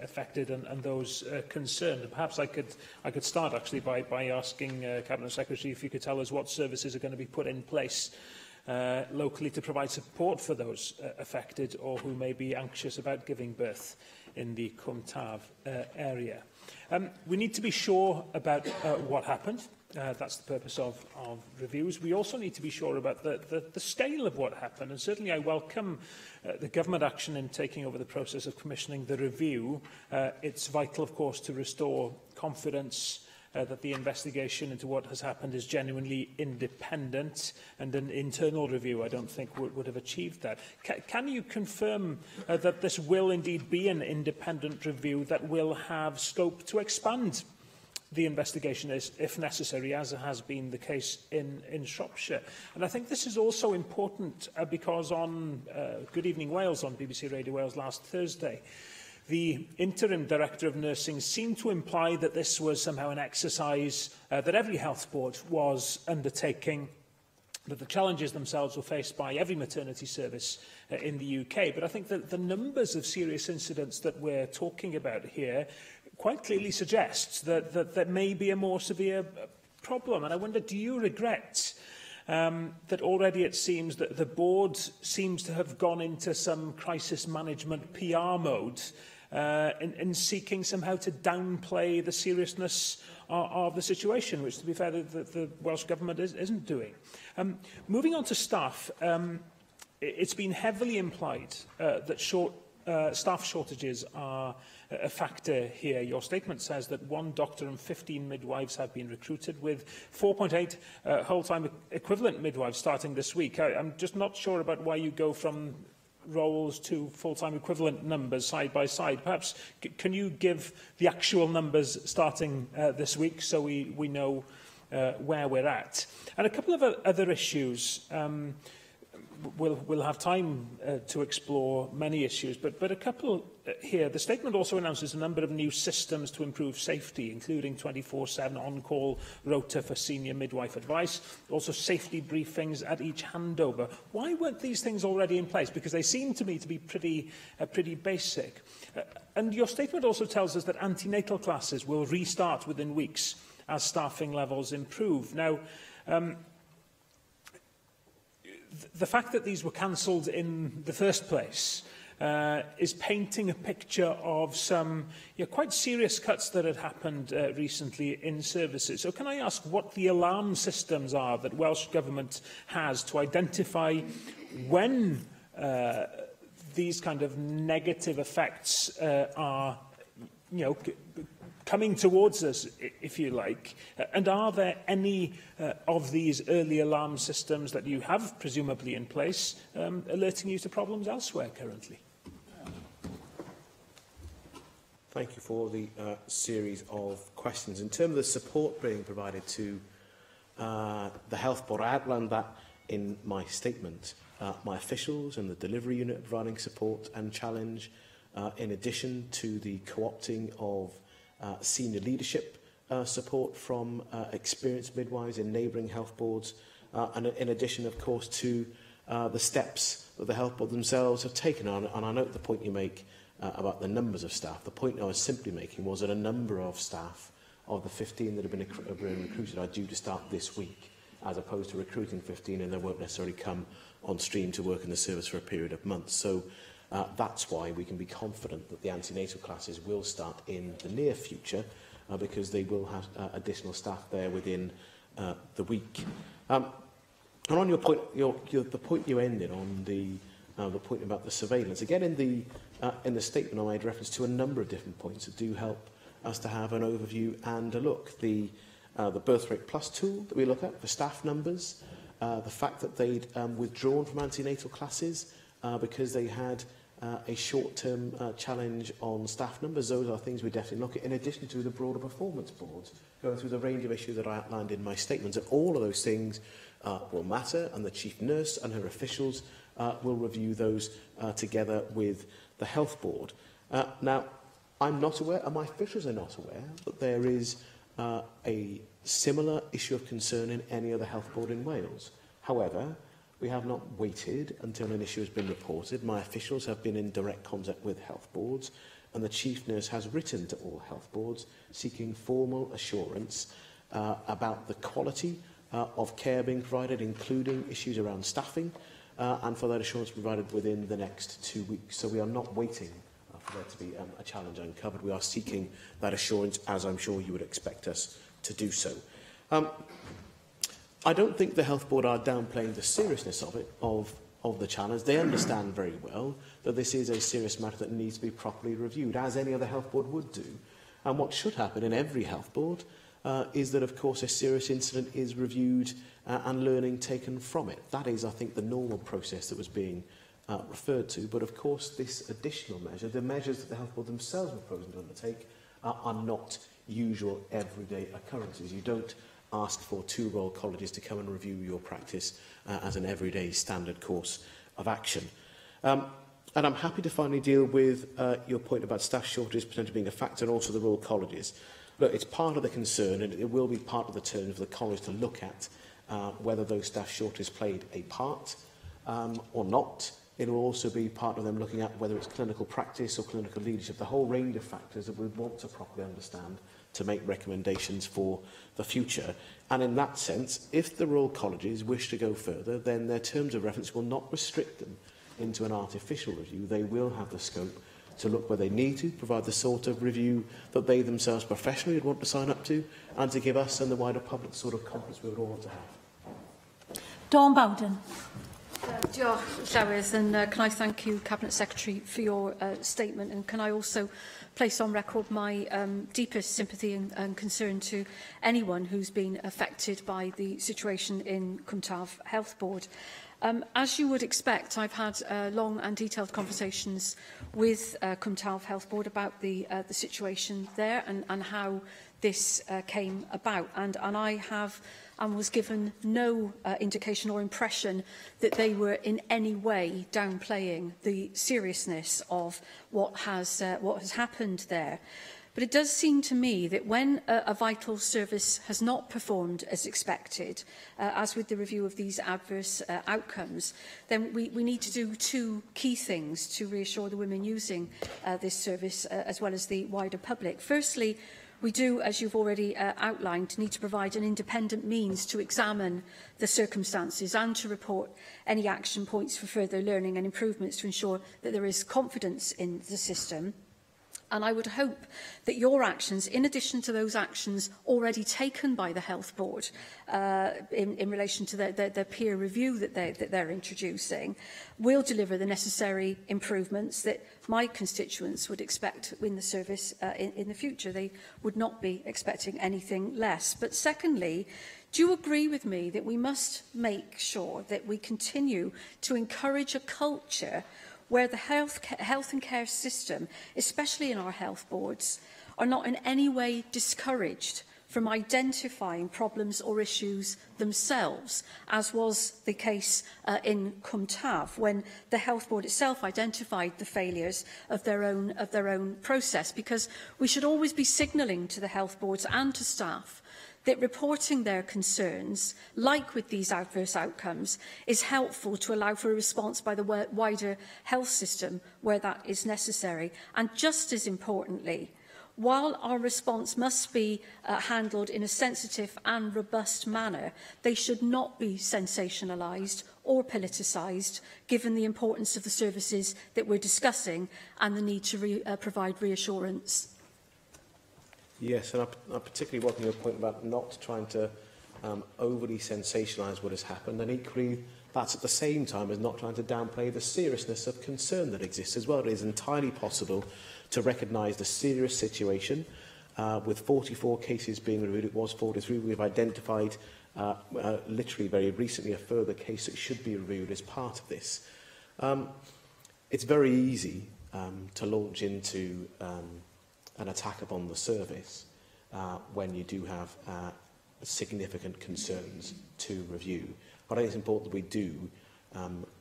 affected and those concerned. Perhaps I could start actually by asking Cabinet Secretary if you could tell us what services are going to be put in place locally to provide support for those affected or who may be anxious about giving birth in the Cwm Taf area. We need to be sure about what happened. That's the purpose of reviews. We also need to be sure about the scale of what happened, and certainly I welcome the government action in taking over the process of commissioning the review. It's vital, of course, to restore confidence that the investigation into what has happened is genuinely independent, and an internal review, I don't think, would have achieved that. Can you confirm that this will indeed be an independent review that will have scope to expand the investigation if necessary, as has been the case in Shropshire? And I think this is also important because on Good Evening Wales on BBC Radio Wales last Thursday, the interim director of nursing seemed to imply that this was somehow an exercise that every health board was undertaking, that the challenges themselves were faced by every maternity service in the UK. But I think that the numbers of serious incidents that we're talking about here quite clearly suggests that there may be a more severe problem. And I wonder, do you regret that already it seems that the board seems to have gone into some crisis management PR mode in seeking somehow to downplay the seriousness of the situation, which, to be fair, the Welsh Government isn't doing? Moving on to staff, it's been heavily implied that staff shortages are a factor here. Your statement says that 1 doctor and 15 midwives have been recruited, with 4.8 whole-time equivalent midwives starting this week. I'm just not sure about why you go from roles to full-time equivalent numbers side by side. Perhaps can you give the actual numbers starting this week so we know where we're at? And a couple of other issues. We'll have time to explore many issues, but a couple here. The statement also announces a number of new systems to improve safety, including 24/7 on-call rota for senior midwife advice, also safety briefings at each handover. Why weren't these things already in place? Because they seem to me to be pretty basic. And your statement also tells us that antenatal classes will restart within weeks as staffing levels improve. Now, the fact that these were cancelled in the first place is painting a picture of some quite serious cuts that had happened recently in services. So can I ask what the alarm systems are that Welsh Government has to identify when these kind of negative effects are coming towards us, if you like? And are there any of these early alarm systems that you have presumably in place alerting you to problems elsewhere currently? Thank you for the series of questions. In terms of the support being provided to the Health Board, I outlined that in my statement. My officials and the delivery unit are providing support and challenge, in addition to the co-opting of senior leadership support from experienced midwives in neighbouring health boards, and in addition, of course, to the steps that the health board themselves have taken on. And I note the point you make about the numbers of staff. The point I was simply making was that a number of staff of the 15 that have been recruited are due to start this week, as opposed to recruiting 15 and they won't necessarily come on stream to work in the service for a period of months. So that's why we can be confident that the antenatal classes will start in the near future, because they will have additional staff there within the week. And on your point, the point you ended on, the point about the surveillance, again in the statement I made reference to a number of different points that do help us to have an overview and a look. The birth rate plus tool that we look at for staff numbers, the fact that they'd withdrawn from antenatal classes because they had a short-term challenge on staff numbers. Those are things we definitely look at, in addition to the broader performance boards, going through the range of issues that I outlined in my statements. And all of those things will matter, and the chief nurse and her officials will review those together with the health board. Now, I'm not aware, and my officials are not aware, that there is a similar issue of concern in any other health board in Wales. However, we have not waited until an issue has been reported. My officials have been in direct contact with health boards, and the chief nurse has written to all health boards seeking formal assurance about the quality of care being provided, including issues around staffing, and for that assurance provided within the next 2 weeks. So we are not waiting for there to be a challenge uncovered. We are seeking that assurance, as I'm sure you would expect us to do so. I don't think the health board are downplaying the seriousness of it, of the challenge. They understand very well that this is a serious matter that needs to be properly reviewed, as any other health board would do. And what should happen in every health board is that, of course, a serious incident is reviewed and learning taken from it. That is, I think, the normal process that was being referred to. But, of course, this additional measure, the measures that the health board themselves are proposing to undertake, are not usual everyday occurrences. You don't ask for 2 Royal Colleges to come and review your practice as an everyday standard course of action. And I'm happy to finally deal with your point about staff shortages potentially being a factor, and also the Royal Colleges. Look, it's part of the concern, and it will be part of the turn for the college to look at whether those staff shortages played a part or not. It will also be part of them looking at whether it's clinical practice or clinical leadership, the whole range of factors that we want to properly understand to make recommendations for the future. And in that sense, if the Royal Colleges wish to go further, then their terms of reference will not restrict them into an artificial review. They will have the scope to look where they need to, provide the sort of review that they themselves professionally would want to sign up to, and to give us and the wider public the sort of confidence we would all want to have. Dawn Bowden. Diolch, Llywyd, and can I thank you, Cabinet Secretary, for your statement, and can I also place on record my deepest sympathy and concern to anyone who's been affected by the situation in Cwm Taf Health Board. As you would expect, I've had long and detailed conversations with Cwm Taf Health Board about the situation there and how this came about, and I have and was given no indication or impression that they were in any way downplaying the seriousness of what has happened there. But it does seem to me that when a vital service has not performed as expected, as with the review of these adverse outcomes, then we need to do 2 key things to reassure the women using this service as well as the wider public. Firstly, we do, as you've already outlined, need to provide an independent means to examine the circumstances and to report any action points for further learning and improvements to ensure that there is confidence in the system. And I would hope that your actions, in addition to those actions already taken by the Health Board in relation to their peer review that they're introducing, will deliver the necessary improvements that my constituents would expect in the service in the future. They would not be expecting anything less. But secondly, do you agree with me that we must make sure that we continue to encourage a culture where the health and care system, especially in our health boards, are not in any way discouraged from identifying problems or issues themselves, as was the case in Cwm Taf, when the health board itself identified the failures of their own process? Because we should always be signalling to the health boards and to staff that reporting their concerns, like with these adverse outcomes, is helpful to allow for a response by the wider health system where that is necessary. And just as importantly, while our response must be handled in a sensitive and robust manner, they should not be sensationalised or politicised, given the importance of the services that we're discussing and the need to provide reassurance. Yes, and I particularly welcome your point about not trying to overly sensationalise what has happened, and equally that's at the same time as not trying to downplay the seriousness of concern that exists as well. It is entirely possible to recognise the serious situation. With 44 cases being reviewed, it was 43. We've identified literally very recently, a further case that should be reviewed as part of this. It's very easy to launch into an attack upon the service when you do have significant concerns to review. But I think it's important that we do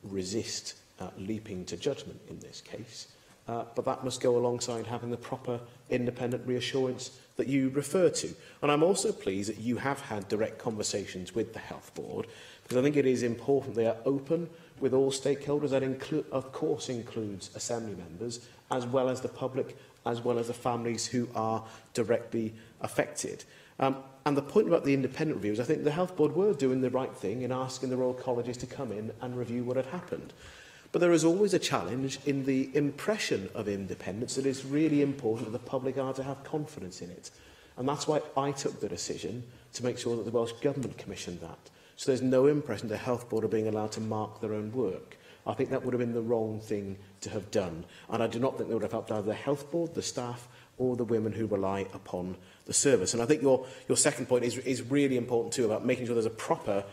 resist leaping to judgment in this case. But that must go alongside having the proper independent reassurance that you refer to. And I'm also pleased that you have had direct conversations with the Health Board, because I think it is important they are open with all stakeholders. That, of course, includes Assembly members, as well as the public, as well as the families who are directly affected. And the point about the independent reviews, I think the Health Board were doing the right thing in asking the Royal Colleges to come in and review what had happened. But there is always a challenge in the impression of independence that it's really important that the public are to have confidence in it. And that's why I took the decision to make sure that the Welsh Government commissioned that. So there's no impression the Health Board are being allowed to mark their own work. I think that would have been the wrong thing to have done. And I do not think that would have helped either the Health Board, the staff, or the women who rely upon the service. And I think your second point is really important too, about making sure there's a proper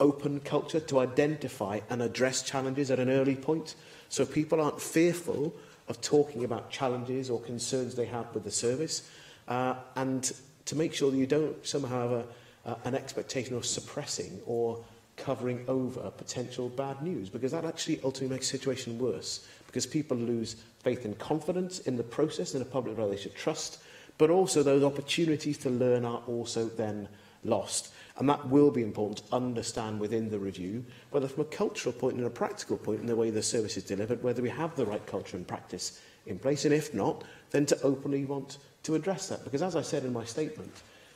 open culture to identify and address challenges at an early point, so people aren't fearful of talking about challenges or concerns they have with the service, and to make sure that you don't somehow have an expectation of suppressing or covering over potential bad news, because that actually ultimately makes the situation worse, because people lose faith and confidence in the process and a public where they should trust, but also those opportunities to learn are also then lost. And that will be important to understand within the review, whether from a cultural point and a practical point in the way the service is delivered, whether we have the right culture and practice in place, and if not, then to openly want to address that. Because as I said in my statement,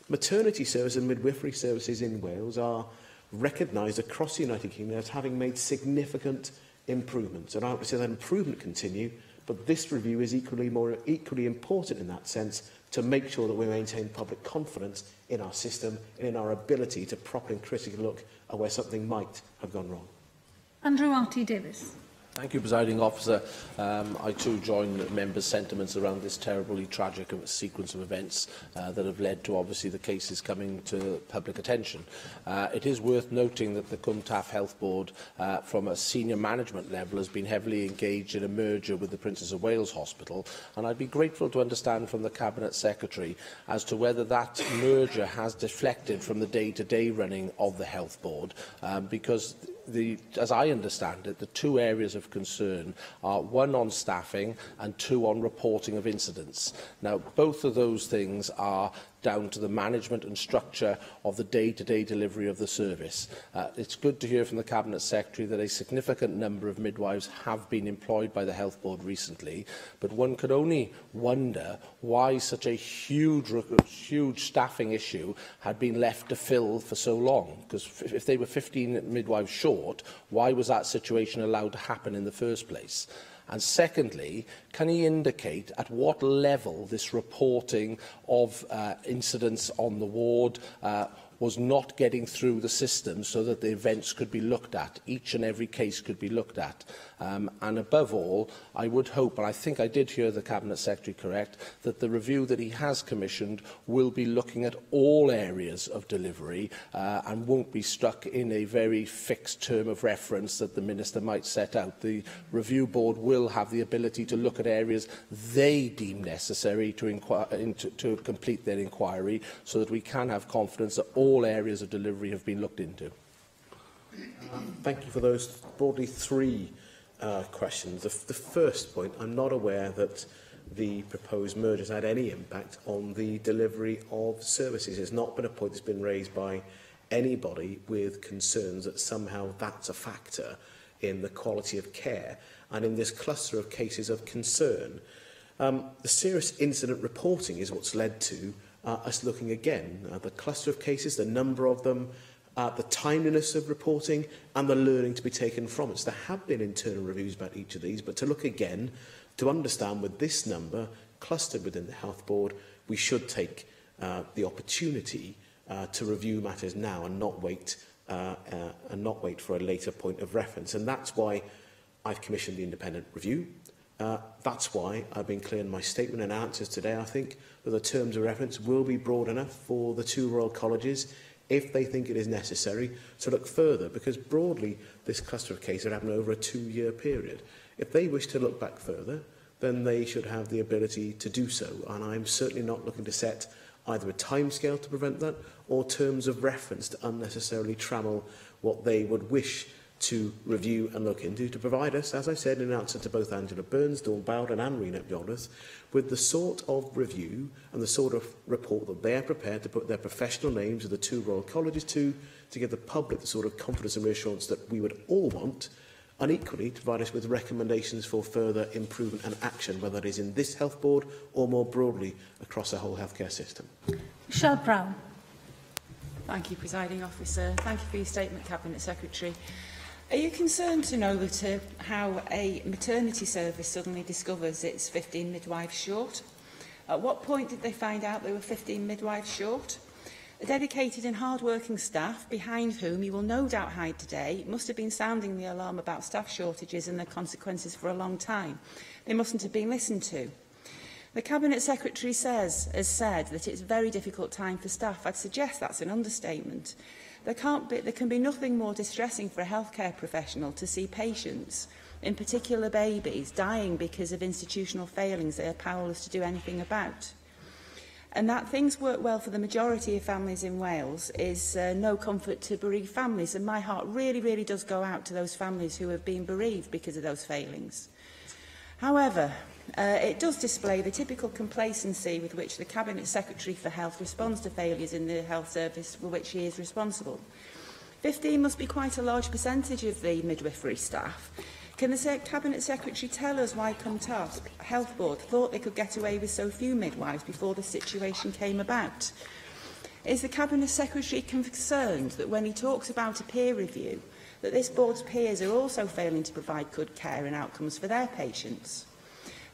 maternity services and midwifery services in Wales are recognised across the United Kingdom as having made significant improvements. And I would say that improvement continue, but this review is equally important in that sense, to make sure that we maintain public confidence in our system and in our ability to properly and critically look at where something might have gone wrong. Andrew Arty-Davis. Thank you, Presiding Officer. I too join members' sentiments around this terribly tragic sequence of events that have led to, obviously, the cases coming to public attention. It is worth noting that the Cwm Taf Health Board, from a senior management level, has been heavily engaged in a merger with the Princess of Wales Hospital, and I'd be grateful to understand from the Cabinet Secretary as to whether that merger has deflected from the day-to-day running of the Health Board, because as I understand it, the two areas of concern are one on staffing and two on reporting of incidents. Now, both of those things are down to the management and structure of the day-to-day delivery of the service. It's good to hear from the Cabinet Secretary that a significant number of midwives have been employed by the Health Board recently, but one could only wonder why such a huge staffing issue had been left to fill for so long, because if they were 15 midwives short, why was that situation allowed to happen in the first place? And secondly, can he indicate at what level this reporting of incidents on the ward was not getting through the system so that the events could be looked at, each and every case could be looked at? And above all, I would hope, and I think I did hear the Cabinet Secretary correct, that the review that he has commissioned will be looking at all areas of delivery and won't be stuck in a very fixed term of reference that the Minister might set out. The Review Board will have the ability to look at areas they deem necessary to complete their inquiry, so that we can have confidence that all areas of delivery have been looked into. Thank you for those broadly three questions. The first point, I'm not aware that the proposed merger has had any impact on the delivery of services. It's not been a point that's been raised by anybody with concerns that somehow that's a factor in the quality of care and in this cluster of cases of concern. The serious incident reporting is what's led to us looking again at the cluster of cases, the number of them, the timeliness of reporting and the learning to be taken from it. So there have been internal reviews about each of these, but to look again, to understand with this number clustered within the Health Board, we should take the opportunity to review matters now and not wait for a later point of reference. And that's why I've commissioned the independent review. That's why I've been clear in my statement and answers today. I think that the terms of reference will be broad enough for the two Royal Colleges if they think it is necessary, to look further, because broadly this cluster of cases happened over a 2-year period. If they wish to look back further, then they should have the ability to do so, and I'm certainly not looking to set either a timescale to prevent that or terms of reference to unnecessarily trammel what they would wish to review and look into, to provide us, as I said in answer to both Angela Burns, Dawn Bowden and Rena Bionath, with the sort of review and the sort of report that they are prepared to put their professional names of the 2 Royal Colleges to give the public the sort of confidence and reassurance that we would all want, and equally to provide us with recommendations for further improvement and action, whether it is in this health board or more broadly across the whole healthcare system. Michelle Brown. Thank you, Presiding Officer. Thank you for your statement, Cabinet Secretary. Are you concerned to know that how a maternity service suddenly discovers it's 15 midwives short? At what point did they find out they were 15 midwives short? A dedicated and hard-working staff, behind whom you will no doubt hide today, must have been sounding the alarm about staff shortages and their consequences for a long time. They mustn't have been listened to. The Cabinet Secretary has said that it's a very difficult time for staff. I'd suggest that's an understatement. There can be nothing more distressing for a healthcare professional to see patients, in particular babies, dying because of institutional failings they are powerless to do anything about. And that things work well for the majority of families in Wales is no comfort to bereaved families. And my heart really, really does go out to those families who have been bereaved because of those failings. However, it does display the typical complacency with which the Cabinet Secretary for Health responds to failures in the health service for which he is responsible. 15 must be quite a large percentage of the midwifery staff. Can the Cabinet Secretary tell us why Cumtas Health Board thought they could get away with so few midwives before the situation came about? Is the Cabinet Secretary concerned that when he talks about a peer review, that this board's peers are also failing to provide good care and outcomes for their patients?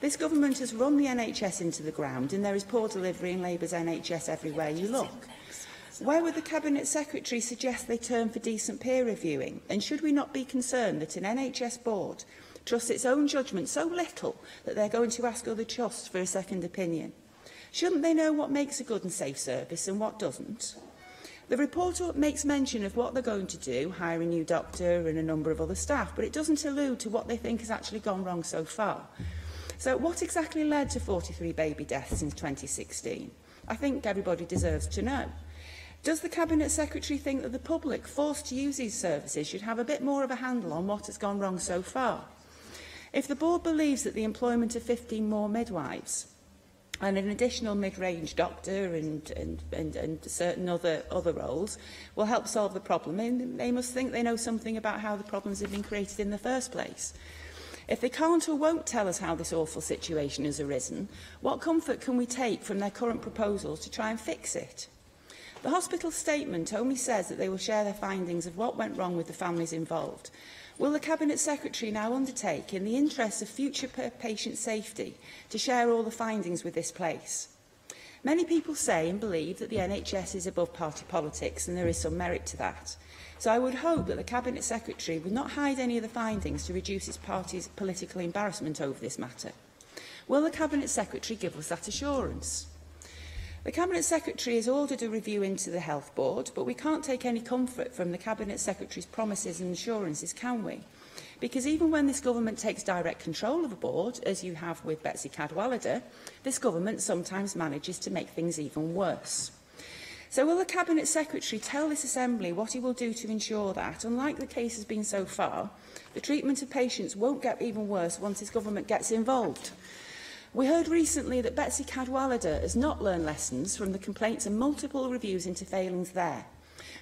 This government has run the NHS into the ground and there is poor delivery in Labour's NHS everywhere you look. Where would the Cabinet Secretary suggest they turn for decent peer reviewing? And should we not be concerned that an NHS board trusts its own judgment so little that they're going to ask other trusts for a second opinion? Shouldn't they know what makes a good and safe service and what doesn't? The report makes mention of what they're going to do, hire a new doctor and a number of other staff, but it doesn't allude to what they think has actually gone wrong so far. So what exactly led to 43 baby deaths since 2016? I think everybody deserves to know. Does the Cabinet Secretary think that the public forced to use these services should have a bit more of a handle on what has gone wrong so far? If the board believes that the employment of 15 more midwives and an additional mid-range doctor and certain other roles will help solve the problem, then they must think they know something about how the problems have been created in the first place. If they can't or won't tell us how this awful situation has arisen, what comfort can we take from their current proposals to try and fix it? The hospital statement only says that they will share their findings of what went wrong with the families involved. Will the Cabinet Secretary now undertake, in the interests of future patient safety, to share all the findings with this place? Many people say and believe that the NHS is above party politics, and there is some merit to that. So I would hope that the Cabinet Secretary would not hide any of the findings to reduce its party's political embarrassment over this matter. Will the Cabinet Secretary give us that assurance? The Cabinet Secretary has ordered a review into the Health Board, but we can't take any comfort from the Cabinet Secretary's promises and assurances, can we? Because even when this government takes direct control of a board, as you have with Betsy Cadwallader, this government sometimes manages to make things even worse. So will the Cabinet Secretary tell this Assembly what he will do to ensure that, unlike the case has been so far, the treatment of patients won't get even worse once his government gets involved? We heard recently that Betsy Cadwallader has not learned lessons from the complaints and multiple reviews into failings there.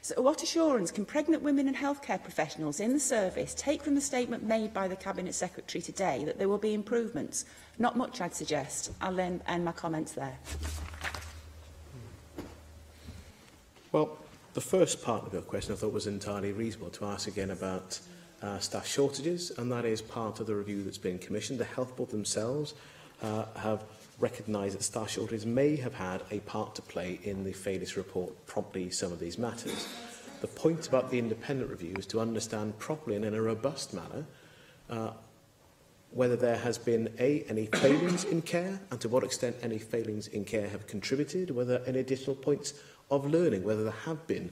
So what assurance can pregnant women and healthcare professionals in the service take from the statement made by the Cabinet Secretary today that there will be improvements? Not much, I'd suggest. I'll end my comments there. Well, the first part of your question I thought was entirely reasonable, to ask again about staff shortages, and that is part of the review that's been commissioned. The Health Board themselves have recognised that staff shortages may have had a part to play in the failures report promptly some of these matters. The point about the independent review is to understand properly and in a robust manner whether there has been any failings in care and to what extent any failings in care have contributed, whether any additional points of learning, whether there have been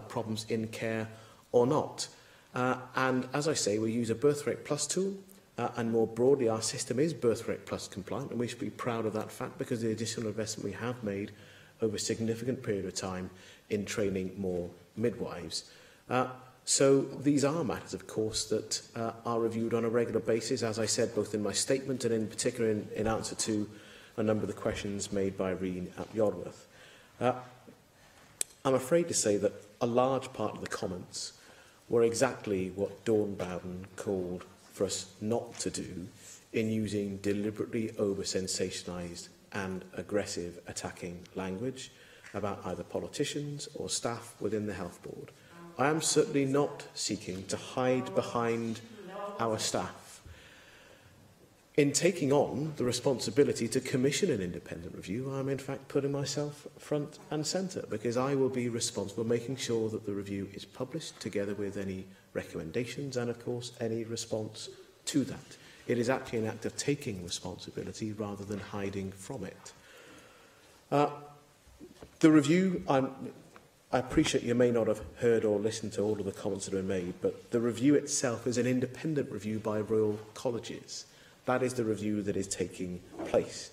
problems in care or not. And as I say, we use a birth rate plus tool, and more broadly, our system is birth rate plus compliant, and we should be proud of that fact because of the additional investment we have made over a significant period of time in training more midwives. So these are matters, of course, that are reviewed on a regular basis, as I said, both in my statement and in particular in answer to a number of the questions made by Reen ap Iorwerth. I'm afraid to say that a large part of the comments were exactly what Dawn Bowden called for us not to do in using deliberately over-sensationalised and aggressive attacking language about either politicians or staff within the Health Board. I am certainly not seeking to hide behind our staff. In taking on the responsibility to commission an independent review, I am in fact putting myself front and centre because I will be responsible for making sure that the review is published together with any recommendations and, of course, any response to that. It is actually an act of taking responsibility rather than hiding from it. The review, I appreciate you may not have heard or listened to all of the comments that have been made, but the review itself is an independent review by Royal Colleges. That is the review that is taking place.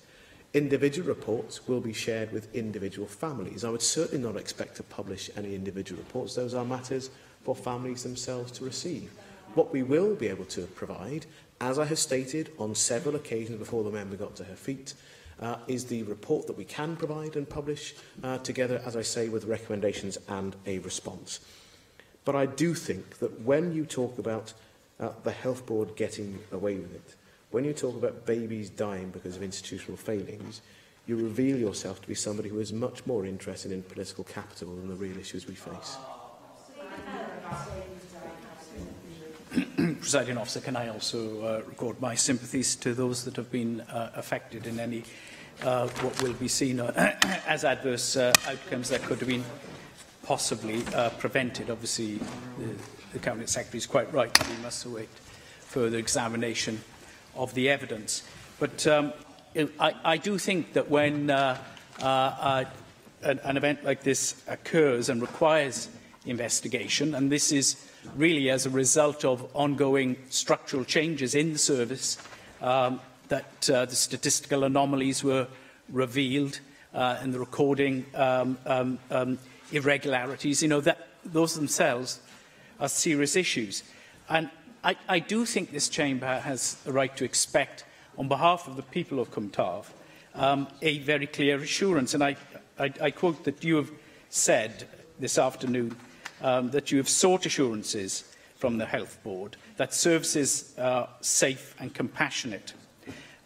Individual reports will be shared with individual families. I would certainly not expect to publish any individual reports. Those are matters for families themselves to receive. What we will be able to provide, as I have stated on several occasions before the member got to her feet, is the report that we can provide and publish together, as I say, with recommendations and a response. But I do think that when you talk about the Health Board getting away with it, when you talk about babies dying because of institutional failings, you reveal yourself to be somebody who is much more interested in political capital than the real issues we face. Presiding Officer, can I also record my sympathies to those that have been affected in any what will be seen as adverse outcomes that could have been possibly prevented. Obviously, the Cabinet Secretary is quite right. We must await further examination of the evidence. But I do think that when an event like this occurs and requires investigation, and this is really as a result of ongoing structural changes in the service, that the statistical anomalies were revealed and the recording irregularities, you know, that those themselves are serious issues. And I do think this chamber has the right to expect, on behalf of the people of Cwm Taf, a very clear assurance. And I quote that you have said this afternoon that you have sought assurances from the Health Board that services are safe and compassionate.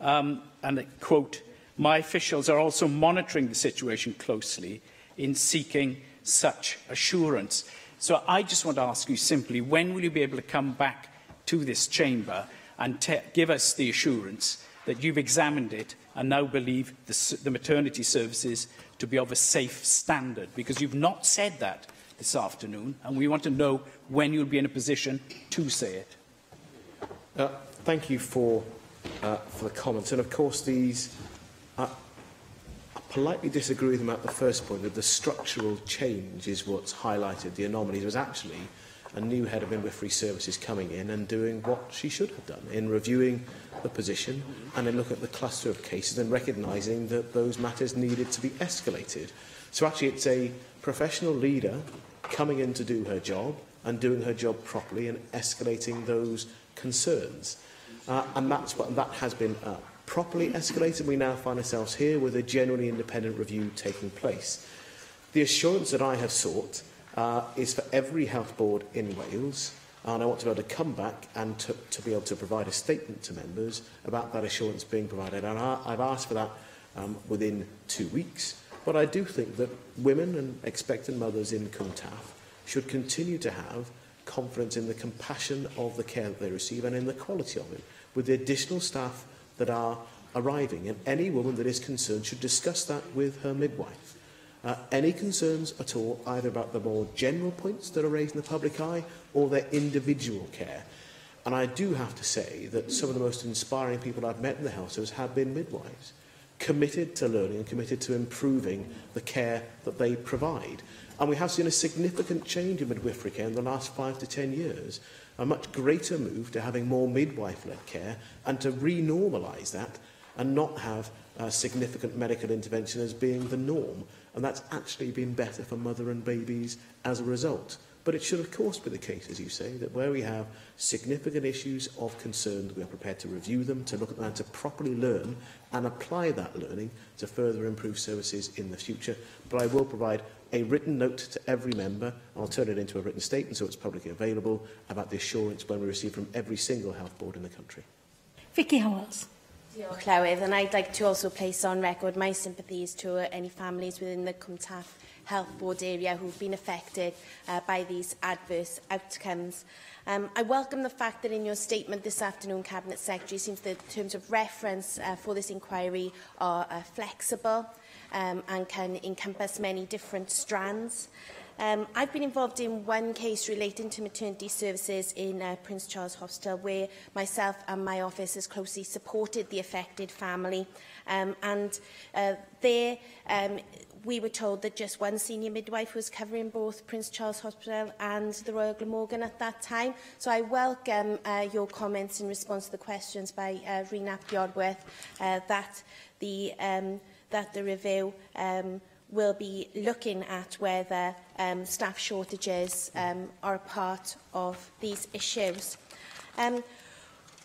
And I quote, "My officials are also monitoring the situation closely in seeking such assurance." So I just want to ask you simply, when will you be able to come back to this chamber and give us the assurance that you've examined it and now believe the maternity services to be of a safe standard? Because you've not said that this afternoon, and we want to know when you'll be in a position to say it. Thank you for the comments. And of course, these I politely disagree with them at the first point, that the structural change is what's highlighted. The anomalies was actually a new head of midwifery services coming in and doing what she should have done in reviewing the position and in looking at the cluster of cases and recognising that those matters needed to be escalated. So actually it's a professional leader coming in to do her job and doing her job properly and escalating those concerns. And that has been properly escalated. We now find ourselves here with a genuinely independent review taking place. The assurance that I have sought is for every health board in Wales, and I want to be able to come back and to be able to provide a statement to members about that assurance being provided. And I've asked for that within 2 weeks. But I do think that women and expectant mothers in Cwm Taf should continue to have confidence in the compassion of the care that they receive and in the quality of it, with the additional staff that are arriving. And any woman that is concerned should discuss that with her midwife. Any concerns at all, either about the more general points that are raised in the public eye or their individual care. And I do have to say that some of the most inspiring people I've met in the health service have been midwives. committed to learning and committed to improving the care that they provide. And we have seen a significant change in midwifery care in the last 5 to 10 years, a much greater move to having more midwife-led care and to re-normalise that and not have significant medical intervention as being the norm. And that's actually been better for mother and babies as a result. But it should, of course, be the case, as you say, that where we have significant issues of concern, we are prepared to review them, to look at them, to properly learn and apply that learning to further improve services in the future. But I will provide a written note to every member, and I'll turn it into a written statement so it's publicly available, about the assurance when we receive from every single health board in the country. Vicky Howells. Diolch, Llywydd, and I'd like to also place on record my sympathies to any families within the Cwm Taf Health Board area who've been affected by these adverse outcomes. I welcome the fact that in your statement this afternoon, Cabinet Secretary, it seems that the terms of reference for this inquiry are flexible and can encompass many different strands. I've been involved in one case relating to maternity services in Prince Charles Hospital, where myself and my office has closely supported the affected family. There we were told that just one senior midwife was covering both Prince Charles Hospital and the Royal Glamorgan at that time. So I welcome your comments in response to the questions by Rhys ap Iorwerth that the review will be looking at whether staff shortages are a part of these issues.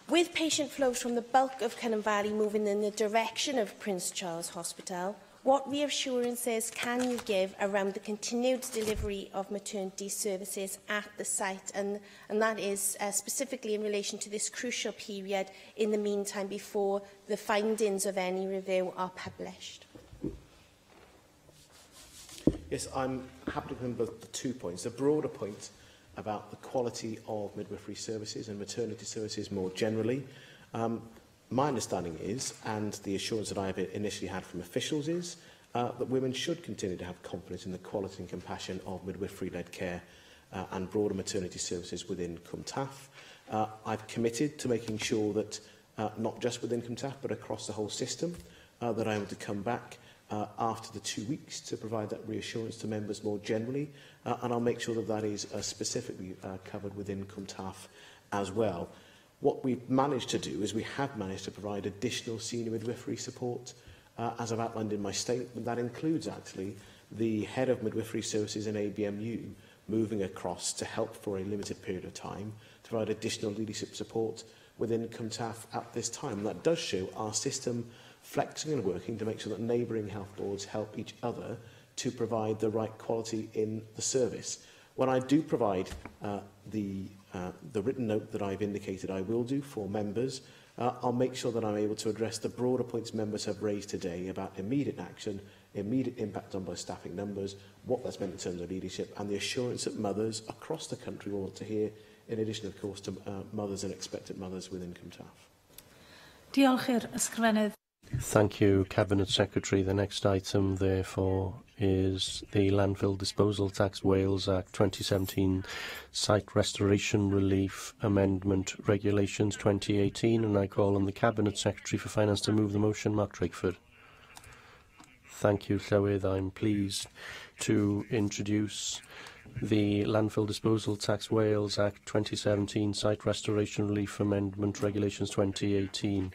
With patient flows from the bulk of Cynon Valley moving in the direction of Prince Charles Hospital, what reassurances can you give around the continued delivery of maternity services at the site, and that is specifically in relation to this crucial period in the meantime before the findings of any review are published? Yes, I'm happy to remember the 2 points. The broader point about the quality of midwifery services and maternity services more generally. My understanding is, and the assurance that I have initially had from officials is, that women should continue to have confidence in the quality and compassion of midwifery-led care and broader maternity services within Cwm Taf. I've committed to making sure that, not just within Cwm Taf, but across the whole system, that I'm able to come back after the 2 weeks to provide that reassurance to members more generally, and I'll make sure that that is specifically covered within Cwm Taf as well. What we've managed to do is we have managed to provide additional senior midwifery support, as I've outlined in my statement. That includes actually the head of midwifery services in ABMU moving across to help for a limited period of time to provide additional leadership support within Cwm Taf at this time. And that does show our system flexing and working to make sure that neighbouring health boards help each other to provide the right quality in the service. When I do provide the written note that I've indicated I will do for members, I'll make sure that I'm able to address the broader points members have raised today about immediate action, immediate impact on both staffing numbers, what that's meant in terms of leadership, and the assurance that mothers across the country will want to hear, in addition, of course, to mothers and expectant mothers within Cwm Taf. Diolch i'r ysgrifennydd. Thank you, Cabinet Secretary. The next item, therefore, is the Landfill Disposal Tax Wales Act 2017 Site Restoration Relief Amendment Regulations 2018, and I call on the Cabinet Secretary for Finance to move the motion. Mark Drakeford. Thank you, Llywydd. I'm pleased to introduce the Landfill Disposal Tax Wales Act 2017 Site Restoration Relief Amendment Regulations 2018.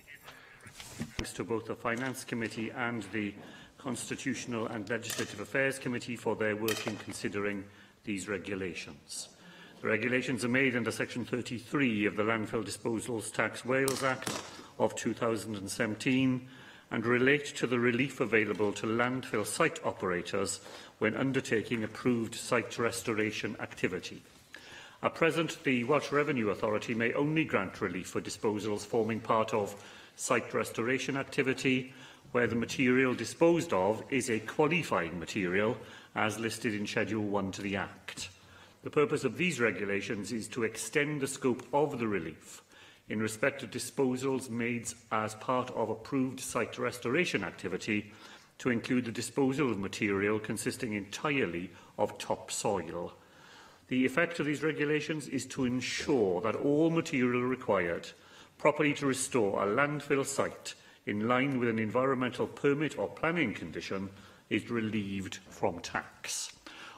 Thanks to both the Finance Committee and the Constitutional and Legislative Affairs Committee for their work in considering these regulations. The regulations are made under Section 33 of the Landfill Disposals Tax Wales Act of 2017 and relate to the relief available to landfill site operators when undertaking approved site restoration activity. At present, the Welsh Revenue Authority may only grant relief for disposals forming part of site restoration activity where the material disposed of is a qualifying material as listed in Schedule 1 to the Act. The purpose of these regulations is to extend the scope of the relief in respect of disposals made as part of approved site restoration activity to include the disposal of material consisting entirely of topsoil. The effect of these regulations is to ensure that all material required properly to restore a landfill site in line with an environmental permit or planning condition is relieved from tax.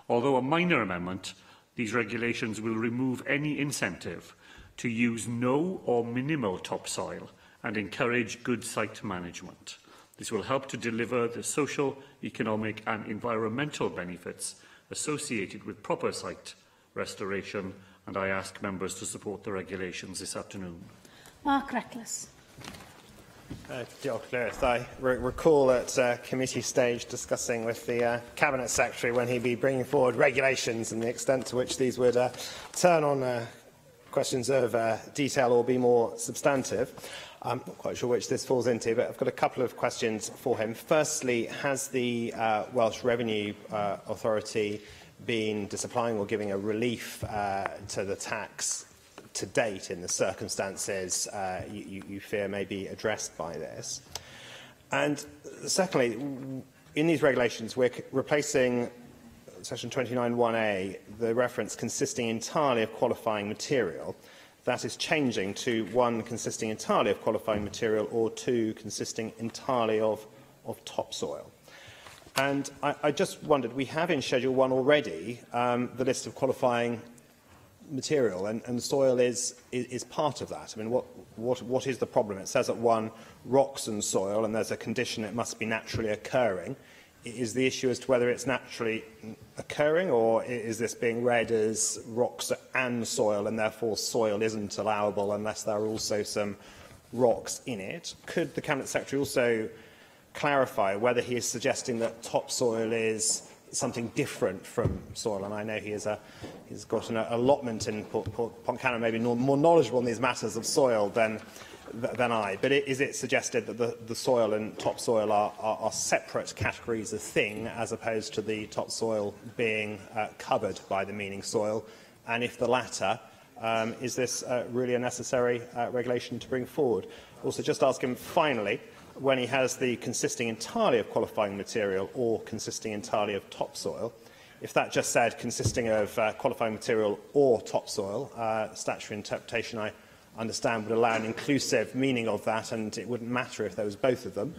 Although a minor amendment, these regulations will remove any incentive to use no or minimal topsoil and encourage good site management. This will help to deliver the social, economic and environmental benefits associated with proper site restoration, and I ask members to support the regulations this afternoon. Mark Reckless. Diolch, Llywydd. I recall at committee stage discussing with the Cabinet Secretary when he'd be bringing forward regulations and the extent to which these would turn on questions of detail or be more substantive. I'm not quite sure which this falls into, but I've got a couple of questions for him. Firstly, has the Welsh Revenue Authority been disapplying or giving a relief to the tax to date in the circumstances you fear may be addressed by this? And secondly, in these regulations, we're replacing section 29(1)A, the reference consisting entirely of qualifying material. That is changing to 1 consisting entirely of qualifying material or 2 consisting entirely of topsoil. And I just wondered, we have in Schedule 1 already the list of qualifying material, and soil is part of that. I mean, what is the problem? It says at 1, rocks and soil, and there's a condition it must be naturally occurring. Is the issue as to whether it's naturally occurring, or is this being read as rocks and soil, and therefore soil isn't allowable unless there are also some rocks in it? Could the Cabinet Secretary also clarify whether he is suggesting that topsoil is something different from soil? And I know he's got an allotment in Pontcannon, maybe more knowledgeable in these matters of soil than I. But is it suggested that the soil and topsoil are separate categories of thing, as opposed to the topsoil being covered by the meaning soil? And if the latter, is this really a necessary regulation to bring forward? Also, just ask him finally, when he has the consisting entirely of qualifying material or consisting entirely of topsoil, if that just said consisting of qualifying material or topsoil, statutory interpretation, I understand, would allow an inclusive meaning of that, and it wouldn't matter if there was both of them.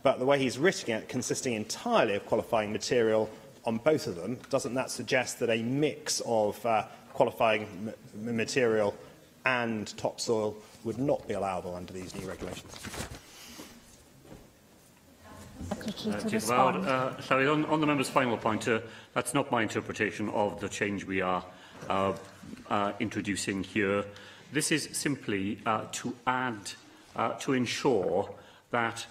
But the way he's written it, consisting entirely of qualifying material on both of them, doesn't that suggest that a mix of qualifying material and topsoil would not be allowable under these new regulations? Sorry, on the member's final point, that's not my interpretation of the change we are introducing here. This is simply to add, to ensure that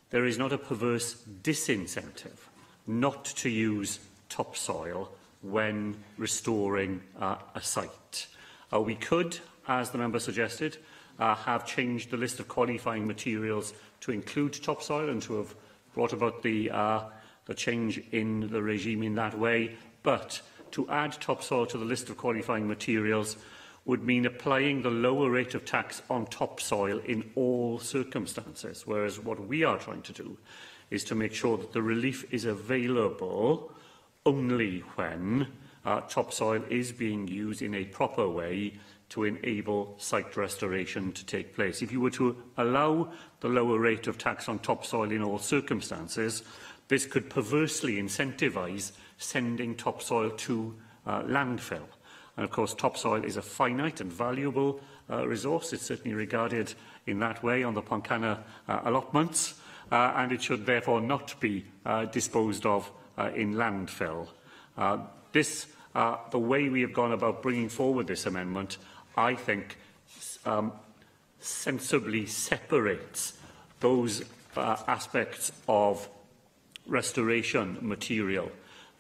there is not a perverse disincentive not to use topsoil when restoring a site. We could, as the member suggested, have changed the list of qualifying materials to include topsoil and to have brought about the change in the regime in that way. But to add topsoil to the list of qualifying materials would mean applying the lower rate of tax on topsoil in all circumstances, whereas what we are trying to do is to make sure that the relief is available only when topsoil is being used in a proper way to enable site restoration to take place. If you were to allow the lower rate of tax on topsoil in all circumstances, this could perversely incentivise sending topsoil to landfill. And of course, topsoil is a finite and valuable resource. It's certainly regarded in that way on the Pontcannon allotments, and it should therefore not be disposed of in landfill. The way we have gone about bringing forward this amendment, I think, sensibly separates those aspects of restoration material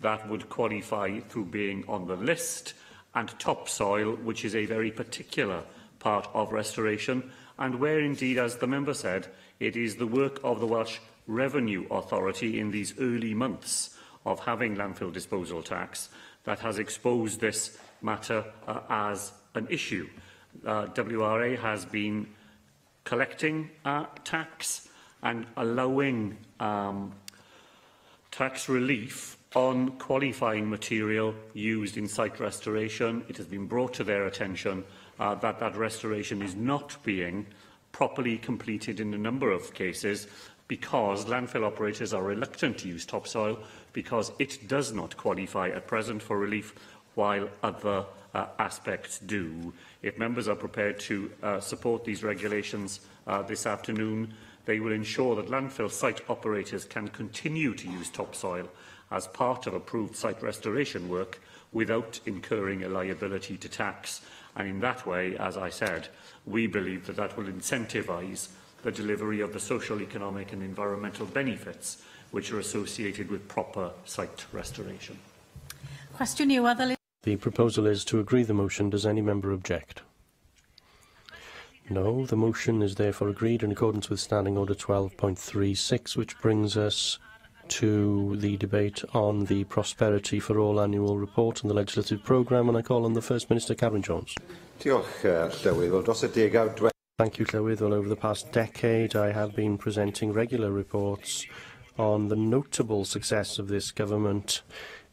that would qualify through being on the list, and topsoil, which is a very particular part of restoration, and where indeed, as the member said, it is the work of the Welsh Revenue Authority in these early months of having landfill disposal tax that has exposed this matter as an issue. WRA has been collecting tax and allowing tax relief on qualifying material used in site restoration. It has been brought to their attention that restoration is not being properly completed in a number of cases because landfill operators are reluctant to use topsoil because it does not qualify at present for relief, while other aspects do. If members are prepared to support these regulations this afternoon, they will ensure that landfill site operators can continue to use topsoil as part of approved site restoration work without incurring a liability to tax. And in that way, as I said, we believe that that will incentivise the delivery of the social, economic and environmental benefits which are associated with proper site restoration. Question you, other. The proposal is to agree the motion. Does any member object? No. The motion is therefore agreed in accordance with Standing Order 12.36, which brings us to the debate on the Prosperity for All annual report and the legislative programme, and I call on the First Minister, Carwyn Jones. Thank you, Llywydd. Well, over the past decade, I have been presenting regular reports on the notable success of this government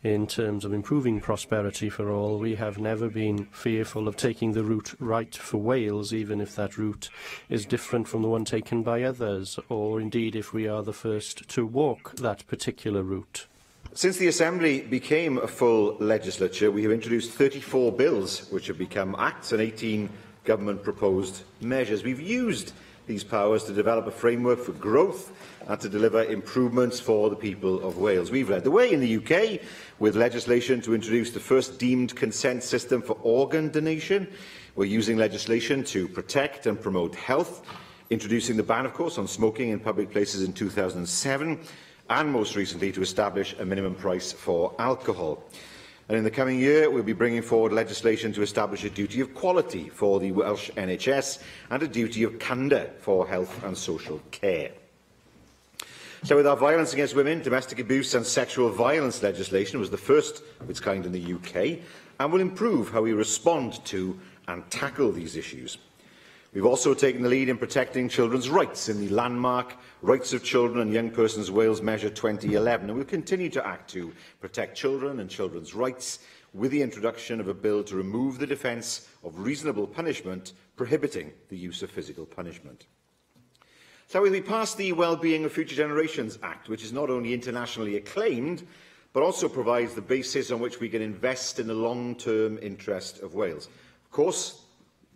in terms of improving prosperity for all. We have never been fearful of taking the route right for Wales, even if that route is different from the one taken by others, or indeed if we are the first to walk that particular route. Since the Assembly became a full legislature, we have introduced 34 bills which have become acts and 18 government-proposed measures. We've used these powers to develop a framework for growth and to deliver improvements for the people of Wales. We've led the way in the UK with legislation to introduce the first deemed consent system for organ donation. We're using legislation to protect and promote health, introducing the ban, of course, on smoking in public places in 2007, and most recently to establish a minimum price for alcohol. And in the coming year, we'll be bringing forward legislation to establish a duty of quality for the Welsh NHS and a duty of candour for health and social care. So with our violence against women, domestic abuse and sexual violence legislation was the first of its kind in the UK and will improve how we respond to and tackle these issues. We've also taken the lead in protecting children's rights in the landmark Rights of Children and Young Persons Wales Measure 2011, and we'll continue to act to protect children and children's rights with the introduction of a bill to remove the defence of reasonable punishment prohibiting the use of physical punishment. So we passed the Wellbeing of Future Generations Act, which is not only internationally acclaimed, but also provides the basis on which we can invest in the long-term interest of Wales. Of course,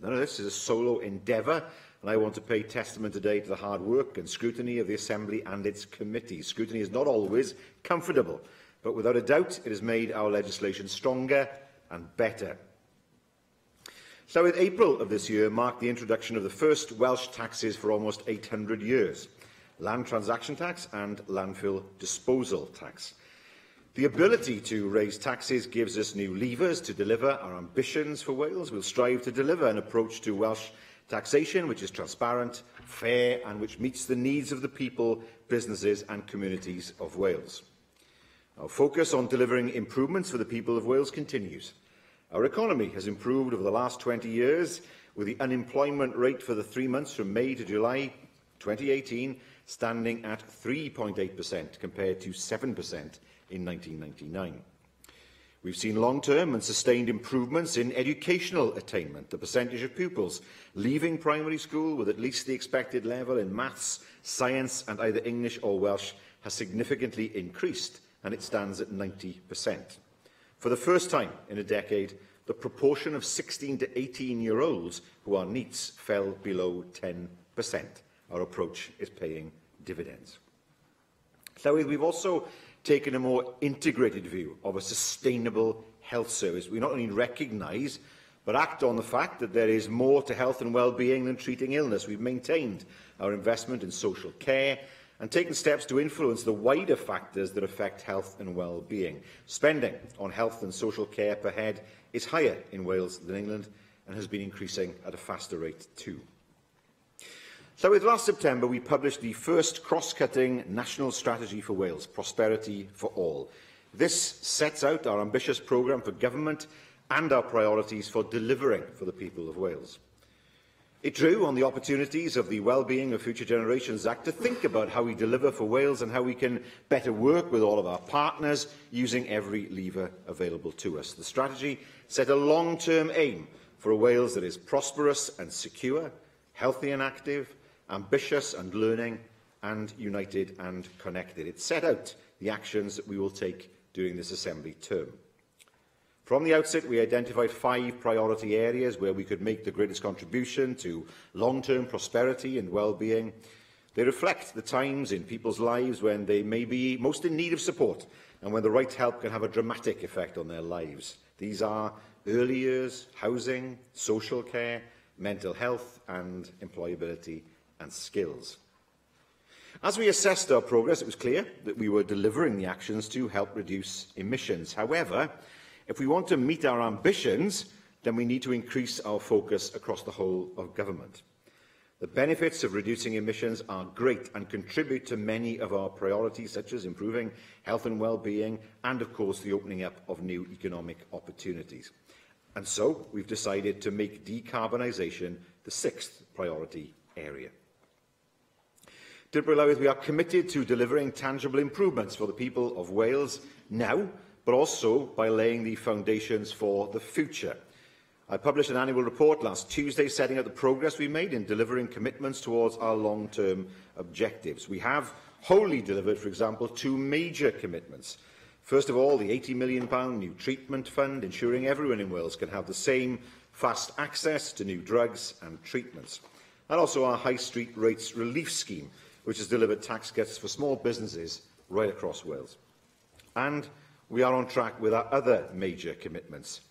none of this is a solo endeavour, and I want to pay testament today to the hard work and scrutiny of the Assembly and its committees. Scrutiny is not always comfortable, but without a doubt it has made our legislation stronger and better. So with April of this year marked the introduction of the first Welsh taxes for almost 800 years, land transaction tax and landfill disposal tax. The ability to raise taxes gives us new levers to deliver our ambitions for Wales. We'll strive to deliver an approach to Welsh taxation which is transparent, fair and which meets the needs of the people, businesses and communities of Wales. Our focus on delivering improvements for the people of Wales continues. Our economy has improved over the last 20 years, with the unemployment rate for the 3 months from May to July 2018 standing at 3.8% compared to 7% in 1999. We've seen long-term and sustained improvements in educational attainment. The percentage of pupils leaving primary school with at least the expected level in maths, science and either English or Welsh has significantly increased, and it stands at 90%. For the first time in a decade, the proportion of 16 to 18-year-olds who are NEETs fell below 10%. Our approach is paying dividends. So we've also taken a more integrated view of a sustainable health service. We not only recognise but act on the fact that there is more to health and well-being than treating illness. We've maintained our investment in social care and taken steps to influence the wider factors that affect health and well-being. Spending on health and social care per head is higher in Wales than England and has been increasing at a faster rate too. So last September we published the first cross-cutting national strategy for Wales, Prosperity for All. This sets out our ambitious programme for government and our priorities for delivering for the people of Wales. It drew on the opportunities of the Wellbeing of Future Generations Act to think about how we deliver for Wales and how we can better work with all of our partners using every lever available to us. The strategy set a long-term aim for a Wales that is prosperous and secure, healthy and active, ambitious and learning, and united and connected. It set out the actions that we will take during this Assembly term. From the outset, we identified 5 priority areas where we could make the greatest contribution to long-term prosperity and well-being. They reflect the times in people's lives when they may be most in need of support and when the right help can have a dramatic effect on their lives. These are early years, housing, social care, mental health and employability and skills. As we assessed our progress, it was clear that we were delivering the actions to help reduce emissions. However, if we want to meet our ambitions, then we need to increase our focus across the whole of government. The benefits of reducing emissions are great and contribute to many of our priorities, such as improving health and well-being and, of course, the opening up of new economic opportunities. And so we've decided to make decarbonisation the 6th priority area. We are committed to delivering tangible improvements for the people of Wales now, but also by laying the foundations for the future. I published an annual report last Tuesday setting out the progress we made in delivering commitments towards our long-term objectives. We have wholly delivered, for example, 2 major commitments. First of all, the £80 million new treatment fund, ensuring everyone in Wales can have the same fast access to new drugs and treatments. And also our High Street Rates Relief Scheme, which has delivered tax cuts for small businesses right across Wales. And we are on track with our other major commitments.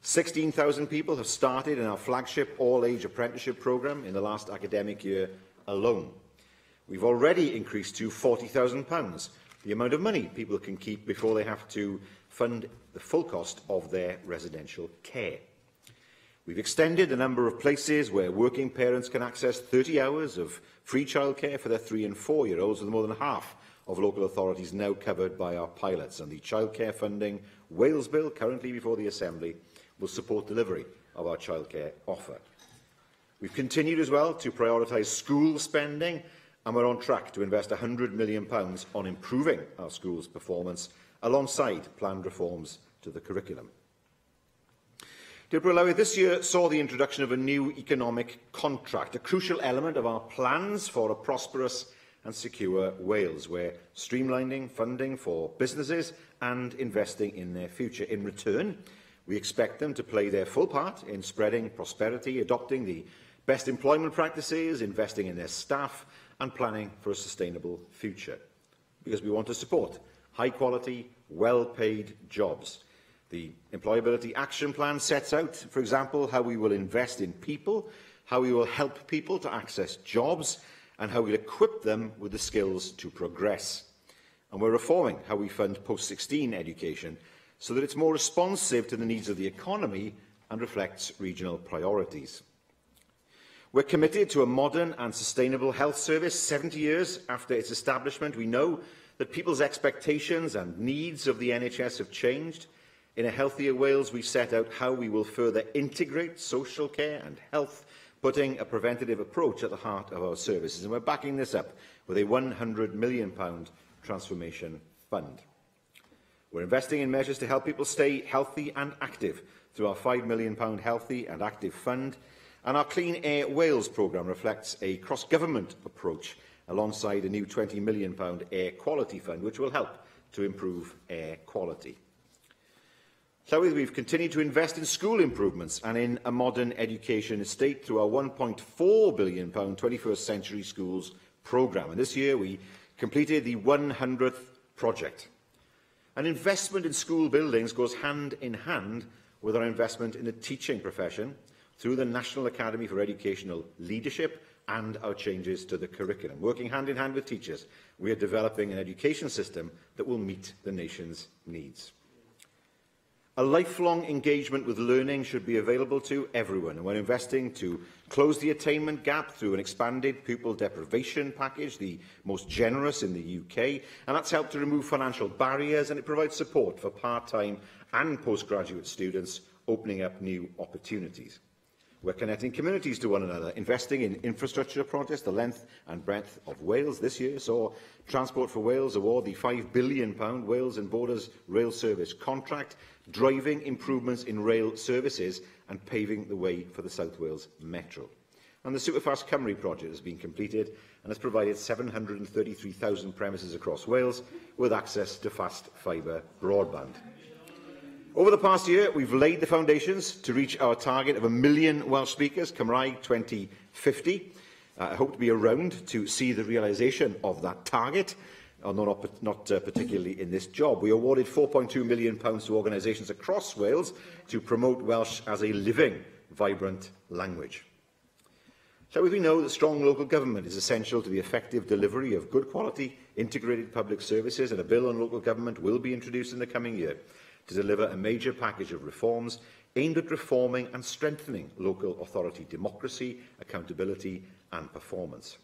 16,000 people have started in our flagship all-age apprenticeship programme in the last academic year alone. We've already increased to £40,000 the amount of money people can keep before they have to fund the full cost of their residential care. We've extended the number of places where working parents can access 30 hours of free childcare for their 3- and 4-year-olds, with more than half of local authorities now covered by our pilots. And the Childcare Funding Wales Bill, currently before the Assembly, will support delivery of our childcare offer. We've continued as well to prioritise school spending, and we're on track to invest £100 million on improving our schools' performance alongside planned reforms to the curriculum. This year saw the introduction of a new economic contract, a crucial element of our plans for a prosperous and secure Wales. We're streamlining funding for businesses and investing in their future. In return, we expect them to play their full part in spreading prosperity, adopting the best employment practices, investing in their staff and planning for a sustainable future. Because we want to support high-quality, well-paid jobs. The Employability Action Plan sets out, for example, how we will invest in people, how we will help people to access jobs, and how we'll equip them with the skills to progress. And we're reforming how we fund post-16 education so that it's more responsive to the needs of the economy and reflects regional priorities. We're committed to a modern and sustainable health service. 70 years after its establishment, we know that people's expectations and needs of the NHS have changed. In A Healthier Wales, we set out how we will further integrate social care and health, putting a preventative approach at the heart of our services. And we're backing this up with a £100 million transformation fund. We're investing in measures to help people stay healthy and active through our £5 million Healthy and Active Fund. And our Clean Air Wales programme reflects a cross-government approach alongside a new £20 million Air Quality Fund, which will help to improve air quality. We've continued to invest in school improvements and in a modern education estate through our £1.4 billion 21st Century Schools programme. And this year we completed the 100th project. An investment in school buildings goes hand in hand with our investment in the teaching profession through the National Academy for Educational Leadership and our changes to the curriculum. Working hand in hand with teachers, we are developing an education system that will meet the nation's needs. A lifelong engagement with learning should be available to everyone, and we're investing to close the attainment gap through an expanded pupil deprivation package, the most generous in the UK, and that's helped to remove financial barriers, and it provides support for part-time and postgraduate students, opening up new opportunities. We're connecting communities to one another, investing in infrastructure projects, the length and breadth of Wales. This year saw Transport for Wales award the £5 billion Wales and Borders Rail Service contract, driving improvements in rail services and paving the way for the South Wales Metro. And the Superfast Cymru project has been completed and has provided 733,000 premises across Wales with access to fast fibre broadband. Over the past year, we've laid the foundations to reach our target of 1 million Welsh speakers, Cymraeg 2050. I hope to be around to see the realisation of that target, although not particularly in this job. We awarded £4.2 million to organisations across Wales to promote Welsh as a living, vibrant language. So we know that strong local government is essential to the effective delivery of good quality, integrated public services, and a bill on local government will be introduced in the coming year to deliver a major package of reforms aimed at reforming and strengthening local authority democracy, accountability and performance.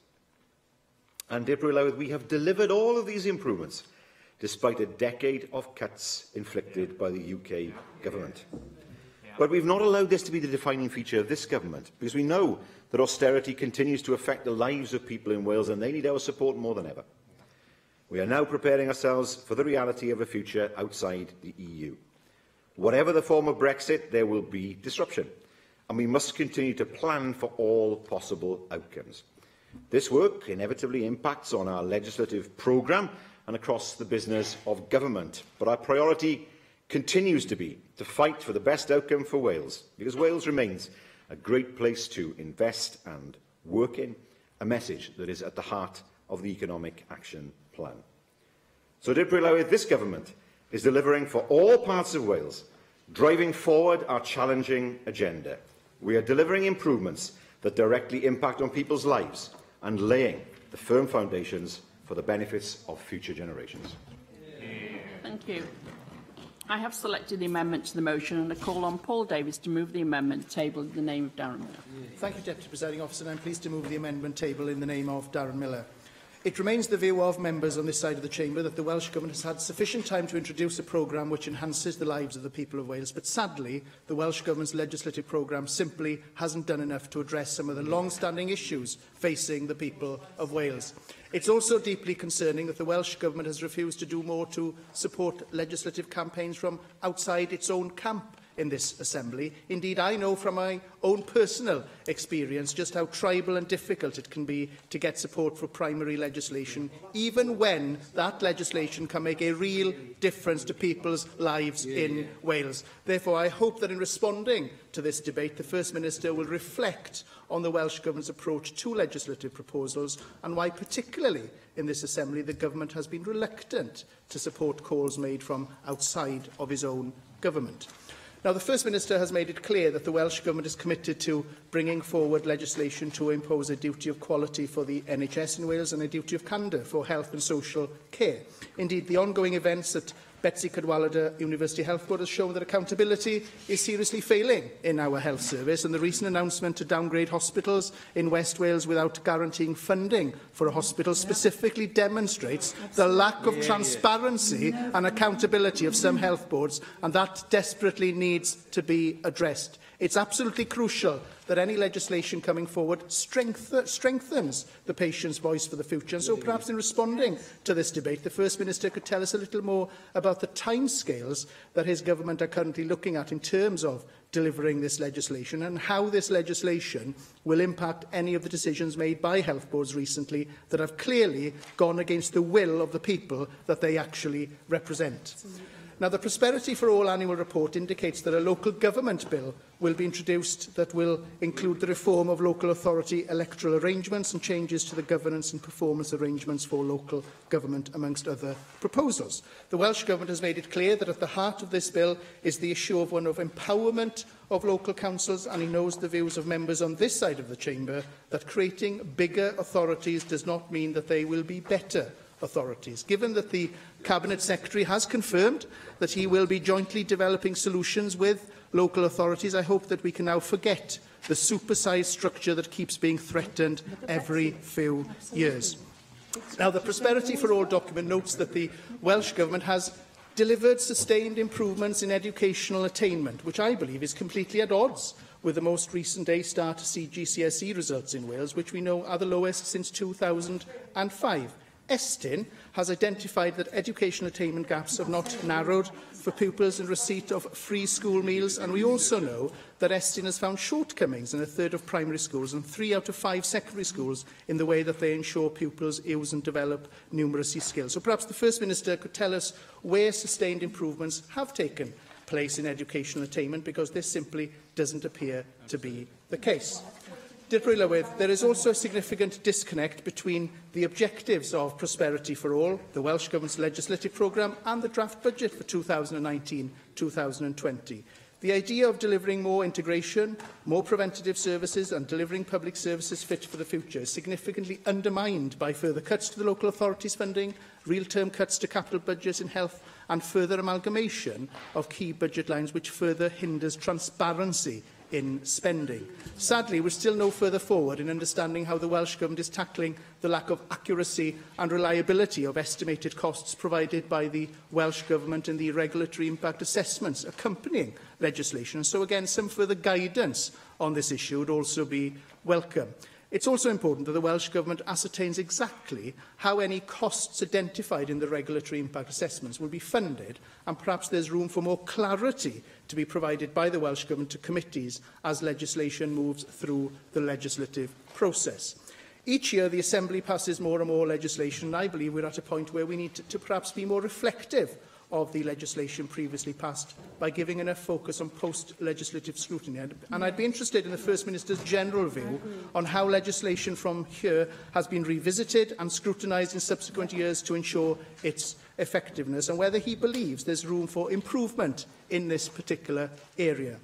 And, dear Prue, we have delivered all of these improvements despite a decade of cuts inflicted by the UK government. But we've not allowed this to be the defining feature of this government, because we know that austerity continues to affect the lives of people in Wales and they need our support more than ever. We are now preparing ourselves for the reality of a future outside the EU. Whatever the form of Brexit, there will be disruption, and we must continue to plan for all possible outcomes. This work inevitably impacts on our legislative programme and across the business of government, but our priority continues to be to fight for the best outcome for Wales, because Wales remains a great place to invest and work in, a message that is at the heart of the Economic Action Plan. So, dear Prue, this government is delivering for all parts of Wales, driving forward our challenging agenda. We are delivering improvements that directly impact on people's lives and laying the firm foundations for the benefits of future generations. Thank you. I have selected the amendment to the motion and I call on Paul Davies to move the amendment tabled in the name of Darren Miller. Thank you, Deputy Presiding Officer, and I'm pleased to move the amendment tabled in the name of Darren Miller. It remains the view of members on this side of the chamber that the Welsh Government has had sufficient time to introduce a programme which enhances the lives of the people of Wales, but sadly, the Welsh Government's legislative programme simply hasn't done enough to address some of the long-standing issues facing the people of Wales. It's also deeply concerning that the Welsh Government has refused to do more to support legislative campaigns from outside its own camp in this Assembly. Indeed, I know from my own personal experience just how tribal and difficult it can be to get support for primary legislation, even when that legislation can make a real difference to people's lives in Wales. Therefore, I hope that in responding to this debate, the First Minister will reflect on the Welsh Government's approach to legislative proposals and why, particularly in this Assembly, the Government has been reluctant to support calls made from outside of his own government. Now, the First Minister has made it clear that the Welsh Government is committed to bringing forward legislation to impose a duty of quality for the NHS in Wales and a duty of candour for health and social care. Indeed, the ongoing events at Betsy Cadwaladr University Health Board has shown that accountability is seriously failing in our health service, and the recent announcement to downgrade hospitals in West Wales without guaranteeing funding for a hospital specifically demonstrates the lack of transparency and accountability of some health boards, and that desperately needs to be addressed. It's absolutely crucial that any legislation coming forward strengthens the patient's voice for the future. And so perhaps in responding to this debate, the First Minister could tell us a little more about the timescales that his government are currently looking at in terms of delivering this legislation and how this legislation will impact any of the decisions made by health boards recently that have clearly gone against the will of the people that they actually represent. Now, the Prosperity for All annual report indicates that a local government bill will be introduced that will include the reform of local authority electoral arrangements and changes to the governance and performance arrangements for local government, amongst other proposals. The Welsh Government has made it clear that at the heart of this bill is the issue of one of empowerment of local councils, and he knows the views of members on this side of the chamber that creating bigger authorities does not mean that they will be better authorities. Given that the Cabinet Secretary has confirmed that he will be jointly developing solutions with local authorities, I hope that we can now forget the supersized structure that keeps being threatened every few years. Now, the Prosperity for All document notes that the Welsh Government has delivered sustained improvements in educational attainment, which I believe is completely at odds with the most recent A-star to C GCSE results in Wales, which we know are the lowest since 2005. Estyn has identified that educational attainment gaps have not narrowed for pupils in receipt of free school meals, and we also know that Estyn has found shortcomings in a third of primary schools and 3 out of 5 secondary schools in the way that they ensure pupils use and develop numeracy skills. So perhaps the First Minister could tell us where sustained improvements have taken place in educational attainment, because this simply doesn't appear to be the case. There is also a significant disconnect between the objectives of Prosperity for All, the Welsh Government's legislative programme, and the draft budget for 2019-2020. The idea of delivering more integration, more preventative services and delivering public services fit for the future is significantly undermined by further cuts to the local authorities' funding, real-term cuts to capital budgets in health and further amalgamation of key budget lines, which further hinders transparency in spending. Sadly, we're still no further forward in understanding how the Welsh Government is tackling the lack of accuracy and reliability of estimated costs provided by the Welsh Government in the regulatory impact assessments accompanying legislation. And so, again, some further guidance on this issue would also be welcome. It's also important that the Welsh Government ascertains exactly how any costs identified in the regulatory impact assessments will be funded, and perhaps there's room for more clarity to be provided by the Welsh Government to committees as legislation moves through the legislative process. Each year, the Assembly passes more and more legislation, and I believe we're at a point where we need to perhaps be more reflective of the legislation previously passed by giving enough focus on post-legislative scrutiny. And I'd be interested in the First Minister's general view on how legislation from here has been revisited and scrutinised in subsequent years to ensure its effectiveness, and whether he believes there's room for improvement in this particular area.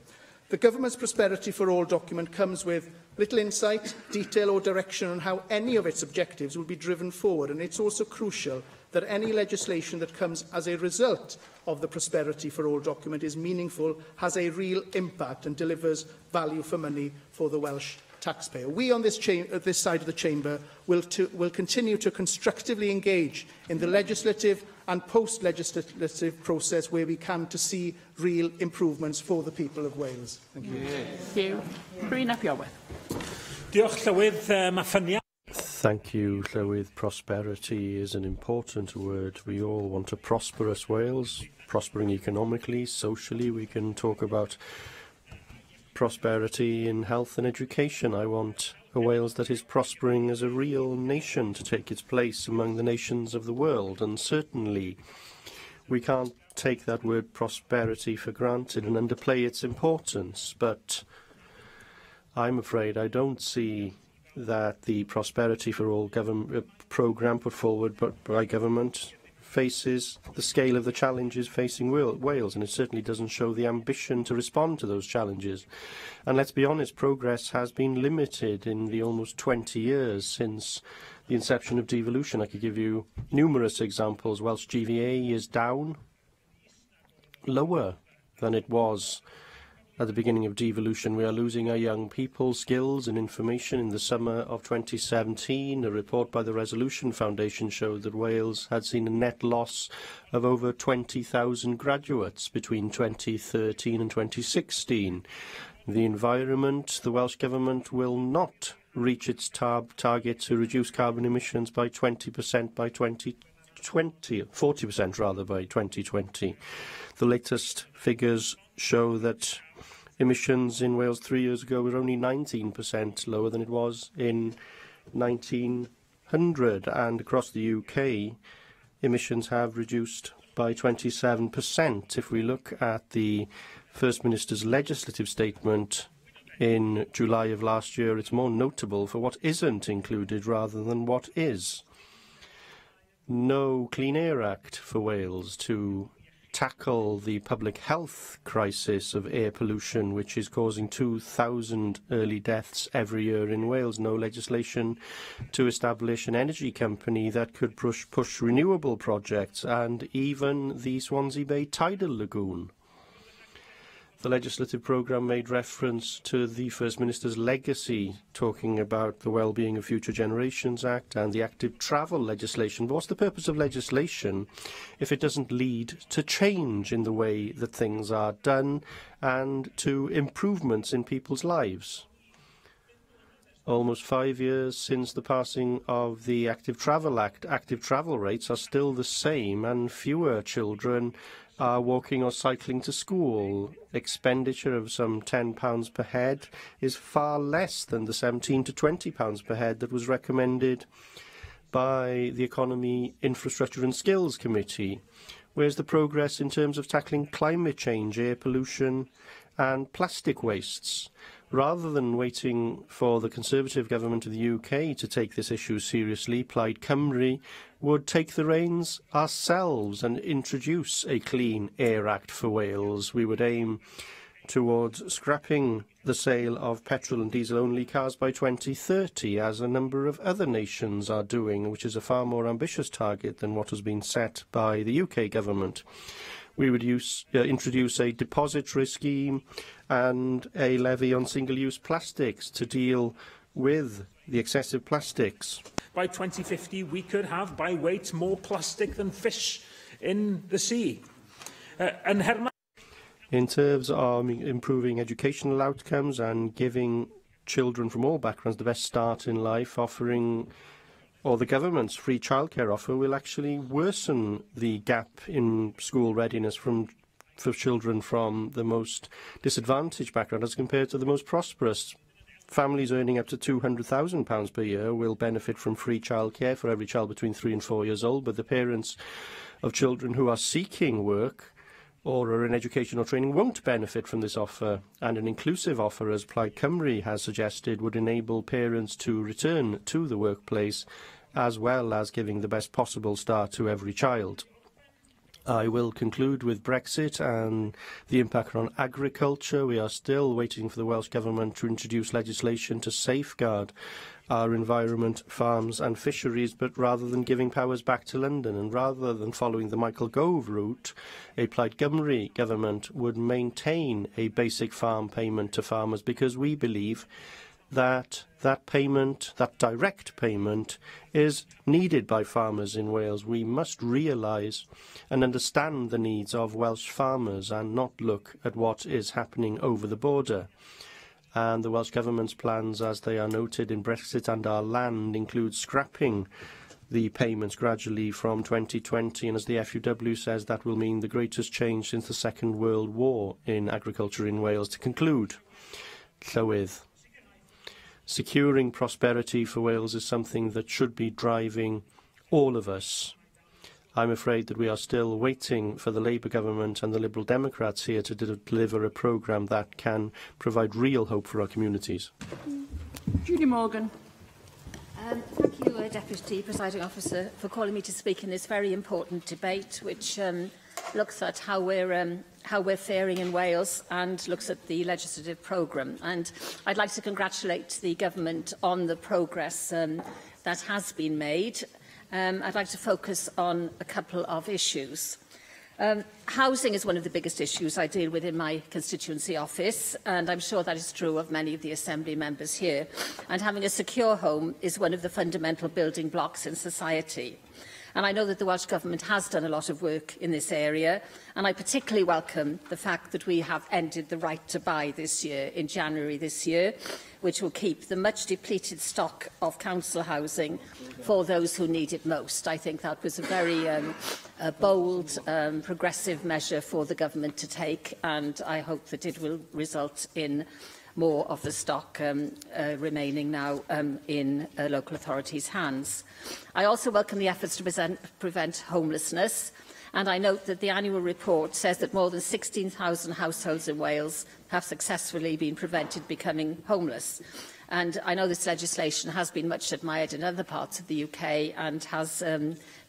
The Government's Prosperity for All document comes with little insight, detail or direction on how any of its objectives will be driven forward, and it's also crucial that any legislation that comes as a result of the Prosperity for All document is meaningful, has a real impact and delivers value for money for the Welsh taxpayer. We on this side of the chamber will continue to constructively engage in the legislative and post-legislative process where we can to see real improvements for the people of Wales. Thank you. Thank you. Brina Piawe. Diolch Llywydd, ma' ffyniant. Thank you, Llywydd. Prosperity is an important word. We all want a prosperous Wales, prospering economically, socially. We can talk about prosperity in health and education. I want a Wales that is prospering as a real nation to take its place among the nations of the world. And certainly we can't take that word prosperity for granted and underplay its importance. But I'm afraid I don't see that the Prosperity for All programme put forward by government faces the scale of the challenges facing Wales, and it certainly doesn't show the ambition to respond to those challenges. And let's be honest, progress has been limited in the almost 20 years since the inception of devolution. I could give you numerous examples. Welsh GVA is down, lower than it was at the beginning of devolution. We are losing our young people skills and information. In the summer of 2017, a report by the Resolution Foundation showed that Wales had seen a net loss of over 20,000 graduates between 2013 and 2016. The environment, the Welsh Government will not reach its target to reduce carbon emissions by 20% by 2020, 40% rather by 2020. The latest figures show that emissions in Wales 3 years ago were only 19% lower than it was in 1900, and across the UK emissions have reduced by 27%. If we look at the First Minister's legislative statement in July of last year, it's more notable for what isn't included rather than what is. No Clean Air Act for Wales to tackle the public health crisis of air pollution, which is causing 2,000 early deaths every year in Wales. No legislation to establish an energy company that could push renewable projects, and even the Swansea Bay tidal lagoon. The legislative programme made reference to the First Minister's legacy, talking about the Wellbeing of Future Generations Act and the active travel legislation. But what's the purpose of legislation if it doesn't lead to change in the way that things are done and to improvements in people's lives? almost 5 years since the passing of the Active Travel Act. Active travel rates are still the same, and fewer children are walking or cycling to school. Expenditure of some £10 per head is far less than the £17 to £20 per head that was recommended by the Economy, Infrastructure and Skills Committee. Where's the progress in terms of tackling climate change, air pollution and plastic wastes? Rather than waiting for the Conservative government of the UK to take this issue seriously, Plaid Cymru would take the reins ourselves and introduce a Clean Air Act for Wales. We would aim towards scrapping the sale of petrol and diesel-only cars by 2030, as a number of other nations are doing, which is a far more ambitious target than what has been set by the UK government. We would introduce a depository scheme and a levy on single-use plastics to deal with the excessive plastics. By 2050, we could have, by weight, more plastic than fish in the sea. In terms of improving educational outcomes and giving children from all backgrounds the best start in life, the government's free childcare offer will actually worsen the gap in school readiness for children from the most disadvantaged background as compared to the most prosperous. Families earning up to £200,000 per year will benefit from free childcare for every child between 3 and 4 years old, but the parents of children who are seeking work or are in education or training won't benefit from this offer. And an inclusive offer, as Plaid Cymru has suggested, would enable parents to return to the workplace, as well as giving the best possible start to every child. I will conclude with Brexit and the impact on agriculture. We are still waiting for the Welsh Government to introduce legislation to safeguard our environment, farms and fisheries, but rather than giving powers back to London and rather than following the Michael Gove route, a Plaid Cymru government would maintain a basic farm payment to farmers, because we believe that payment, that direct payment, is needed by farmers in Wales. We must realise and understand the needs of Welsh farmers and not look at what is happening over the border. And the Welsh Government's plans, as they are noted in Brexit and Our Land, include scrapping the payments gradually from 2020, and as the FUW says, that will mean the greatest change since the Second World War in agriculture in Wales. To conclude, Llywydd, securing prosperity for Wales is something that should be driving all of us. I'm afraid that we are still waiting for the Labour government and the Liberal Democrats here to deliver a programme that can provide real hope for our communities. Judy Morgan. Thank you, Deputy Presiding Officer, for calling me to speak in this very important debate, which looks at how we're faring in Wales and looks at the legislative programme. And I'd like to congratulate the government on the progress that has been made. I'd like to focus on a couple of issues. Housing is one of the biggest issues I deal with in my constituency office, and I'm sure that is true of many of the Assembly members here. And having a secure home is one of the fundamental building blocks in society. And I know that the Welsh Government has done a lot of work in this area, and I particularly welcome the fact that we have ended the right to buy this year, in January this year, which will keep the much depleted stock of council housing for those who need it most. I think that was a very bold, progressive measure for the government to take, and I hope that it will result in more of the stock remaining now in local authorities' hands. I also welcome the efforts to prevent homelessness, and I note that the annual report says that more than 16,000 households in Wales have successfully been prevented becoming homeless. And I know this legislation has been much admired in other parts of the UK and has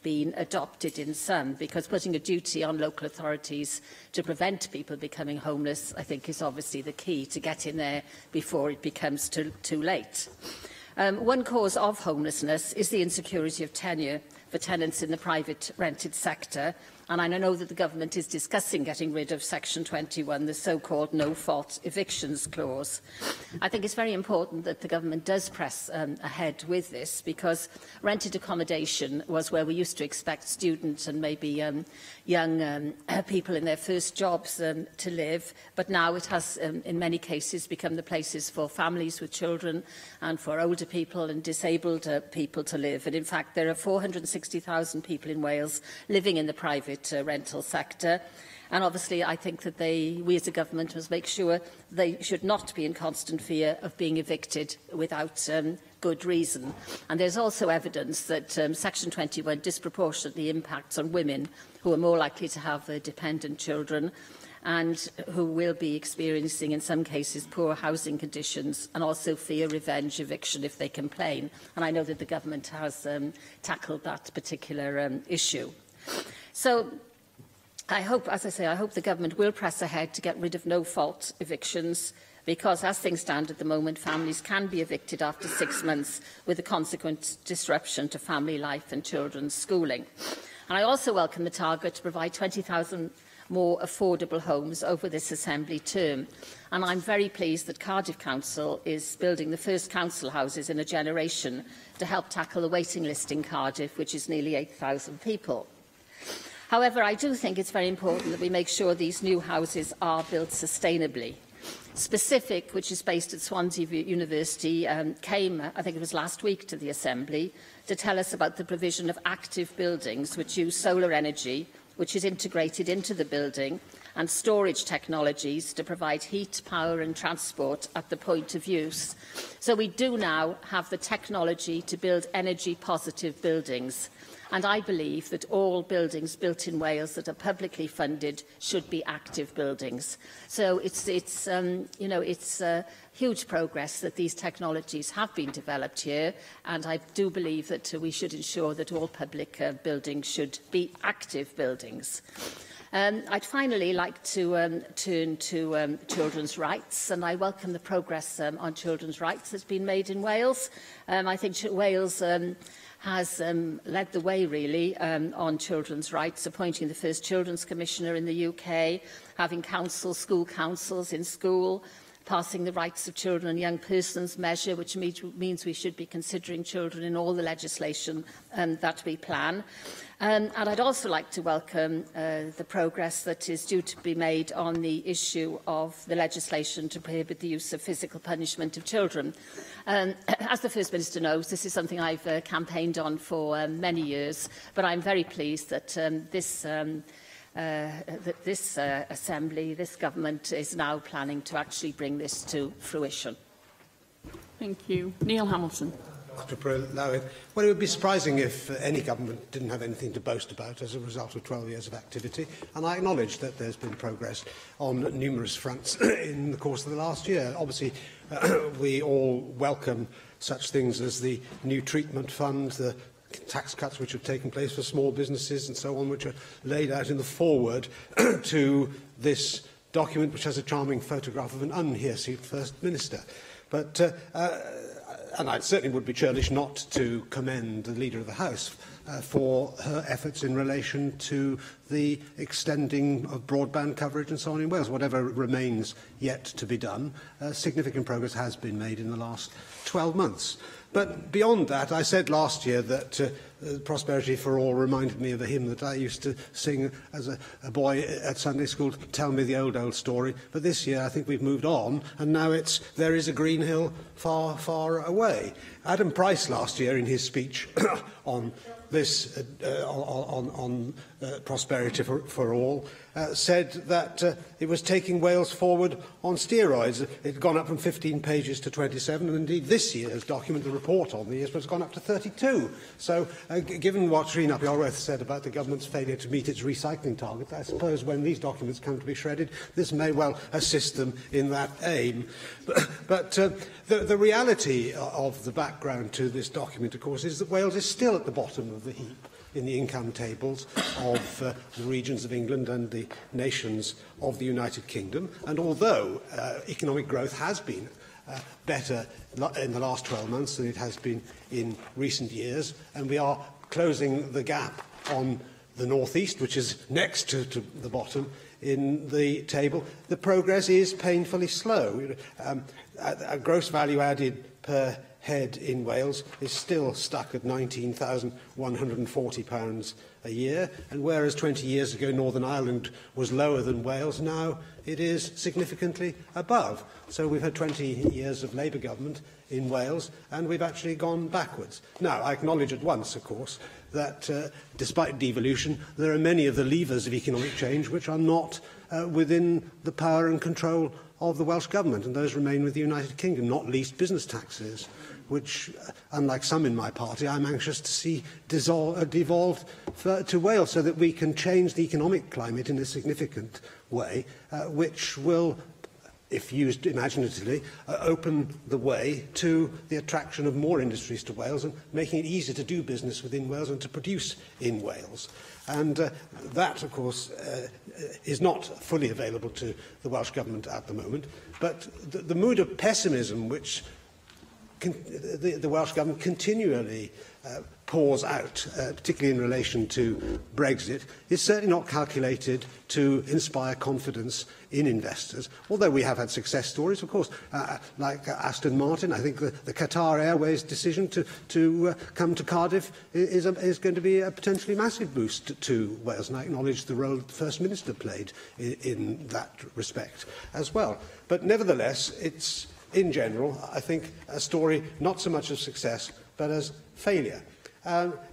been adopted in some, because putting a duty on local authorities to prevent people becoming homeless, I think, is obviously the key to get in there before it becomes too late. One cause of homelessness is the insecurity of tenure for tenants in the private rented sector, And I know that the government is discussing getting rid of Section 21, the so-called no-fault evictions clause. I think it's very important that the government does press ahead with this, because rented accommodation was where we used to expect students and maybe young people in their first jobs to live, but now it has, in many cases, become the places for families with children and for older people and disabled people to live. And in fact, there are 460,000 people in Wales living in the private rental sector. And obviously, I think that we as a government must make sure they should not be in constant fear of being evicted without good reason. And there's also evidence that Section 21 disproportionately impacts on women who are more likely to have dependent children and who will be experiencing, in some cases, poor housing conditions and also fear revenge eviction if they complain. And I know that the government has tackled that particular issue. So I hope, as I say, I hope the government will press ahead to get rid of no-fault evictions, because as things stand at the moment, families can be evicted after 6 months with a consequent disruption to family life and children's schooling. And I also welcome the target to provide 20,000 more affordable homes over this Assembly term. And I'm very pleased that Cardiff Council is building the first council houses in a generation to help tackle the waiting list in Cardiff, which is nearly 8,000 people. However, I do think it's very important that we make sure these new houses are built sustainably. Specific, which is based at Swansea University, came, I think it was last week, to the Assembly to tell us about the provision of active buildings which use solar energy, which is integrated into the building, and storage technologies to provide heat, power and transport at the point of use. So we do now have the technology to build energy-positive buildings. And I believe that all buildings built in Wales that are publicly funded should be active buildings. So it's huge progress that these technologies have been developed here, and I do believe that we should ensure that all public buildings should be active buildings. I'd finally like to turn to children's rights, and I welcome the progress on children's rights that's been made in Wales. I think Wales has led the way, really, on children's rights, appointing the first Children's Commissioner in the UK, having school councils in school, passing the Rights of Children and Young Persons measure, which means we should be considering children in all the legislation that we plan. And I'd also like to welcome the progress that is due to be made on the issue of the legislation to prohibit the use of physical punishment of children. As the First Minister knows, this is something I've campaigned on for many years, but I'm very pleased that this Assembly, this government, is now planning to actually bring this to fruition. Thank you. Neil Hamilton. Well, it would be surprising if any government didn't have anything to boast about as a result of 12 years of activity, and I acknowledge that there's been progress on numerous fronts in the course of the last year. Obviously, we all welcome such things as the new treatment fund, the tax cuts which have taken place for small businesses and so on, which are laid out in the foreword to this document, which has a charming photograph of an unhirsute First Minister. But and I certainly would be churlish not to commend the Leader of the House for her efforts in relation to the extending of broadband coverage and so on in Wales. Whatever remains yet to be done, significant progress has been made in the last 12 months. But beyond that, I said last year that Prosperity for All reminded me of a hymn that I used to sing as a boy at Sunday school, Tell Me the Old, Old Story. But this year I think we've moved on, and now it's There is a Green Hill Far, Far Away. Adam Price last year in his speech on this Prosperity for All said that it was taking Wales forward on steroids. It had gone up from 15 pages to 27, and indeed this year's document, the report on the years, has gone up to 32. So given what Srina Piorwerth said about the government's failure to meet its recycling target, I suppose when these documents come to be shredded, this may well assist them in that aim. But the reality of the background to this document, of course, is that Wales is still at the bottom of the heap in the income tables of the regions of England and the nations of the United Kingdom. And although economic growth has been better in the last 12 months than it has been in recent years, and we are closing the gap on the North East, which is next to the bottom in the table, the progress is painfully slow. A gross value added per head in Wales is still stuck at £19,140 a year, and whereas 20 years ago Northern Ireland was lower than Wales, now it is significantly above. So we've had 20 years of Labour government in Wales, and we've actually gone backwards. Now, I acknowledge at once, of course, that despite devolution, there are many of the levers of economic change which are not within the power and control of the Welsh Government, and those remain with the United Kingdom, not least business taxes, which, unlike some in my party, I'm anxious to see devolved to Wales so that we can change the economic climate in a significant way, which will, if used imaginatively, open the way to the attraction of more industries to Wales and making it easier to do business within Wales and to produce in Wales. And that, of course, is not fully available to the Welsh Government at the moment. But the mood of pessimism which the Welsh Government continually pours out, particularly in relation to Brexit, is certainly not calculated to inspire confidence in investors. Although we have had success stories, of course, like Aston Martin. I think the Qatar Airways decision to come to Cardiff is going to be a potentially massive boost to Wales, and I acknowledge the role the First Minister played in that respect as well. But nevertheless, it's, in general, I think, a story not so much of success, but as failure.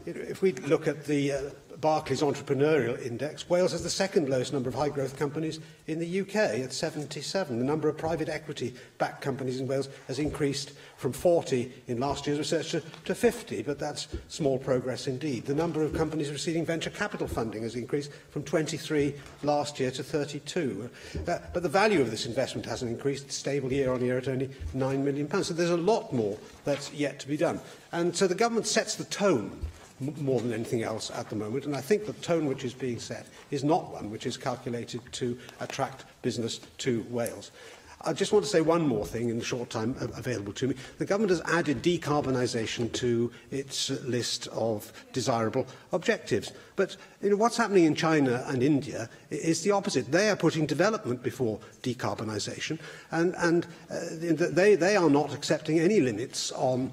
If we look at the Barclays Entrepreneurial Index, Wales has the second lowest number of high-growth companies in the UK at 77. The number of private equity-backed companies in Wales has increased from 40 in last year's research to 50, but that's small progress indeed. The number of companies receiving venture capital funding has increased from 23 last year to 32. But the value of this investment hasn't increased, stable year on year at only £9 million. So there's a lot more that's yet to be done. And so the government sets the tone more than anything else at the moment, and I think the tone which is being set is not one which is calculated to attract business to Wales. I just want to say one more thing in the short time available to me. The government has added decarbonisation to its list of desirable objectives. But what's happening in China and India is the opposite. They are putting development before decarbonisation, and they are not accepting any limits on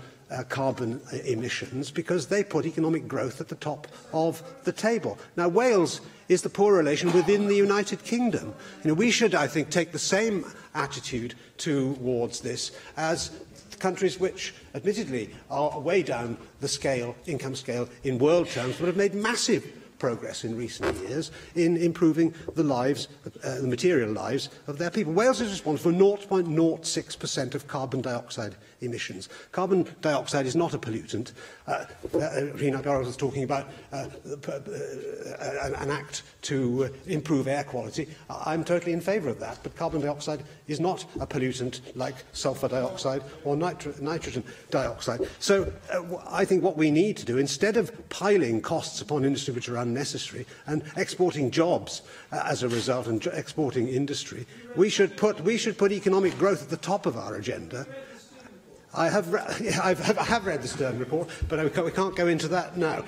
carbon emissions because they put economic growth at the top of the table. Now, Wales is the poor relation within the United Kingdom. We should, I think, take the same attitude towards this as countries which, admittedly, are way down the scale, income scale in world terms, but have made massive progress in recent years in improving the lives, the material lives of their people. Wales is responsible for 0.06% of carbon dioxide emissions. Carbon dioxide is not a pollutant. Rina Garrett was talking about an act to improve air quality. I'm totally in favour of that, but carbon dioxide is not a pollutant like sulphur dioxide or nitrogen dioxide. So I think what we need to do, instead of piling costs upon industry which are unnecessary and exporting jobs as a result and exporting industry, we should put economic growth at the top of our agenda. I have read the Stern report, but we can't go into that now.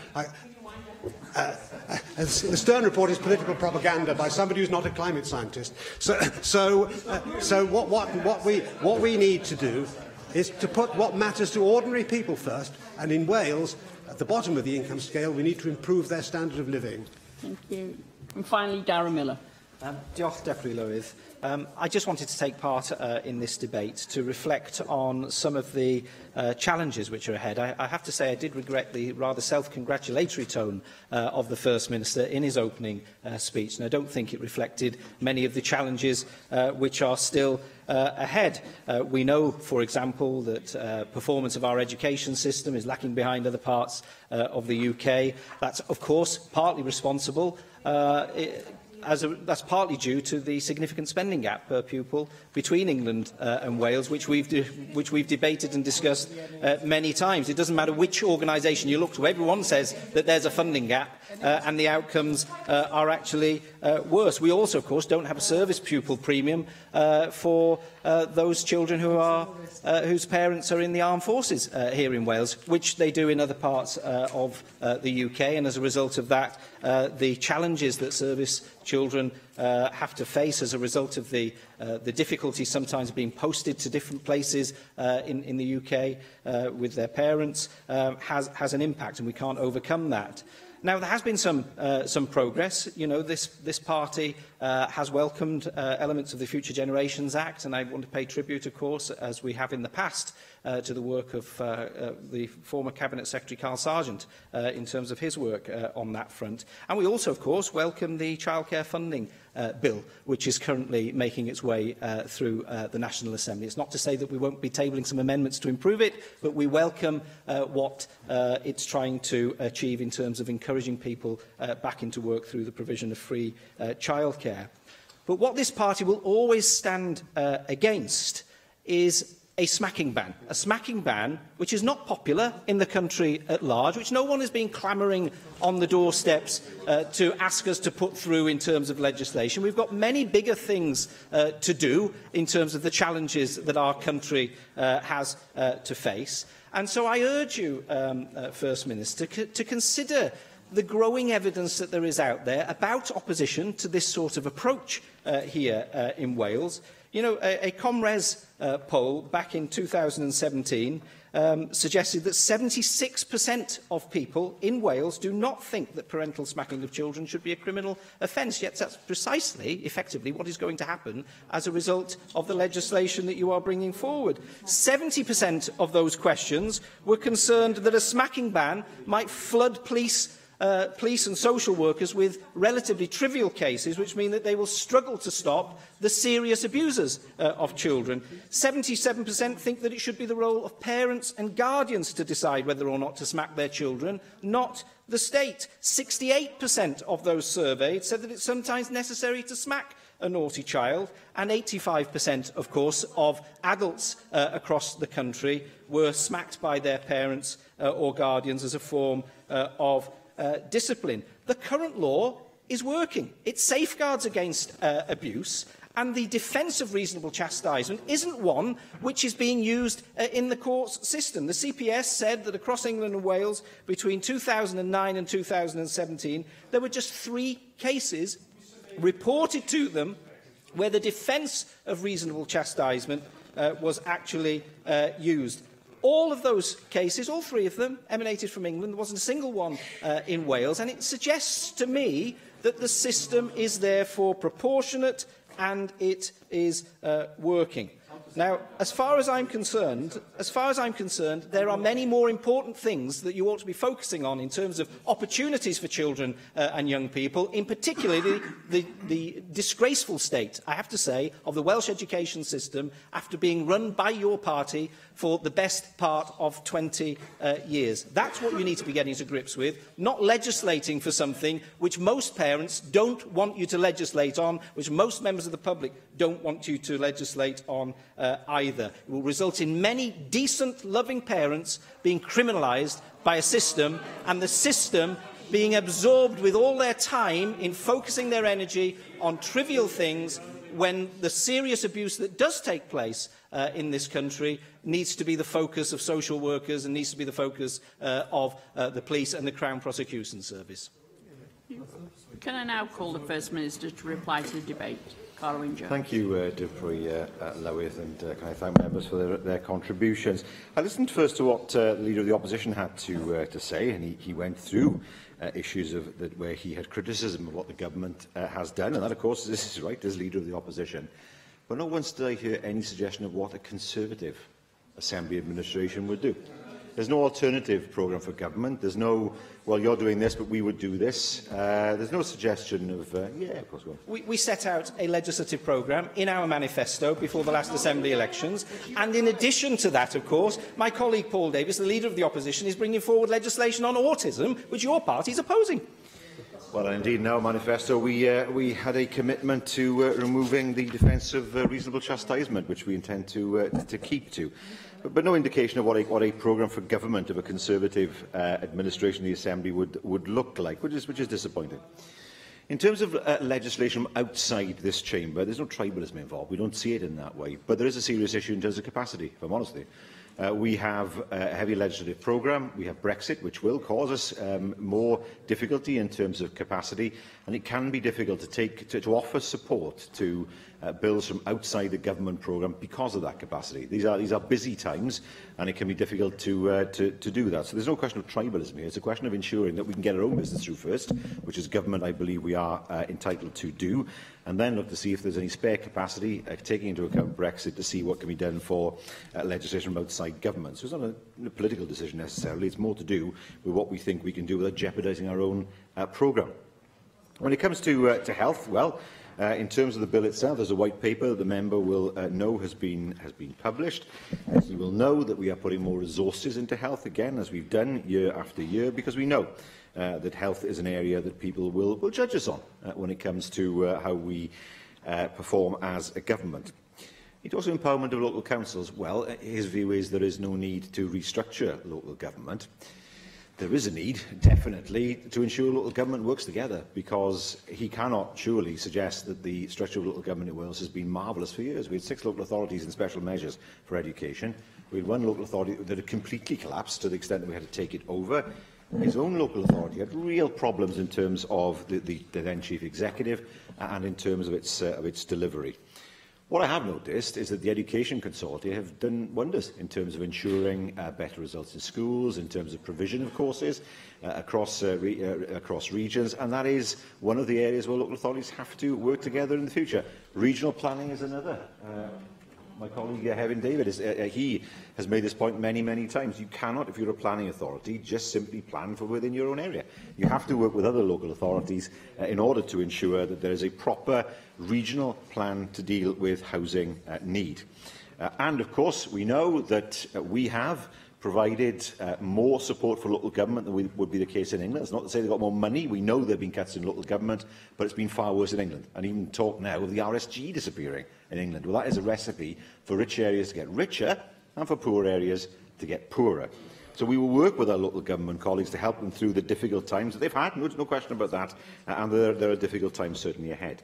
The Stern report is political propaganda by somebody who's not a climate scientist. So what we need to do is to put what matters to ordinary people first, and in Wales, at the bottom of the income scale, we need to improve their standard of living. Thank you. And finally, Darren Miller. Diolch, Deputy Llywydd. I just wanted to take part in this debate to reflect on some of the challenges which are ahead. I have to say I did regret the rather self-congratulatory tone of the First Minister in his opening speech, and I don't think it reflected many of the challenges which are still ahead. We know, for example, that performance of our education system is lacking behind other parts of the UK. That's, of course, partly responsible that's partly due to the significant spending gap per pupil between England and Wales, which we've debated and discussed many times. It doesn't matter which organisation you look to, everyone says that there's a funding gap and the outcomes are actually worse. We also, of course, don't have a service pupil premium for those children whose parents are in the armed forces here in Wales, which they do in other parts of the UK, and as a result of that, the challenges that service children have to face as a result of the difficulty sometimes being posted to different places in the UK with their parents has an impact, and we can't overcome that. Now, there has been some progress. You know, this party has welcomed elements of the Future Generations Act, and I want to pay tribute, of course, as we have in the past, to the work of the former Cabinet Secretary Carl Sargent in terms of his work on that front. And we also, of course, welcome the childcare funding bill, which is currently making its way through the National Assembly. It's not to say that we won't be tabling some amendments to improve it, but we welcome what it's trying to achieve in terms of encouraging people back into work through the provision of free childcare. But what this party will always stand against is a smacking ban which is not popular in the country at large, which no one has been clamouring on the doorsteps to ask us to put through in terms of legislation. We've got many bigger things to do in terms of the challenges that our country has to face. And so I urge you, First Minister, to consider the growing evidence that there is out there about opposition to this sort of approach here in Wales. You know, a ComRes poll back in 2017 suggested that 76% of people in Wales do not think that parental smacking of children should be a criminal offence, yet that's precisely, effectively, what is going to happen as a result of the legislation that you are bringing forward. 70% of those questions were concerned that a smacking ban might flood police and social workers with relatively trivial cases, which mean that they will struggle to stop the serious abusers of children. 77% think that it should be the role of parents and guardians to decide whether or not to smack their children, not the state. 68% of those surveyed said that it's sometimes necessary to smack a naughty child, and 85%, of course, of adults across the country were smacked by their parents or guardians as a form of discipline. The current law is working. It safeguards against abuse, and the defence of reasonable chastisement isn't one which is being used in the courts system. The CPS said that across England and Wales between 2009 and 2017 there were just 3 cases reported to them where the defence of reasonable chastisement was actually used. All of those cases, all 3 of them, emanated from England. There wasn't a single one in Wales, and it suggests to me that the system is therefore proportionate and it is working. Now, as far as I'm concerned, there are many more important things that you ought to be focusing on in terms of opportunities for children and young people, in particular the disgraceful state, I have to say, of the Welsh education system after being run by your party for the best part of 20 years. That's what you need to be getting to grips with, not legislating for something which most parents don't want you to legislate on, which most members of the public don't want you to legislate on either. It will result in many decent, loving parents being criminalised by a system, and the system being absorbed with all their time in focusing their energy on trivial things when the serious abuse that does take place in this country needs to be the focus of social workers and needs to be the focus of the police and the Crown Prosecution Service. Can I now call the First Minister to reply to the debate? Thank you, Dyfrwy Lywydd, and can I thank members for their contributions. I listened first to what the Leader of the Opposition had to say, and he went through issues where he had criticism of what the government has done, and that, of course, this is right, as Leader of the Opposition. But not once did I hear any suggestion of what a Conservative Assembly administration would do. There's no alternative programme for government. There's no, well, you're doing this, but we would do this. There's no suggestion of, yeah, of course, go on. We set out a legislative programme in our manifesto before the last Assembly elections. And in addition to that, of course, my colleague Paul Davies, the Leader of the Opposition, is bringing forward legislation on autism, which your party is opposing. Well, indeed, in our manifesto, we had a commitment to removing the defence of reasonable chastisement, which we intend to keep to. But no indication of what a programme for government of a Conservative administration of the Assembly would look like, which is disappointing. In terms of legislation outside this chamber, there's no tribalism involved. We don't see it in that way. But there is a serious issue in terms of capacity, if I'm honest with you. We have a heavy legislative programme. We have Brexit, which will cause us more difficulty in terms of capacity, and it can be difficult to offer support to bills from outside the government programme because of that capacity. These are busy times, and it can be difficult to do that. So there's no question of tribalism here. It's a question of ensuring that we can get our own business through first, which as government I believe we are entitled to do, and then look to see if there's any spare capacity, taking into account Brexit, to see what can be done for legislation from outside government. So it's not a political decision necessarily. It's more to do with what we think we can do without jeopardising our own programme. When it comes to health, well, in terms of the bill itself, there's a white paper that the member will know has been published. He will know that we are putting more resources into health again, as we've done year after year, because we know that health is an area that people will judge us on when it comes to how we perform as a government. It also empowerment of local councils. Well, his view is there is no need to restructure local government. There is a need, definitely, to ensure local government works together, because he cannot surely suggest that the structure of local government in Wales has been marvellous for years. We had 6 local authorities and special measures for education. We had 1 local authority that had completely collapsed to the extent that we had to take it over. His own local authority had real problems in terms of the then chief executive and in terms of its delivery. What I have noticed is that the Education Consortia have done wonders in terms of ensuring better results in schools, in terms of provision of courses across regions, and that is one of the areas where local authorities have to work together in the future. Regional planning is another. My colleague Hevin David, he has made this point many, many times. You cannot, if you're a planning authority, just simply plan for within your own area. You have to work with other local authorities in order to ensure that there is a proper regional plan to deal with housing need. And, of course, we know that we have provided more support for local government than would be the case in England. It's not to say they've got more money. We know there have been cuts in local government, but it's been far worse in England. And even talk now of the RSG disappearing in England. Well, that is a recipe for rich areas to get richer and for poor areas to get poorer. So we will work with our local government colleagues to help them through the difficult times that they've had. No question about that. And there are difficult times certainly ahead.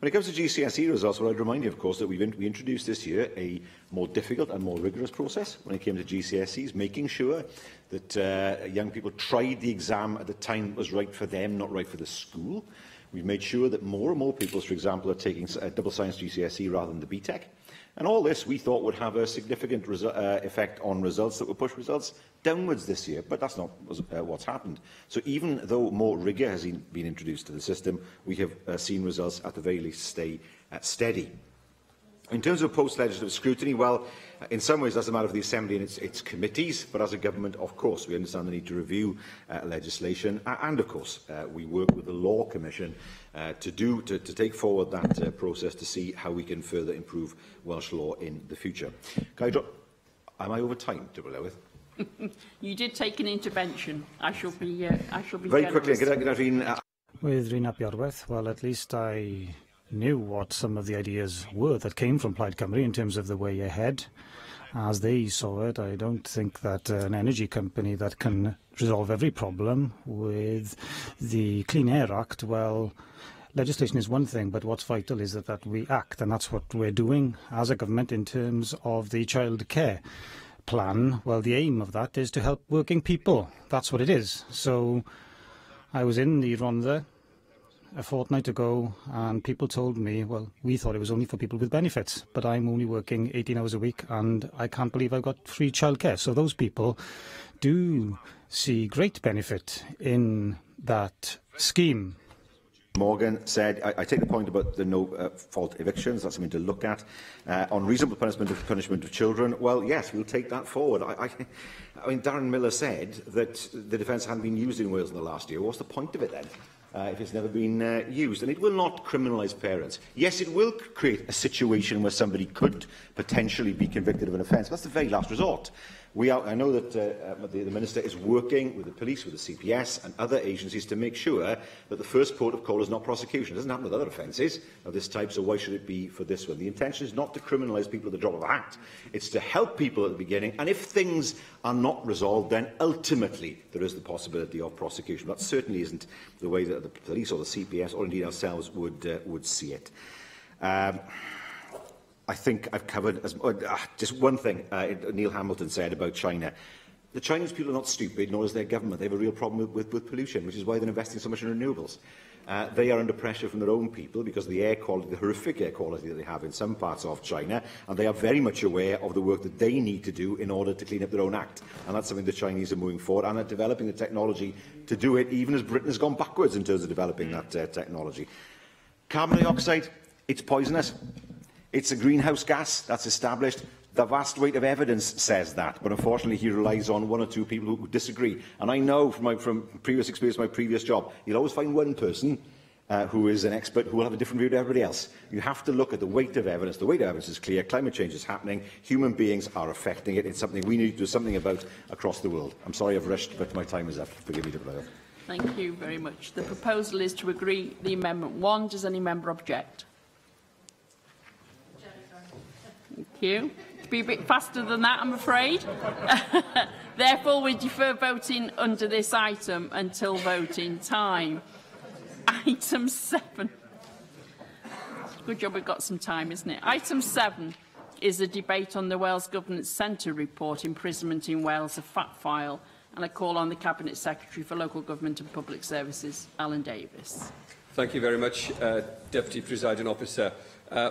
When it comes to GCSE results, well, I'd remind you, of course, that we introduced this year a more difficult and more rigorous process when it came to GCSEs, making sure that young people tried the exam at the time that was right for them, not right for the school. We've made sure that more and more pupils, for example, are taking a double science GCSE rather than the BTEC. And all this we thought would have a significant effect on results that would push results downwards this year, but that's not what's happened. So even though more rigour has been introduced to the system, we have seen results at the very least stay steady. In terms of post-legislative scrutiny, well, in some ways that's a matter for the Assembly and its committees, but as a government, of course, we understand the need to review legislation, and of course we work with the Law Commission to take forward that process to see how we can further improve Welsh law in the future. Am I over time, to below with? You did take an intervention. I shall be very quickly. With Rhys ap Iorwerth, well, at least I knew what some of the ideas were that came from Plaid Cymru in terms of the way ahead. As they saw it, I don't think that an energy company that can resolve every problem with the Clean Air Act, well, legislation is one thing, but what's vital is that we act, and that's what we're doing as a government in terms of the child care plan. Well, the aim of that is to help working people. That's what it is. So I was in the Rhondda a fortnight ago, and people told me, well, we thought it was only for people with benefits, but I'm only working 18 hours a week, and I can't believe I've got free childcare. So those people do see great benefit in that scheme. Morgan said, I take the point about the no-fault evictions. That's something to look at. On reasonable punishment of children, well, yes, we'll take that forward. I mean, Darren Miller said that the defence hadn't been used in Wales in the last year. What's the point of it then? If it's never been used. And it will not criminalise parents. Yes, it will create a situation where somebody could potentially be convicted of an offence. That's the very last resort. I know that the Minister is working with the police, with the CPS and other agencies to make sure that the first port of call is not prosecution. It doesn't happen with other offences of this type, so why should it be for this one? The intention is not to criminalise people at the drop of a hat. It's to help people at the beginning, and if things are not resolved, then ultimately there is the possibility of prosecution. That certainly isn't the way that the police or the CPS or indeed ourselves would see it. I think I've covered just one thing Neil Hamilton said about China. The Chinese people are not stupid, nor is their government. They have a real problem with pollution, which is why they're investing so much in renewables. They are under pressure from their own people because of the air quality, the horrific air quality that they have in some parts of China, and they are very much aware of the work that they need to do in order to clean up their own act. And that's something the Chinese are moving forward and are developing the technology to do it, even as Britain has gone backwards in terms of developing that technology. Carbon dioxide, it's poisonous. It's a greenhouse gas, that's established. The vast weight of evidence says that, but unfortunately he relies on one or two people who disagree. And I know from previous experience, my previous job, you'll always find one person who is an expert who will have a different view to everybody else. You have to look at the weight of evidence. The weight of evidence is clear. Climate change is happening. Human beings are affecting it. It's something we need to do something about across the world. I'm sorry I've rushed, but my time is up. Forgive me, Deputy President. Thank you very much. The proposal is to agree the Amendment 1. Does any member object? Thank you. Be a bit faster than that, I'm afraid. Therefore, we defer voting under this item until voting time. Item 7. Good job we've got some time, isn't it? Item 7 is a debate on the Wales Governance Centre report, Imprisonment in Wales, a fact file. And I call on the Cabinet Secretary for Local Government and Public Services, Alan Davis. Thank you very much, Deputy Presiding Officer.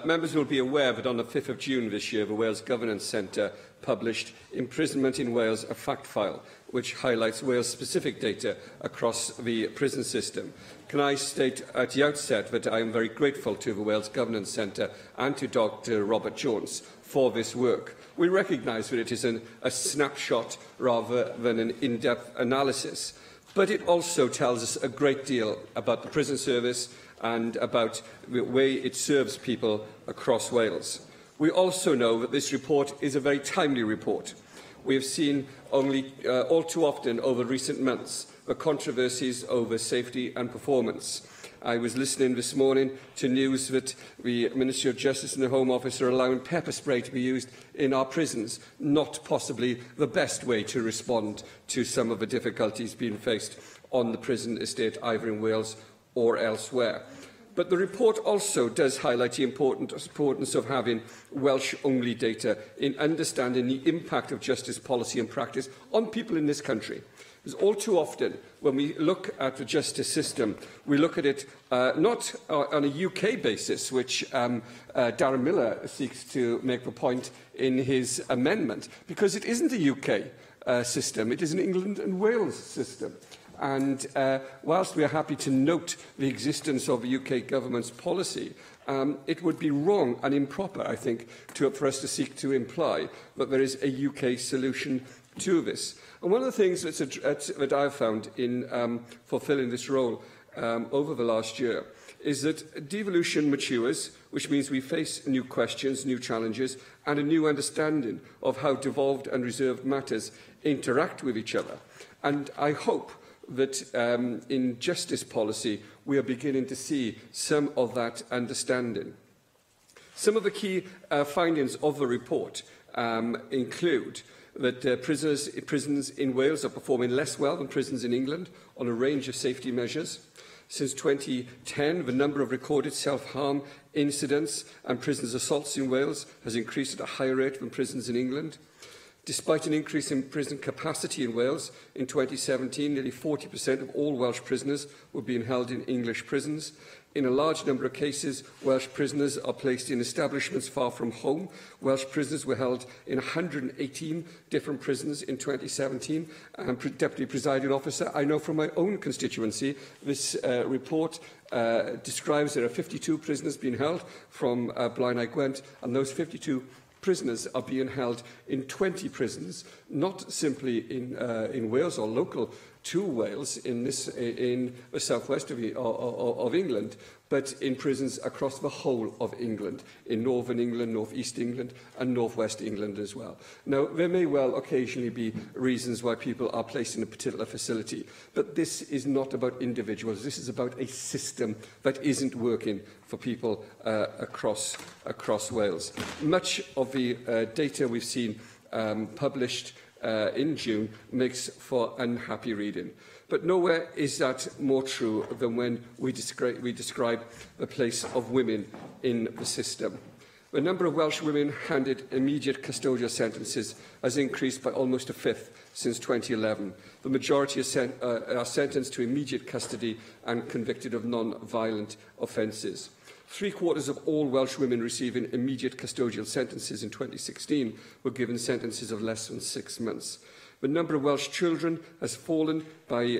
Members will be aware that on the 5th of June this year, the Wales Governance Centre published Imprisonment in Wales, a fact file, which highlights Wales-specific data across the prison system. Can I state at the outset that I am very grateful to the Wales Governance Centre and to Dr Robert Jones for this work. We recognise that it is a snapshot rather than an in-depth analysis, but it also tells us a great deal about the prison service and about the way it serves people across Wales. We also know that this report is a very timely report. We have seen all too often over recent months the controversies over safety and performance. I was listening this morning to news that the Ministry of Justice and the Home Office are allowing pepper spray to be used in our prisons, not possibly the best way to respond to some of the difficulties being faced on the prison estate, either in Wales or elsewhere. But the report also does highlight the importance of having Welsh-only data in understanding the impact of justice policy and practice on people in this country. Because all too often, when we look at the justice system, we look at it not on a UK basis, which Darren Miller seeks to make the point in his amendment, because it isn't a UK system, it is an England and Wales system. And whilst we are happy to note the existence of the UK government's policy, it would be wrong and improper, I think, for us to seek to imply that there is a UK solution to this. And one of the things that I've found in fulfilling this role over the last year is that devolution matures, which means we face new questions, new challenges, and a new understanding of how devolved and reserved matters interact with each other. And I hope that in justice policy we are beginning to see some of that understanding. Some of the key findings of the report include that prisons in Wales are performing less well than prisons in England on a range of safety measures. Since 2010, the number of recorded self-harm incidents and prisoners' assaults in Wales has increased at a higher rate than prisons in England. Despite an increase in prison capacity in Wales, in 2017, nearly 40% of all Welsh prisoners were being held in English prisons. In a large number of cases, Welsh prisoners are placed in establishments far from home. Welsh prisoners were held in 118 different prisons in 2017. Deputy Presiding Officer, I know from my own constituency, this report describes there are 52 prisoners being held from Blaenau Gwent, and those 52 prisoners are being held in 20 prisons, not simply in Wales or local to Wales in the southwest of England, but in prisons across the whole of England, in northern England, northeast England and northwest England as well. Now, there may well occasionally be reasons why people are placed in a particular facility, but this is not about individuals. This is about a system that isn't working for people across Wales. Much of the data we've seen published in June makes for unhappy reading. But nowhere is that more true than when we describe the place of women in the system. The number of Welsh women handed immediate custodial sentences has increased by almost a fifth since 2011. The majority are sentenced to immediate custody and convicted of non-violent offences. 3/4 of all Welsh women receiving immediate custodial sentences in 2016 were given sentences of less than 6 months. The number of Welsh children has fallen by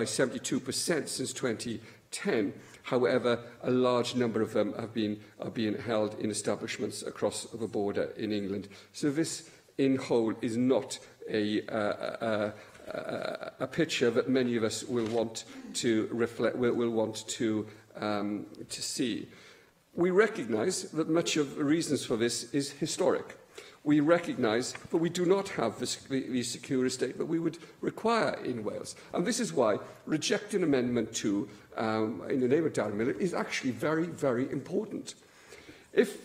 72% since 2010. However, a large number of them are being held in establishments across the border in England. So this, in whole, is not a picture that many of us will want to reflect, will want to see. We recognise that much of the reasons for this is historic. We recognise that we do not have the secure estate that we would require in Wales. And this is why rejecting Amendment 2 in the name of Darren Millar is actually very, very important. If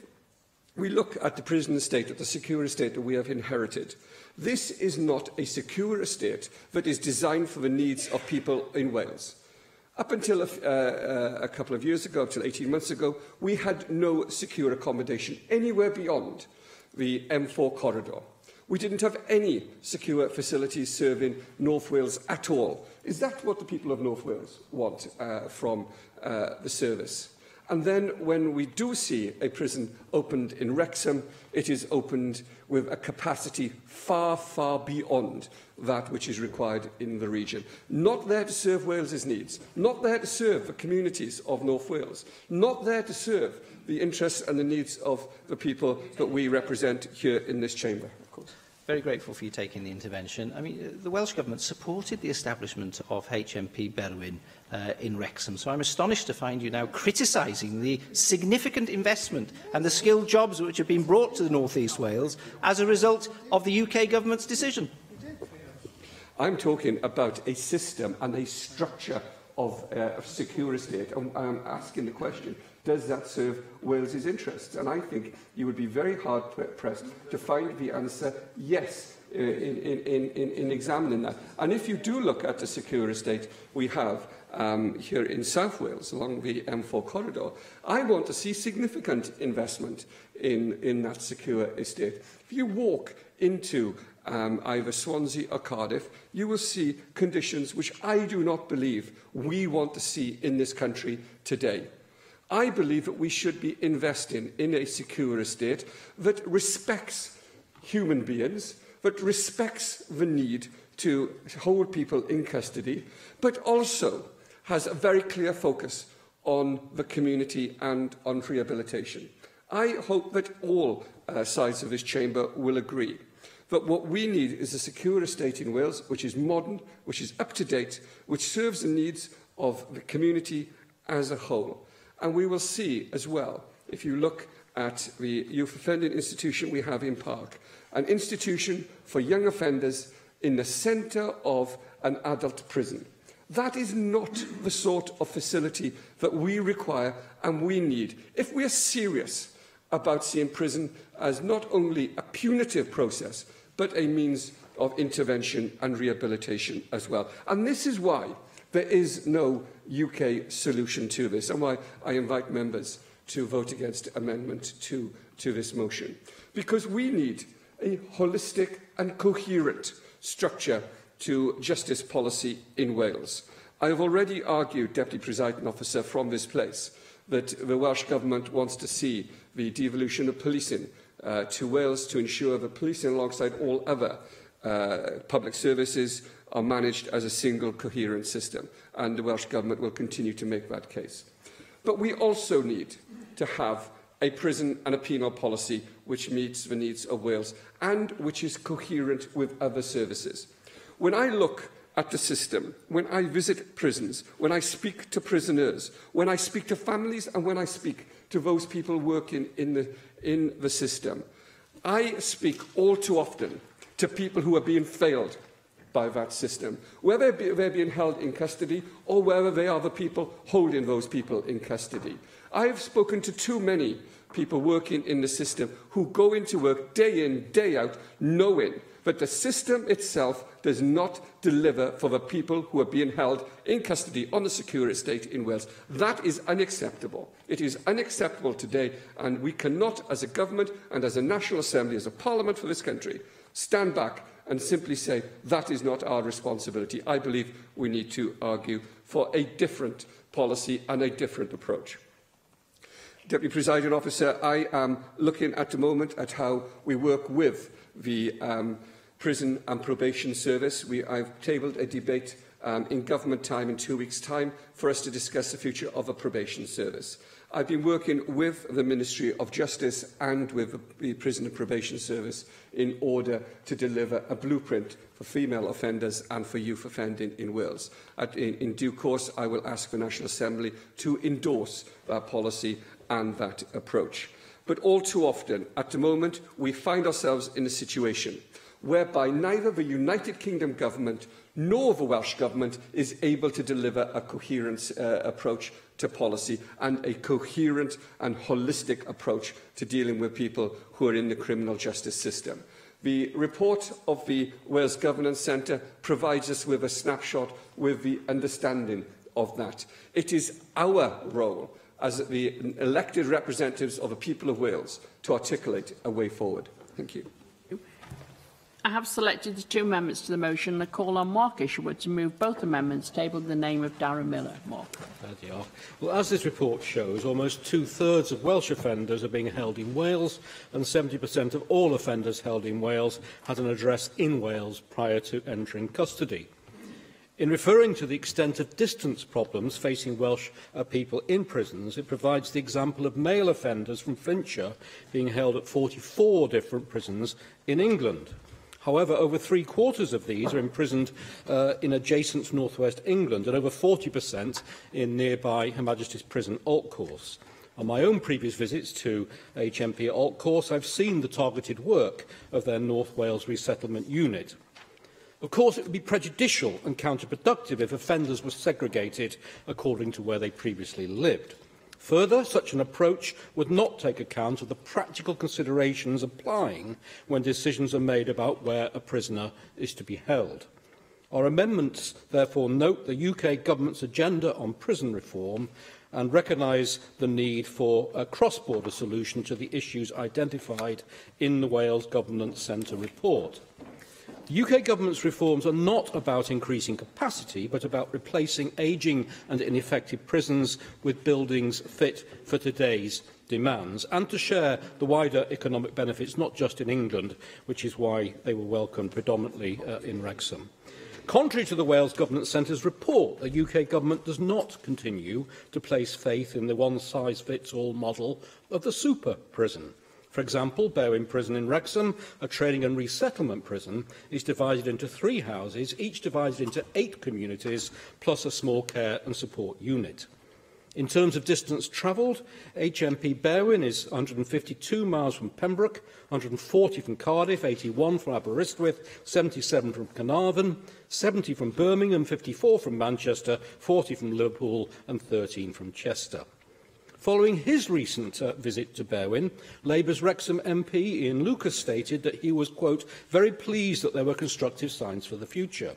we look at the prison estate, at the secure estate that we have inherited, this is not a secure estate that is designed for the needs of people in Wales. Up until a couple of years ago, up to 18 months ago, we had no secure accommodation anywhere beyond the M4 corridor. We didn't have any secure facilities serving North Wales at all. Is that what the people of North Wales want from the service? And then when we do see a prison opened in Wrexham, it is opened with a capacity far, far beyond that which is required in the region. Not there to serve Wales's needs, not there to serve the communities of North Wales, not there to serve the interests and the needs of the people that we represent here in this chamber. Of course. Very grateful for you taking the intervention. I mean, the Welsh Government supported the establishment of HMP Berwyn in Wrexham, so I'm astonished to find you now criticising the significant investment and the skilled jobs which have been brought to North East Wales as a result of the UK Government's decision. I'm talking about a system and a structure of secure estate, and I'm asking the question, does that serve Wales's interests? And I think you would be very hard-pressed to find the answer yes in examining that. And if you do look at the secure estate we have here in South Wales along the M4 corridor, I want to see significant investment in that secure estate. If you walk into either Swansea or Cardiff, you will see conditions which I do not believe we want to see in this country today. I believe that we should be investing in a secure estate that respects human beings, that respects the need to hold people in custody, but also has a very clear focus on the community and on rehabilitation. I hope that all sides of this chamber will agree that what we need is a secure estate in Wales which is modern, which is up to date, which serves the needs of the community as a whole. And we will see as well, if you look at the youth offending institution we have in Park, an institution for young offenders in the centre of an adult prison. That is not the sort of facility that we require and we need. If we are serious about seeing prison as not only a punitive process, but a means of intervention and rehabilitation as well. And this is why there is no UK solution to this, and why I invite members to vote against Amendment 2 to this motion. Because we need a holistic and coherent structure to justice policy in Wales. I have already argued, Deputy Presiding Officer, from this place, that the Welsh Government wants to see the devolution of policing to Wales to ensure that policing, alongside all other public services, are managed as a single coherent system, and the Welsh Government will continue to make that case. But we also need to have a prison and a penal policy which meets the needs of Wales and which is coherent with other services. When I look at the system, when I visit prisons, when I speak to prisoners, when I speak to families and when I speak to those people working in the system, I speak all too often to people who are being failed by that system, whether they're being held in custody or whether they are the people holding those people in custody. I have spoken to too many people working in the system who go into work day in, day out, knowing But the system itself does not deliver for the people who are being held in custody on the secure estate in Wales. That is unacceptable. It is unacceptable today, and we cannot, as a government and as a National Assembly, as a parliament for this country, stand back and simply say that is not our responsibility. I believe we need to argue for a different policy and a different approach. Deputy Presiding Officer, I am looking at the moment at how we work with the Prison and Probation Service. I've tabled a debate in government time in 2 weeks' time for us to discuss the future of a probation service. I've been working with the Ministry of Justice and with the Prison and Probation Service in order to deliver a blueprint for female offenders and for youth offending in Wales. In due course, I will ask the National Assembly to endorse that policy and that approach. But all too often, at the moment, we find ourselves in a situation whereby neither the United Kingdom government nor the Welsh Government is able to deliver a coherent approach to policy and a coherent and holistic approach to dealing with people who are in the criminal justice system. The report of the Wales Governance Centre provides us with a snapshot with the understanding of that. It is our role as the elected representatives of the people of Wales to articulate a way forward. Thank you. I have selected the 2 amendments to the motion and I call on Mark Isherwood to move both amendments tabled in the name of Darren Miller. Mark. Well, as this report shows, almost 2/3 of Welsh offenders are being held in Wales, and 70% of all offenders held in Wales had an address in Wales prior to entering custody. In referring to the extent of distance problems facing Welsh people in prisons, it provides the example of male offenders from Flintshire being held at 44 different prisons in England. However, over 3/4 of these are imprisoned in adjacent North West England, and over 40% in nearby Her Majesty's Prison Altcourse. On my own previous visits to HMP Altcourse, I've seen the targeted work of their North Wales Resettlement Unit. Of course, it would be prejudicial and counterproductive if offenders were segregated according to where they previously lived. Further, such an approach would not take account of the practical considerations applying when decisions are made about where a prisoner is to be held. Our amendments therefore note the UK Government's agenda on prison reform and recognise the need for a cross-border solution to the issues identified in the Wales Governance Centre report. The UK Government's reforms are not about increasing capacity, but about replacing ageing and ineffective prisons with buildings fit for today's demands, and to share the wider economic benefits, not just in England, which is why they were welcomed predominantly in Wrexham. Contrary to the Wales Governance Centre's report, the UK Government does not continue to place faith in the one-size-fits-all model of the super prison. For example, Berwyn Prison in Wrexham, a training and resettlement prison, is divided into 3 houses, each divided into 8 communities, plus a small care and support unit. In terms of distance travelled, HMP Berwyn is 152 miles from Pembroke, 140 from Cardiff, 81 from Aberystwyth, 77 from Carnarvon, 70 from Birmingham, 54 from Manchester, 40 from Liverpool and 13 from Chester. Following his recent visit to Berwyn, Labour's Wrexham MP Ian Lucas stated that he was, quote, very pleased that there were constructive signs for the future.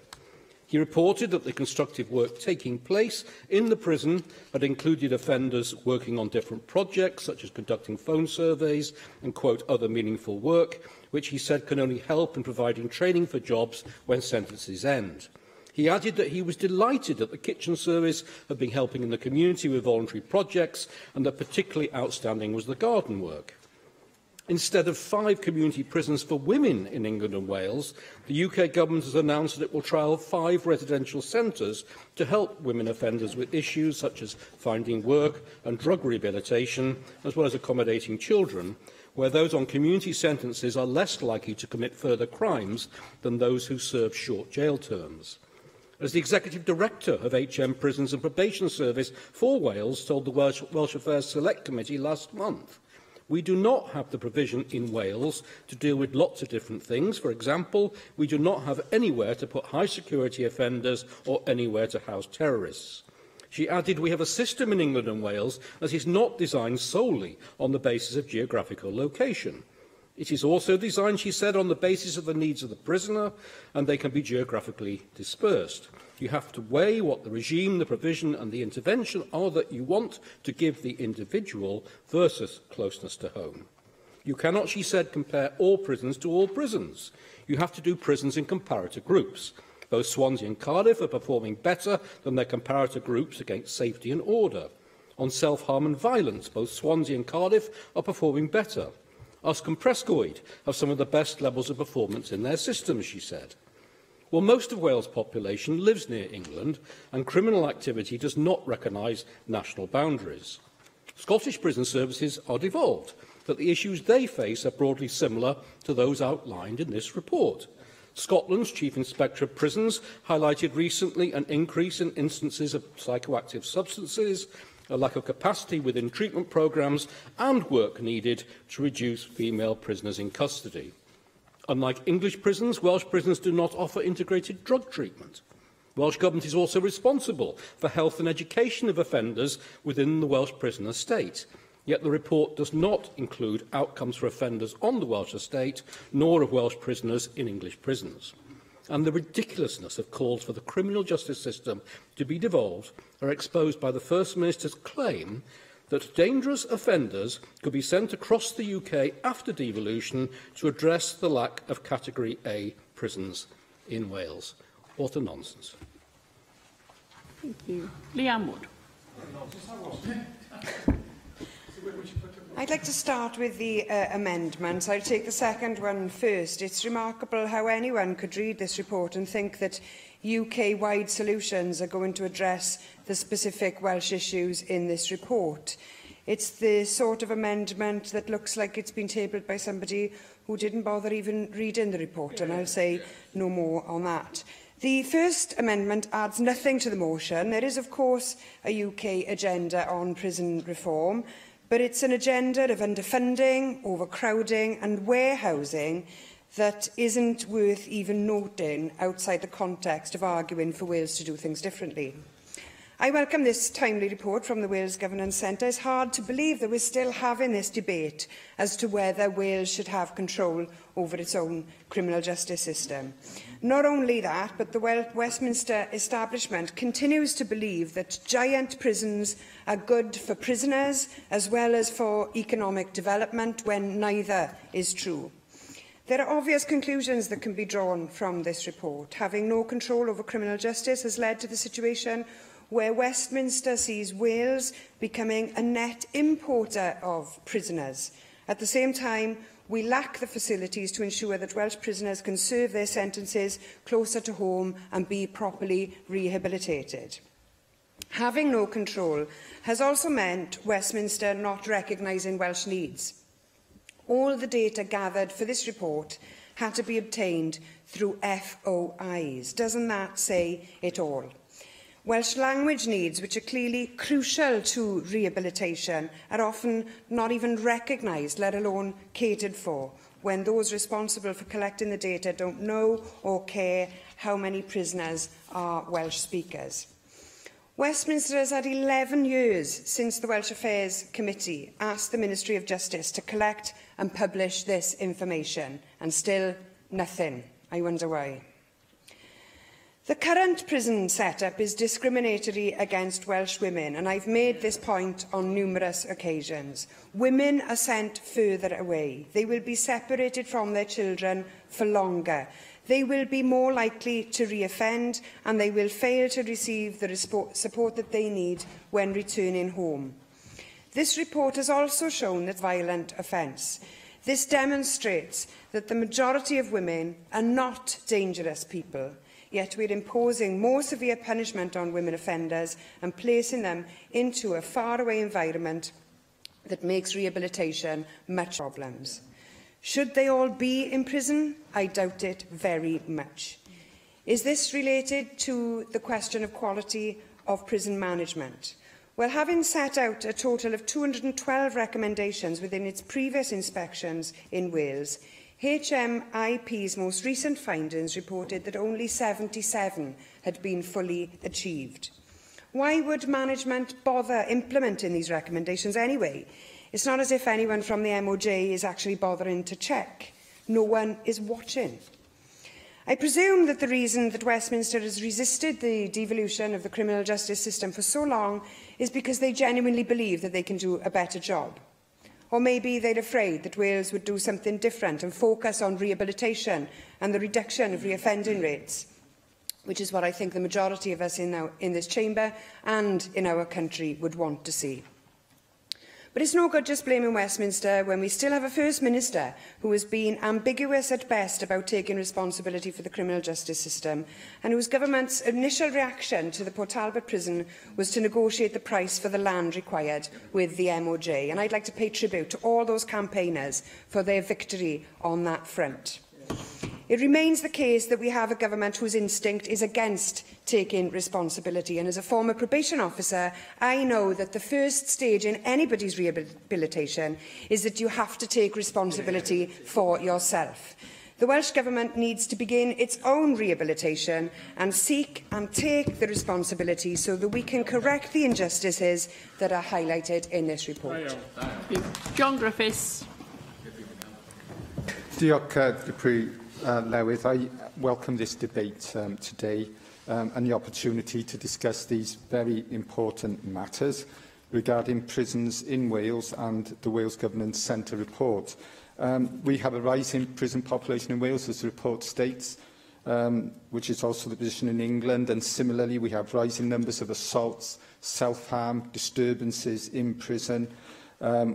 He reported that the constructive work taking place in the prison had included offenders working on different projects, such as conducting phone surveys and, quote, other meaningful work, which he said can only help in providing training for jobs when sentences end. He added that he was delighted that the kitchen service had been helping in the community with voluntary projects, and that particularly outstanding was the garden work. Instead of 5 community prisons for women in England and Wales, the UK Government has announced that it will trial 5 residential centres to help women offenders with issues such as finding work and drug rehabilitation, as well as accommodating children, where those on community sentences are less likely to commit further crimes than those who serve short jail terms. As the Executive Director of HM Prisons and Probation Service for Wales told the Welsh Affairs Select Committee last month, we do not have the provision in Wales to deal with lots of different things. For example, we do not have anywhere to put high-security offenders or anywhere to house terrorists. She added, we have a system in England and Wales that is not designed solely on the basis of geographical location. It is also designed, she said, on the basis of the needs of the prisoner, and they can be geographically dispersed. You have to weigh what the regime, the provision and the intervention are that you want to give the individual versus closeness to home. You cannot, she said, compare all prisons to all prisons. You have to do prisons in comparator groups. Both Swansea and Cardiff are performing better than their comparator groups against safety and order. On self-harm and violence, both Swansea and Cardiff are performing better. Usk and Prescoed have some of the best levels of performance in their systems, she said. Well, most of Wales' population lives near England, and criminal activity does not recognise national boundaries. Scottish prison services are devolved, but the issues they face are broadly similar to those outlined in this report. Scotland's Chief Inspector of Prisons highlighted recently an increase in instances of psychoactive substances, a lack of capacity within treatment programmes, and work needed to reduce female prisoners in custody. Unlike English prisons, Welsh prisons do not offer integrated drug treatment. Welsh Government is also responsible for health and education of offenders within the Welsh prison estate. Yet the report does not include outcomes for offenders on the Welsh estate, nor of Welsh prisoners in English prisons. And the ridiculousness of calls for the criminal justice system to be devolved are exposed by the First Minister's claim that dangerous offenders could be sent across the UK after devolution to address the lack of Category A prisons in Wales. What a nonsense. Thank you. Leanne Wood. I'd like to start with the amendments. I'll take the second one first. It's remarkable how anyone could read this report and think that UK-wide solutions are going to address the specific Welsh issues in this report. It's the sort of amendment that looks like it's been tabled by somebody who didn't bother even reading the report, and I'll say no more on that. The first amendment adds nothing to the motion. There is, of course, a UK agenda on prison reform, but it's an agenda of underfunding, overcrowding and warehousing that isn't worth even noting outside the context of arguing for Wales to do things differently. I welcome this timely report from the Wales Governance Centre. It's hard to believe that we're still having this debate as to whether Wales should have control over its own criminal justice system. Not only that, but the Westminster establishment continues to believe that giant prisons are good for prisoners as well as for economic development, when neither is true. There are obvious conclusions that can be drawn from this report. Having no control over criminal justice has led to the situation where Westminster sees Wales becoming a net importer of prisoners. At the same time, we lack the facilities to ensure that Welsh prisoners can serve their sentences closer to home and be properly rehabilitated. Having no control has also meant Westminster not recognising Welsh needs. All the data gathered for this report had to be obtained through FOIs. Doesn't that say it all? Welsh language needs, which are clearly crucial to rehabilitation, are often not even recognised, let alone catered for, when those responsible for collecting the data don't know or care how many prisoners are Welsh speakers. Westminster has had 11 years since the Welsh Affairs Committee asked the Ministry of Justice to collect and publish this information, and still nothing. I wonder why. The current prison setup is discriminatory against Welsh women, and I've made this point on numerous occasions. Women are sent further away. They will be separated from their children for longer. They will be more likely to reoffend, and they will fail to receive the support that they need when returning home. This report has also shown that violent offence. This demonstrates that the majority of women are not dangerous people, yet we're imposing more severe punishment on women offenders and placing them into a faraway environment that makes rehabilitation much problems. Should they all be in prison? I doubt it very much. Is this related to the question of quality of prison management? Well, having set out a total of 212 recommendations within its previous inspections in Wales, HMIP's most recent findings reported that only 77 had been fully achieved. Why would management bother implementing these recommendations anyway? It's not as if anyone from the MOJ is actually bothering to check. No one is watching. I presume that the reason that Westminster has resisted the devolution of the criminal justice system for so long is because they genuinely believe that they can do a better job. Or maybe they're afraid that Wales would do something different and focus on rehabilitation and the reduction of reoffending rates, which is what I think the majority of us in this chamber and in our country would want to see. But it's no good just blaming Westminster when we still have a First Minister who has been ambiguous at best about taking responsibility for the criminal justice system, and whose government's initial reaction to the Port Talbot prison was to negotiate the price for the land required with the MOJ. And I'd like to pay tribute to all those campaigners for their victory on that front. It remains the case that we have a government whose instinct is against taking responsibility, and as a former probation officer, I know that the first stage in anybody's rehabilitation is that you have to take responsibility for yourself. The Welsh Government needs to begin its own rehabilitation and seek and take the responsibility so that we can correct the injustices that are highlighted in this report. John Griffiths. Diolch, Lewydd. I welcome this debate today and the opportunity to discuss these very important matters regarding prisons in Wales and the Wales Government Centre report. We have a rising prison population in Wales, as the report states, which is also the position in England, and similarly we have rising numbers of assaults, self-harm, disturbances in prison.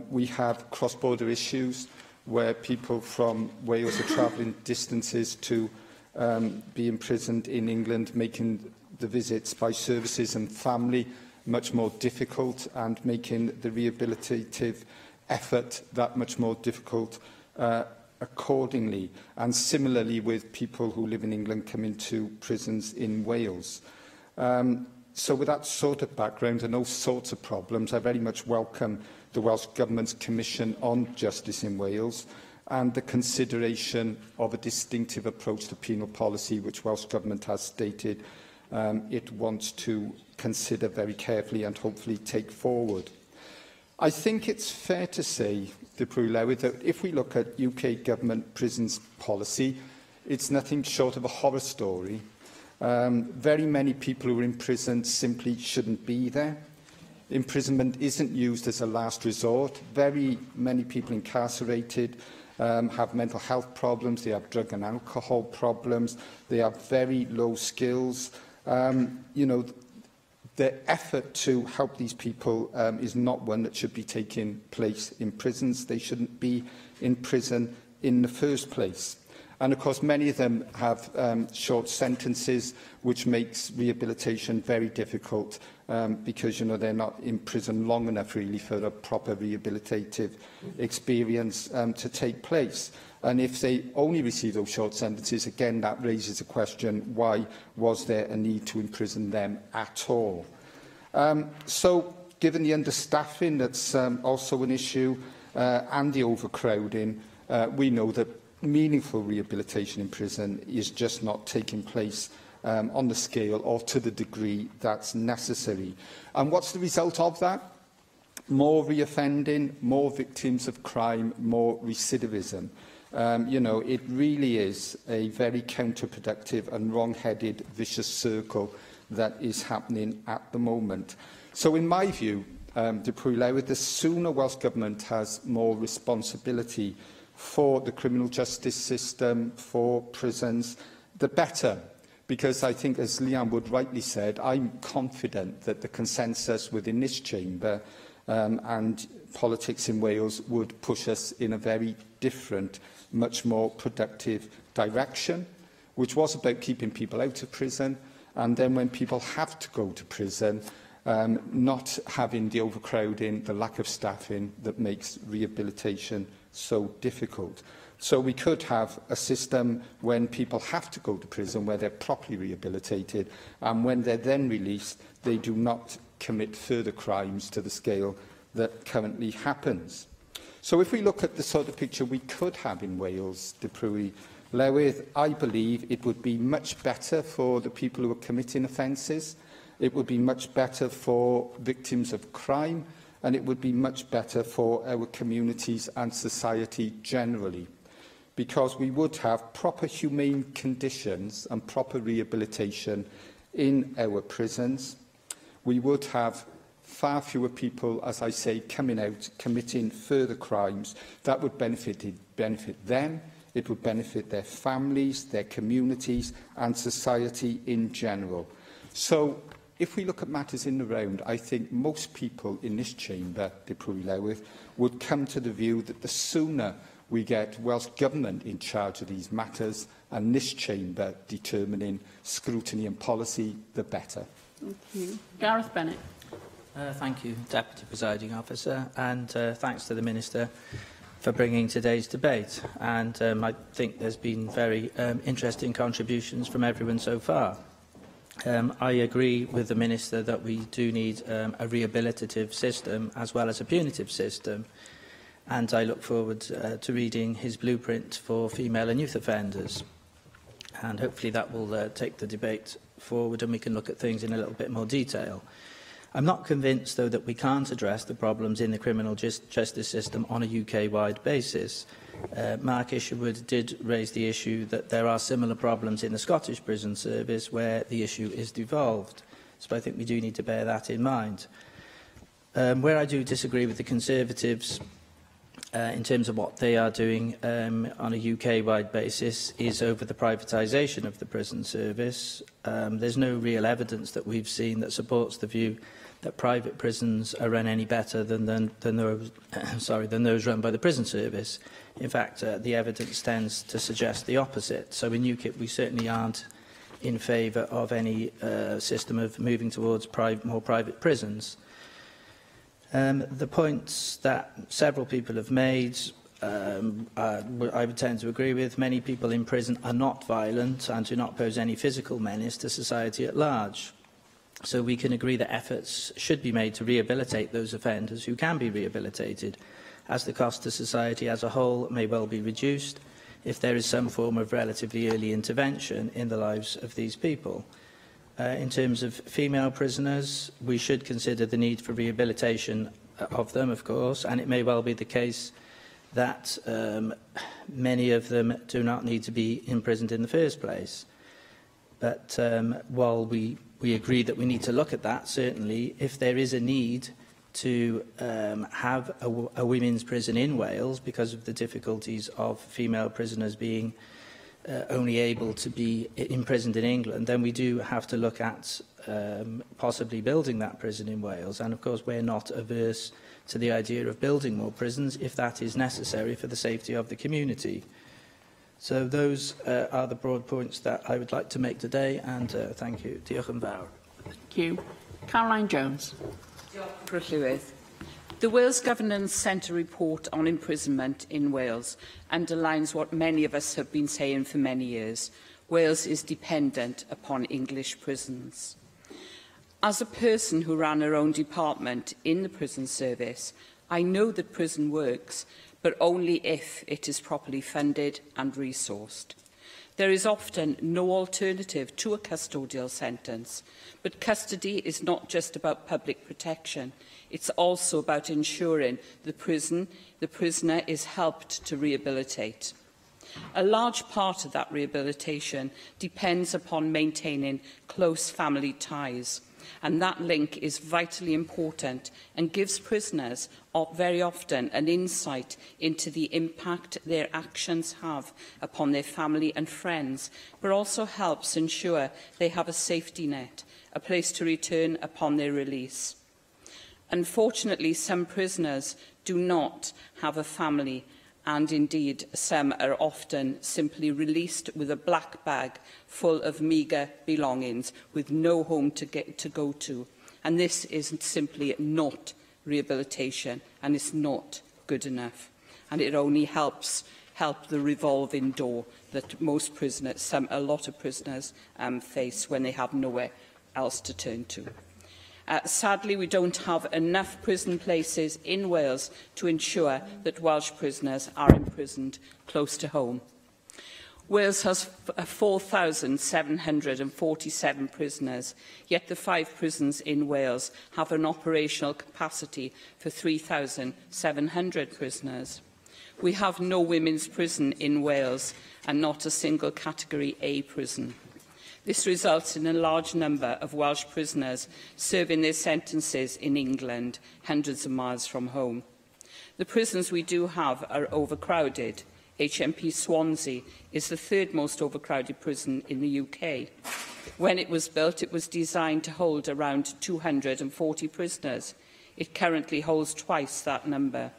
We have cross-border issues where people from Wales are travelling distances to be imprisoned in England, making the visits by services and family much more difficult and making the rehabilitative effort that much more difficult accordingly. And similarly with people who live in England coming to prisons in Wales. So with that sort of background and those sorts of problems, I very much welcome the Welsh Government's Commission on Justice in Wales and the consideration of a distinctive approach to penal policy, which Welsh Government has stated it wants to consider very carefully and hopefully take forward. I think it's fair to say, Lewydd, that if we look at UK Government prisons policy, it's nothing short of a horror story. Very many people who are in prison simply shouldn't be there. Imprisonment isn't used as a last resort. Very many people incarcerated have mental health problems, they have drug and alcohol problems, they have very low skills. You know, the effort to help these people is not one that should be taking place in prisons. They shouldn't be in prison in the first place. And of course, many of them have short sentences, which makes rehabilitation very difficult because, you know, they're not in prison long enough really for a proper rehabilitative experience to take place. And if they only receive those short sentences, again, that raises a question, why was there a need to imprison them at all? So, given the understaffing that's also an issue and the overcrowding, we know that meaningful rehabilitation in prison is just not taking place on the scale or to the degree that's necessary. And what's the result of that? More reoffending, more victims of crime, more recidivism. You know, it really is a very counterproductive and wrong-headed vicious circle that is happening at the moment. So in my view, Lewydd, the sooner Welsh Government has more responsibility for the criminal justice system, for prisons, the better. Because I think, as Liam Wood rightly said, I'm confident that the consensus within this chamber and politics in Wales would push us in a very different, much more productive direction, which was about keeping people out of prison, and then when people have to go to prison, not having the overcrowding, the lack of staffing that makes rehabilitation so difficult. So we could have a system when people have to go to prison where they're properly rehabilitated, and when they're then released, they do not commit further crimes to the scale that currently happens. So if we look at the sort of picture we could have in Wales, Lewydd, I believe it would be much better for the people who are committing offences. It would be much better for victims of crime. and it would be much better for our communities and society generally, because we would have proper humane conditions and proper rehabilitation in our prisons. We would have far fewer people, as I say, coming out, committing further crimes. That would benefit them, it would benefit their families, their communities and society in general. So, if we look at matters in the round, I think most people in this chamber, would come to the view that the sooner we get Welsh Government in charge of these matters and this chamber determining scrutiny and policy, the better. Thank you. Gareth Bennett. Thank you, Deputy Presiding Officer, and thanks to the Minister for bringing today's debate. And I think there's been very interesting contributions from everyone so far. I agree with the Minister that we do need a rehabilitative system as well as a punitive system, and I look forward to reading his blueprint for female and youth offenders. And hopefully that will take the debate forward and we can look at things in a little bit more detail. I'm not convinced, though, that we can't address the problems in the criminal justice system on a UK-wide basis. Mark Isherwood did raise the issue that there are similar problems in the Scottish Prison Service where the issue is devolved. So I think we do need to bear that in mind. Where I do disagree with the Conservatives in terms of what they are doing on a UK-wide basis is over the privatisation of the prison service. There's no real evidence that we've seen that supports the view that private prisons are run any better than those run by the prison service. In fact, the evidence tends to suggest the opposite. So in UKIP, we certainly aren't in favour of any system of moving towards more private prisons. The points that several people have made, I would tend to agree with. Many people in prison are not violent and do not pose any physical menace to society at large. So we can agree that efforts should be made to rehabilitate those offenders who can be rehabilitated, as the cost to society as a whole may well be reduced if there is some form of relatively early intervention in the lives of these people. In terms of female prisoners, we should consider the need for rehabilitation of them, of course, and it may well be the case that many of them do not need to be imprisoned in the first place. But while we agree that we need to look at that, certainly, if there is a need to have a women's prison in Wales because of the difficulties of female prisoners being only able to be imprisoned in England, then we do have to look at possibly building that prison in Wales. And of course, we're not averse to the idea of building more prisons if that is necessary for the safety of the community. So those are the broad points that I would like to make today, and thank you. Diolch yn fawr. Thank you. Caroline Jones. The Wales Governance Centre report on imprisonment in Wales underlines what many of us have been saying for many years. Wales is dependent upon English prisons. As a person who ran her own department in the prison service, I know that prison works, but only if it is properly funded and resourced. There is often no alternative to a custodial sentence, but custody is not just about public protection. It's also about ensuring the prisoner is helped to rehabilitate. A large part of that rehabilitation depends upon maintaining close family ties, and that link is vitally important and gives prisoners very often an insight into the impact their actions have upon their family and friends, but also helps ensure they have a safety net, a place to return upon their release. Unfortunately, some prisoners do not have a family, and indeed some are often simply released with a black bag full of meagre belongings with no home to go to. And this is simply not rehabilitation, and it's not good enough. And it only help the revolving door that most prisoners, a lot of prisoners face when they have nowhere else to turn to. Sadly, we don't have enough prison places in Wales to ensure that Welsh prisoners are imprisoned close to home. Wales has 4,747 prisoners, yet the 5 prisons in Wales have an operational capacity for 3,700 prisoners. We have no women's prison in Wales and not a single Category A prison. This results in a large number of Welsh prisoners serving their sentences in England, hundreds of miles from home. The prisons we do have are overcrowded. HMP Swansea is the 3rd most overcrowded prison in the UK. When it was built, it was designed to hold around 240 prisoners. It currently holds twice that number.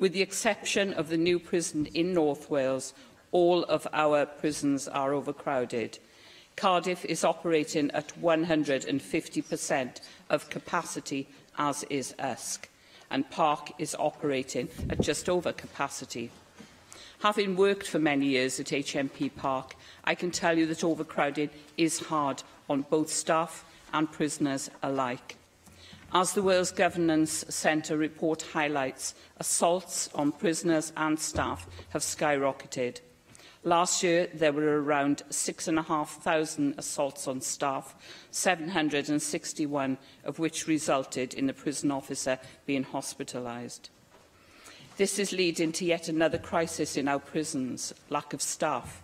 With the exception of the new prison in North Wales, all of our prisons are overcrowded. Cardiff is operating at 150% of capacity, as is Usk, and Park is operating at just over capacity. Having worked for many years at HMP Park, I can tell you that overcrowding is hard on both staff and prisoners alike. As the Wales Governance Centre report highlights, assaults on prisoners and staff have skyrocketed. Last year, there were around 6,500 assaults on staff, 761 of which resulted in a prison officer being hospitalised. This is leading to yet another crisis in our prisons, lack of staff.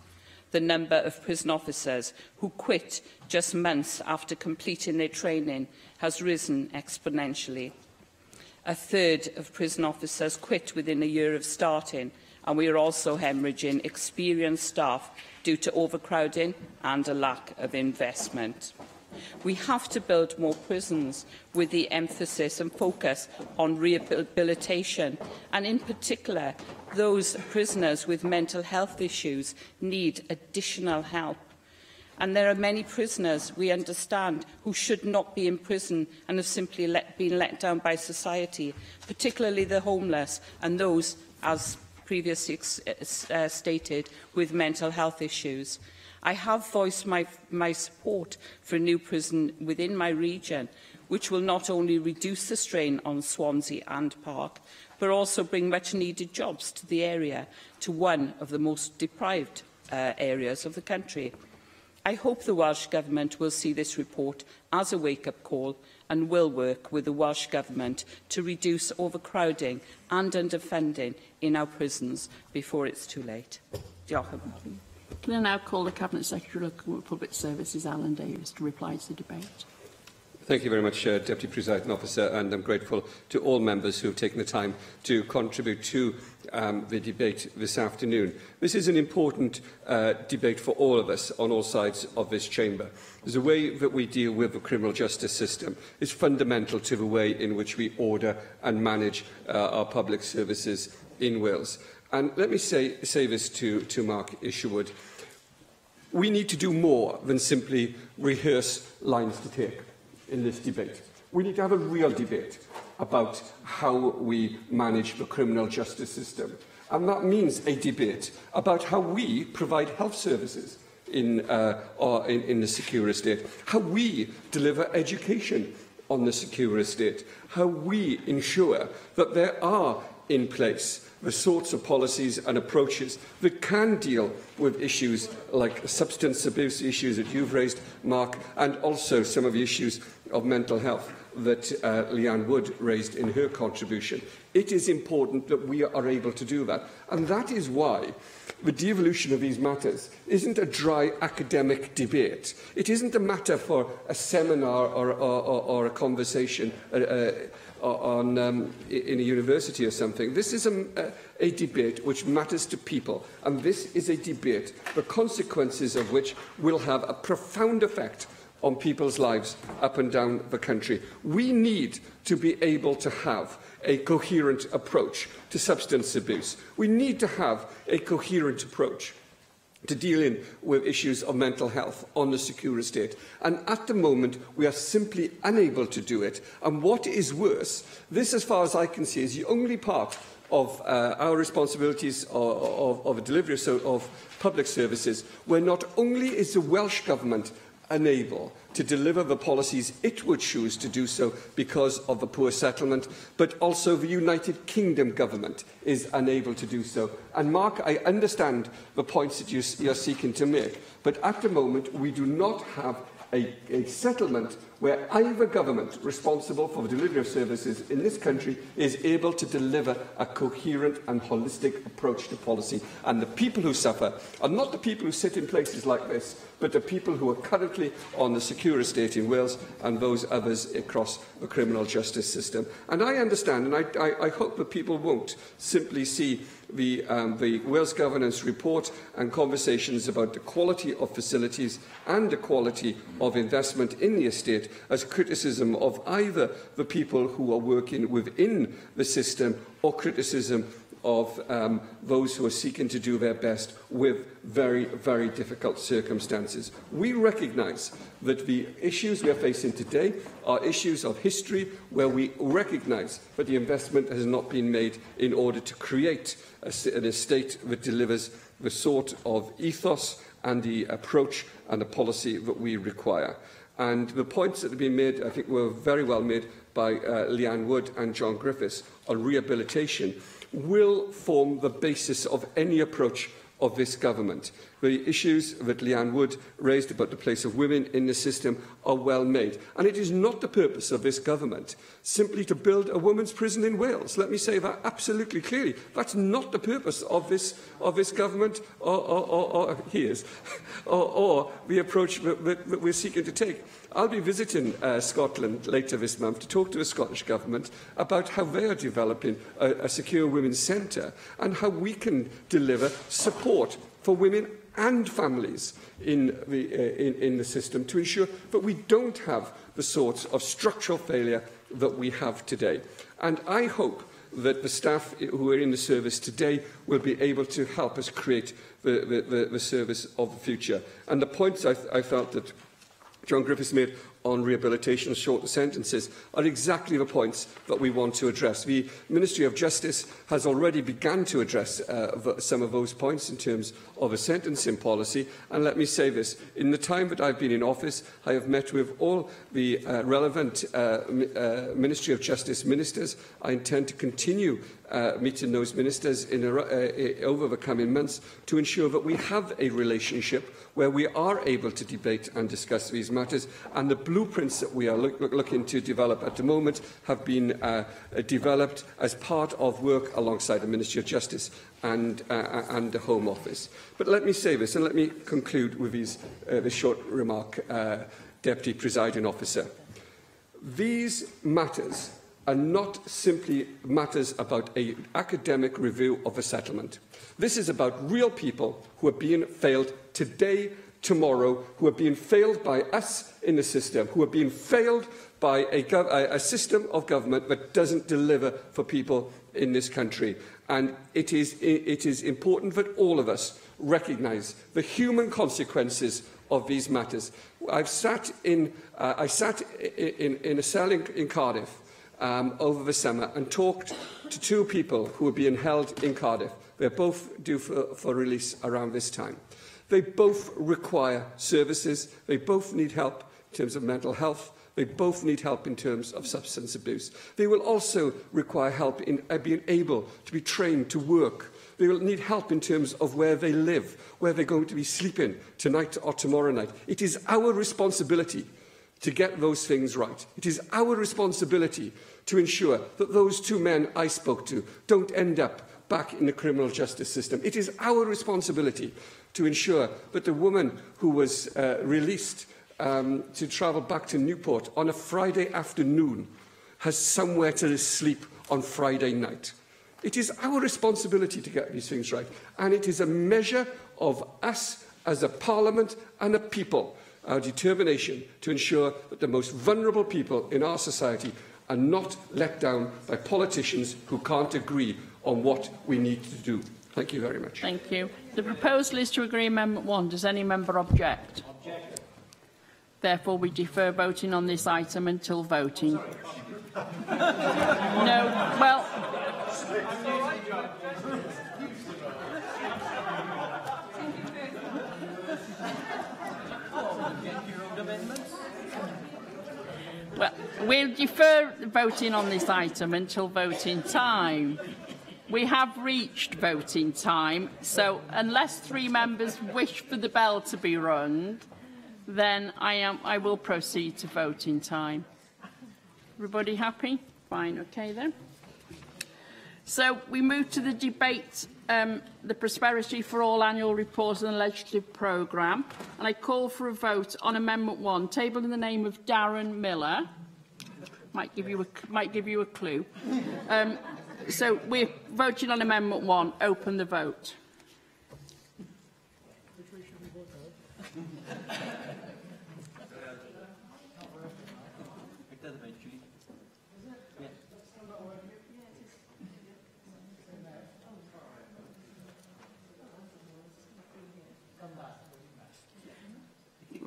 The number of prison officers who quit just months after completing their training has risen exponentially. A third of prison officers quit within a year of starting, and we are also hemorrhaging experienced staff due to overcrowding and a lack of investment. We have to build more prisons with the emphasis and focus on rehabilitation, and in particular, those prisoners with mental health issues need additional help. And there are many prisoners, we understand, who should not be in prison and have simply been let down by society, particularly the homeless and those, as previously stated, with mental health issues. I have voiced my support for a new prison within my region, which will not only reduce the strain on Swansea and Park, but also bring much-needed jobs to the area, to one of the most deprived areas of the country. I hope the Welsh Government will see this report as a wake-up call and will work with the Welsh Government to reduce overcrowding and underfunding in our prisons before it's too late. Diolch yn fawr. Can I now call the Cabinet Secretary of Public Services, Alan Davies, to reply to the debate? Thank you very much, Deputy Presiding Officer, and I'm grateful to all members who have taken the time to contribute to the debate this afternoon. This is an important debate for all of us on all sides of this chamber. The way that we deal with the criminal justice system is fundamental to the way in which we order and manage our public services in Wales. And let me say this to Mark Isherwood. We need to do more than simply rehearse lines to take in this debate. We need to have a real debate about how we manage the criminal justice system. And that means a debate about how we provide health services in the secure estate, how we deliver education on the secure estate, how we ensure that there are in place the sorts of policies and approaches that can deal with issues like substance abuse issues that you've raised, Mark, and also some of the issues of mental health that Leanne Wood raised in her contribution. It is important that we are able to do that. And that is why the devolution of these matters isn't a dry academic debate. It isn't a matter for a seminar or a conversation in a university or something. This is a debate which matters to people, and this is a debate, the consequences of which will have a profound effect on people's lives up and down the country. We need to be able to have a coherent approach to substance abuse. We need to have a coherent approach to dealing with issues of mental health on the secure estate. And at the moment, we are simply unable to do it. And what is worse, this, as far as I can see, is the only part of our responsibilities of a delivery of public services where not only is the Welsh Government unable to deliver the policies it would choose to do so because of the poor settlement, but also the United Kingdom government is unable to do so. And Mark, I understand the points that you're seeking to make, but at the moment we do not have a settlement where either government responsible for the delivery of services in this country is able to deliver a coherent and holistic approach to policy. And the people who suffer are not the people who sit in places like this, but the people who are currently on the secure estate in Wales and those others across the criminal justice system. And I understand, and I hope that people won't simply see the Wales Governance report and conversations about the quality of facilities and the quality of investment in the estate as criticism of either the people who are working within the system or criticism of those who are seeking to do their best with very, very difficult circumstances. We recognise that the issues we are facing today are issues of history where we recognise that the investment has not been made in order to create an estate that delivers the sort of ethos and the approach and the policy that we require. And the points that have been made, I think, were very well made by Leanne Wood and John Griffiths on rehabilitation, will form the basis of any approach of this government. The issues that Leanne Wood raised about the place of women in the system are well made. And it is not the purpose of this government simply to build a women's prison in Wales. Let me say that absolutely clearly. That's not the purpose of this government or the approach that we're seeking to take. I'll be visiting Scotland later this month to talk to the Scottish Government about how they are developing a secure women's centre and how we can deliver support for women and families in the system to ensure that we don't have the sorts of structural failure that we have today. And I hope that the staff who are in the service today will be able to help us create the service of the future. And the points I felt that John Griffiths made on rehabilitation, shorter sentences, are exactly the points that we want to address. The Ministry of Justice has already begun to address some of those points in terms of a sentencing policy. And let me say this, in the time that I've been in office, I have met with all the relevant Ministry of Justice ministers. I intend to continue meeting those ministers over the coming months to ensure that we have a relationship where we are able to debate and discuss these matters, and the blueprints that we are looking to develop at the moment have been developed as part of work alongside the Ministry of Justice and the Home Office. But let me say this, and let me conclude with this short remark, Deputy Presiding Officer. These matters are not simply matters about an academic review of a settlement. This is about real people who are being failed today, tomorrow, who are being failed by us in the system, who are being failed by a system of government that doesn't deliver for people in this country. And it is important that all of us recognise the human consequences of these matters. I sat in a cell in Cardiff over the summer and talked to two people who were being held in Cardiff. They're both due for release around this time. They both require services. They both need help in terms of mental health. They both need help in terms of substance abuse. They will also require help in being able to be trained to work. They will need help in terms of where they live, where they're going to be sleeping tonight or tomorrow night. It is our responsibility to get those things right. It is our responsibility to ensure that those two men I spoke to don't end up back in the criminal justice system. It is our responsibility to ensure that the woman who was released to travel back to Newport on a Friday afternoon has somewhere to sleep on Friday night. It is our responsibility to get these things right, and it is a measure of us as a parliament and a people, our determination to ensure that the most vulnerable people in our society are not let down by politicians who can't agree on what we need to do. Thank you very much. Thank you. The proposal is to agree Amendment 1. Does any member object? Object. Therefore, we defer voting on this item until voting. No, well... We'll defer voting on this item until voting time. We have reached voting time, so unless 3 members wish for the bell to be rung, then I will proceed to voting time. Everybody happy? Fine, okay then. So we move to the debate, the Prosperity for All annual report and the legislative programme, and I call for a vote on Amendment 1, tabled in the name of Darren Miller. Might give you a clue. So we're voting on Amendment 1. Open the vote.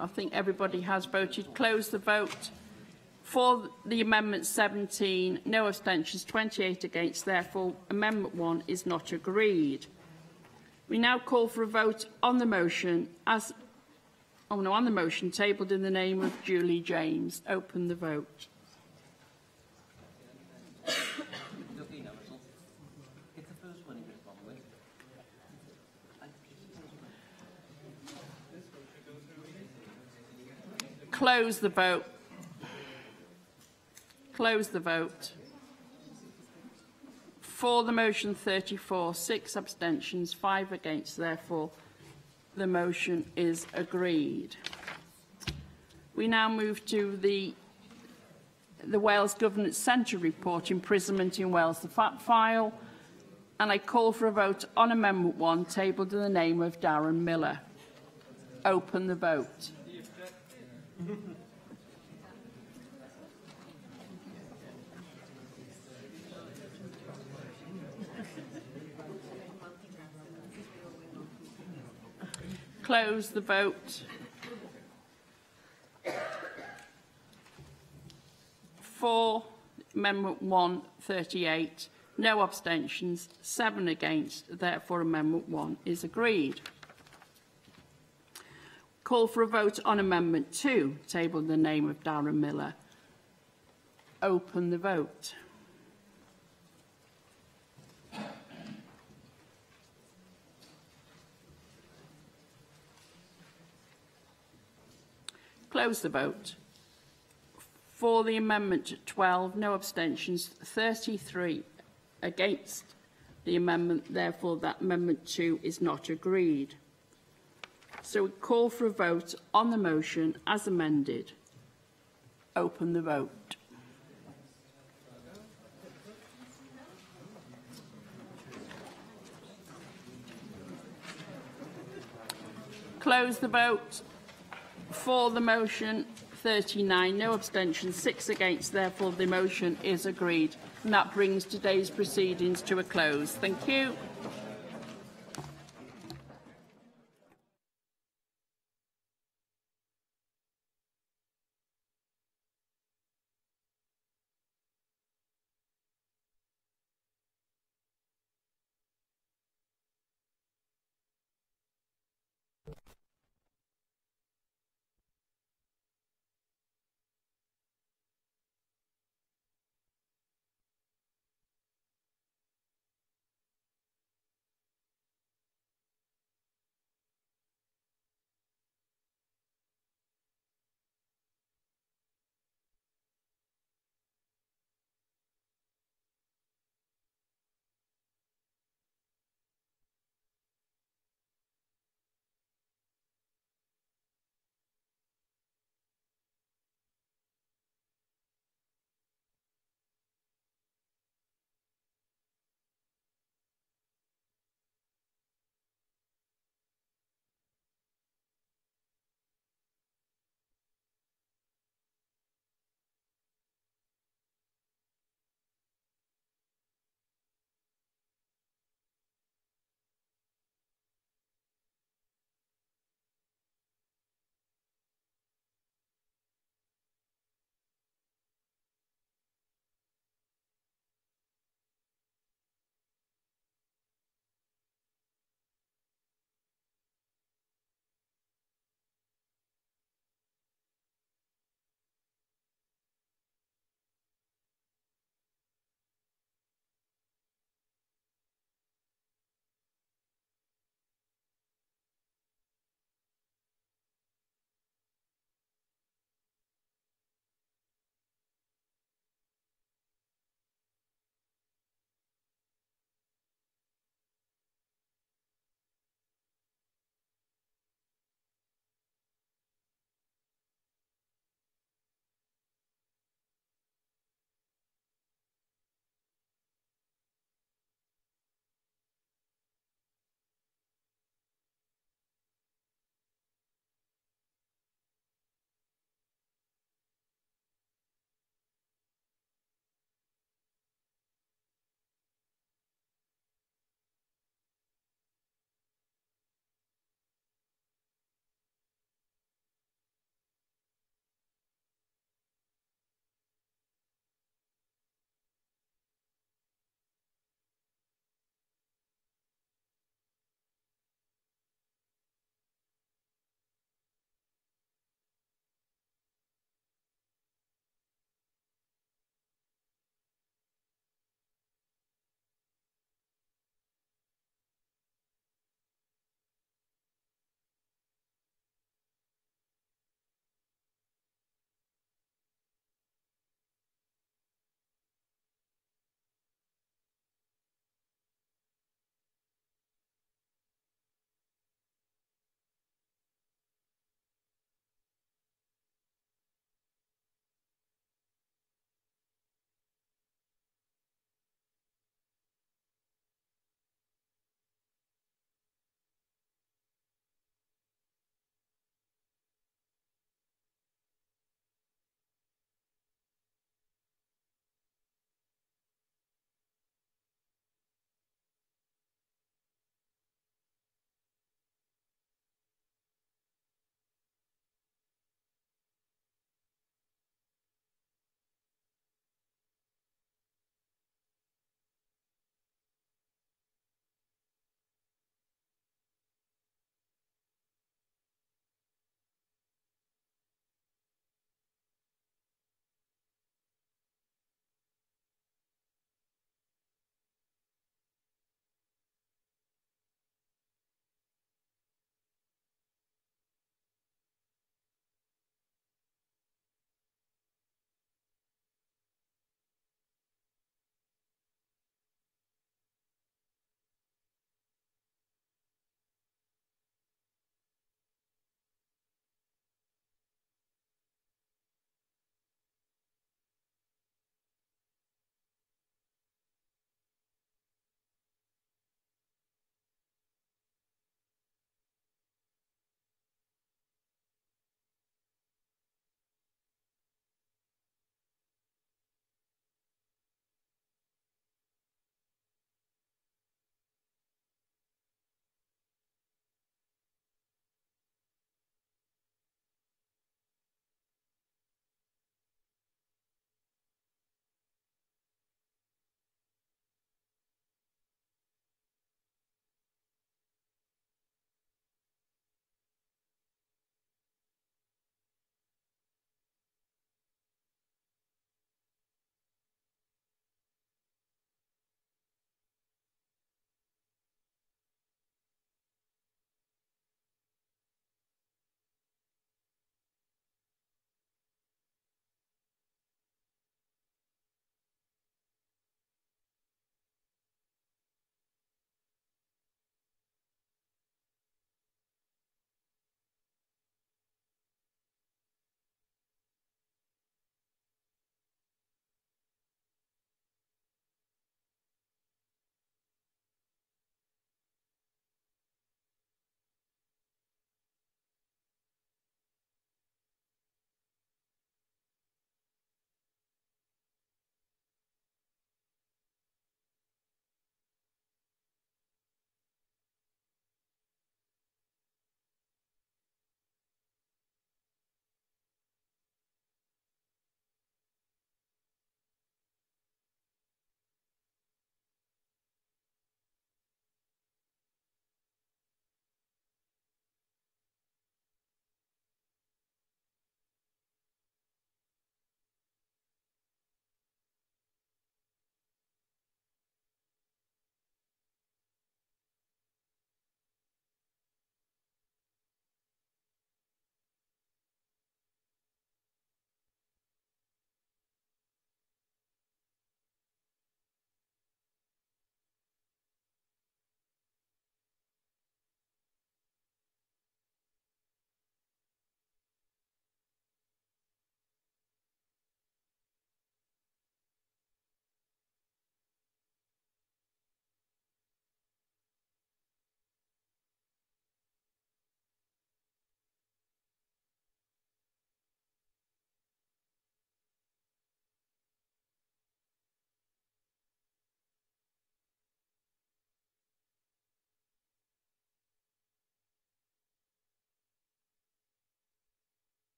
I think everybody has voted. Close the vote. For the Amendment 17, no abstentions, 28 against. Therefore, Amendment 1 is not agreed. We now call for a vote on the motion on the motion tabled in the name of Julie James. Open the vote. Close the vote. Close the vote. For the motion 34, 6 abstentions, 5 against. Therefore, the motion is agreed. We now move to the Wales Governance Centre report, Imprisonment in Wales, the fact file, and I call for a vote on Amendment 1, tabled in the name of Darren Miller. Open the vote. Close the vote. For Amendment 1, 38. No abstentions, 7 against. Therefore, Amendment 1 is agreed. Call for a vote on Amendment 2, tabled in the name of Darren Miller. Open the vote. Close the vote. For the amendment 12, no abstentions, 33 against the amendment. Therefore, that Amendment 2 is not agreed. So we call for a vote on the motion as amended. Open the vote. Close the vote. For the motion, 39, no abstentions, 6 against. Therefore, the motion is agreed. And that brings today's proceedings to a close. Thank you.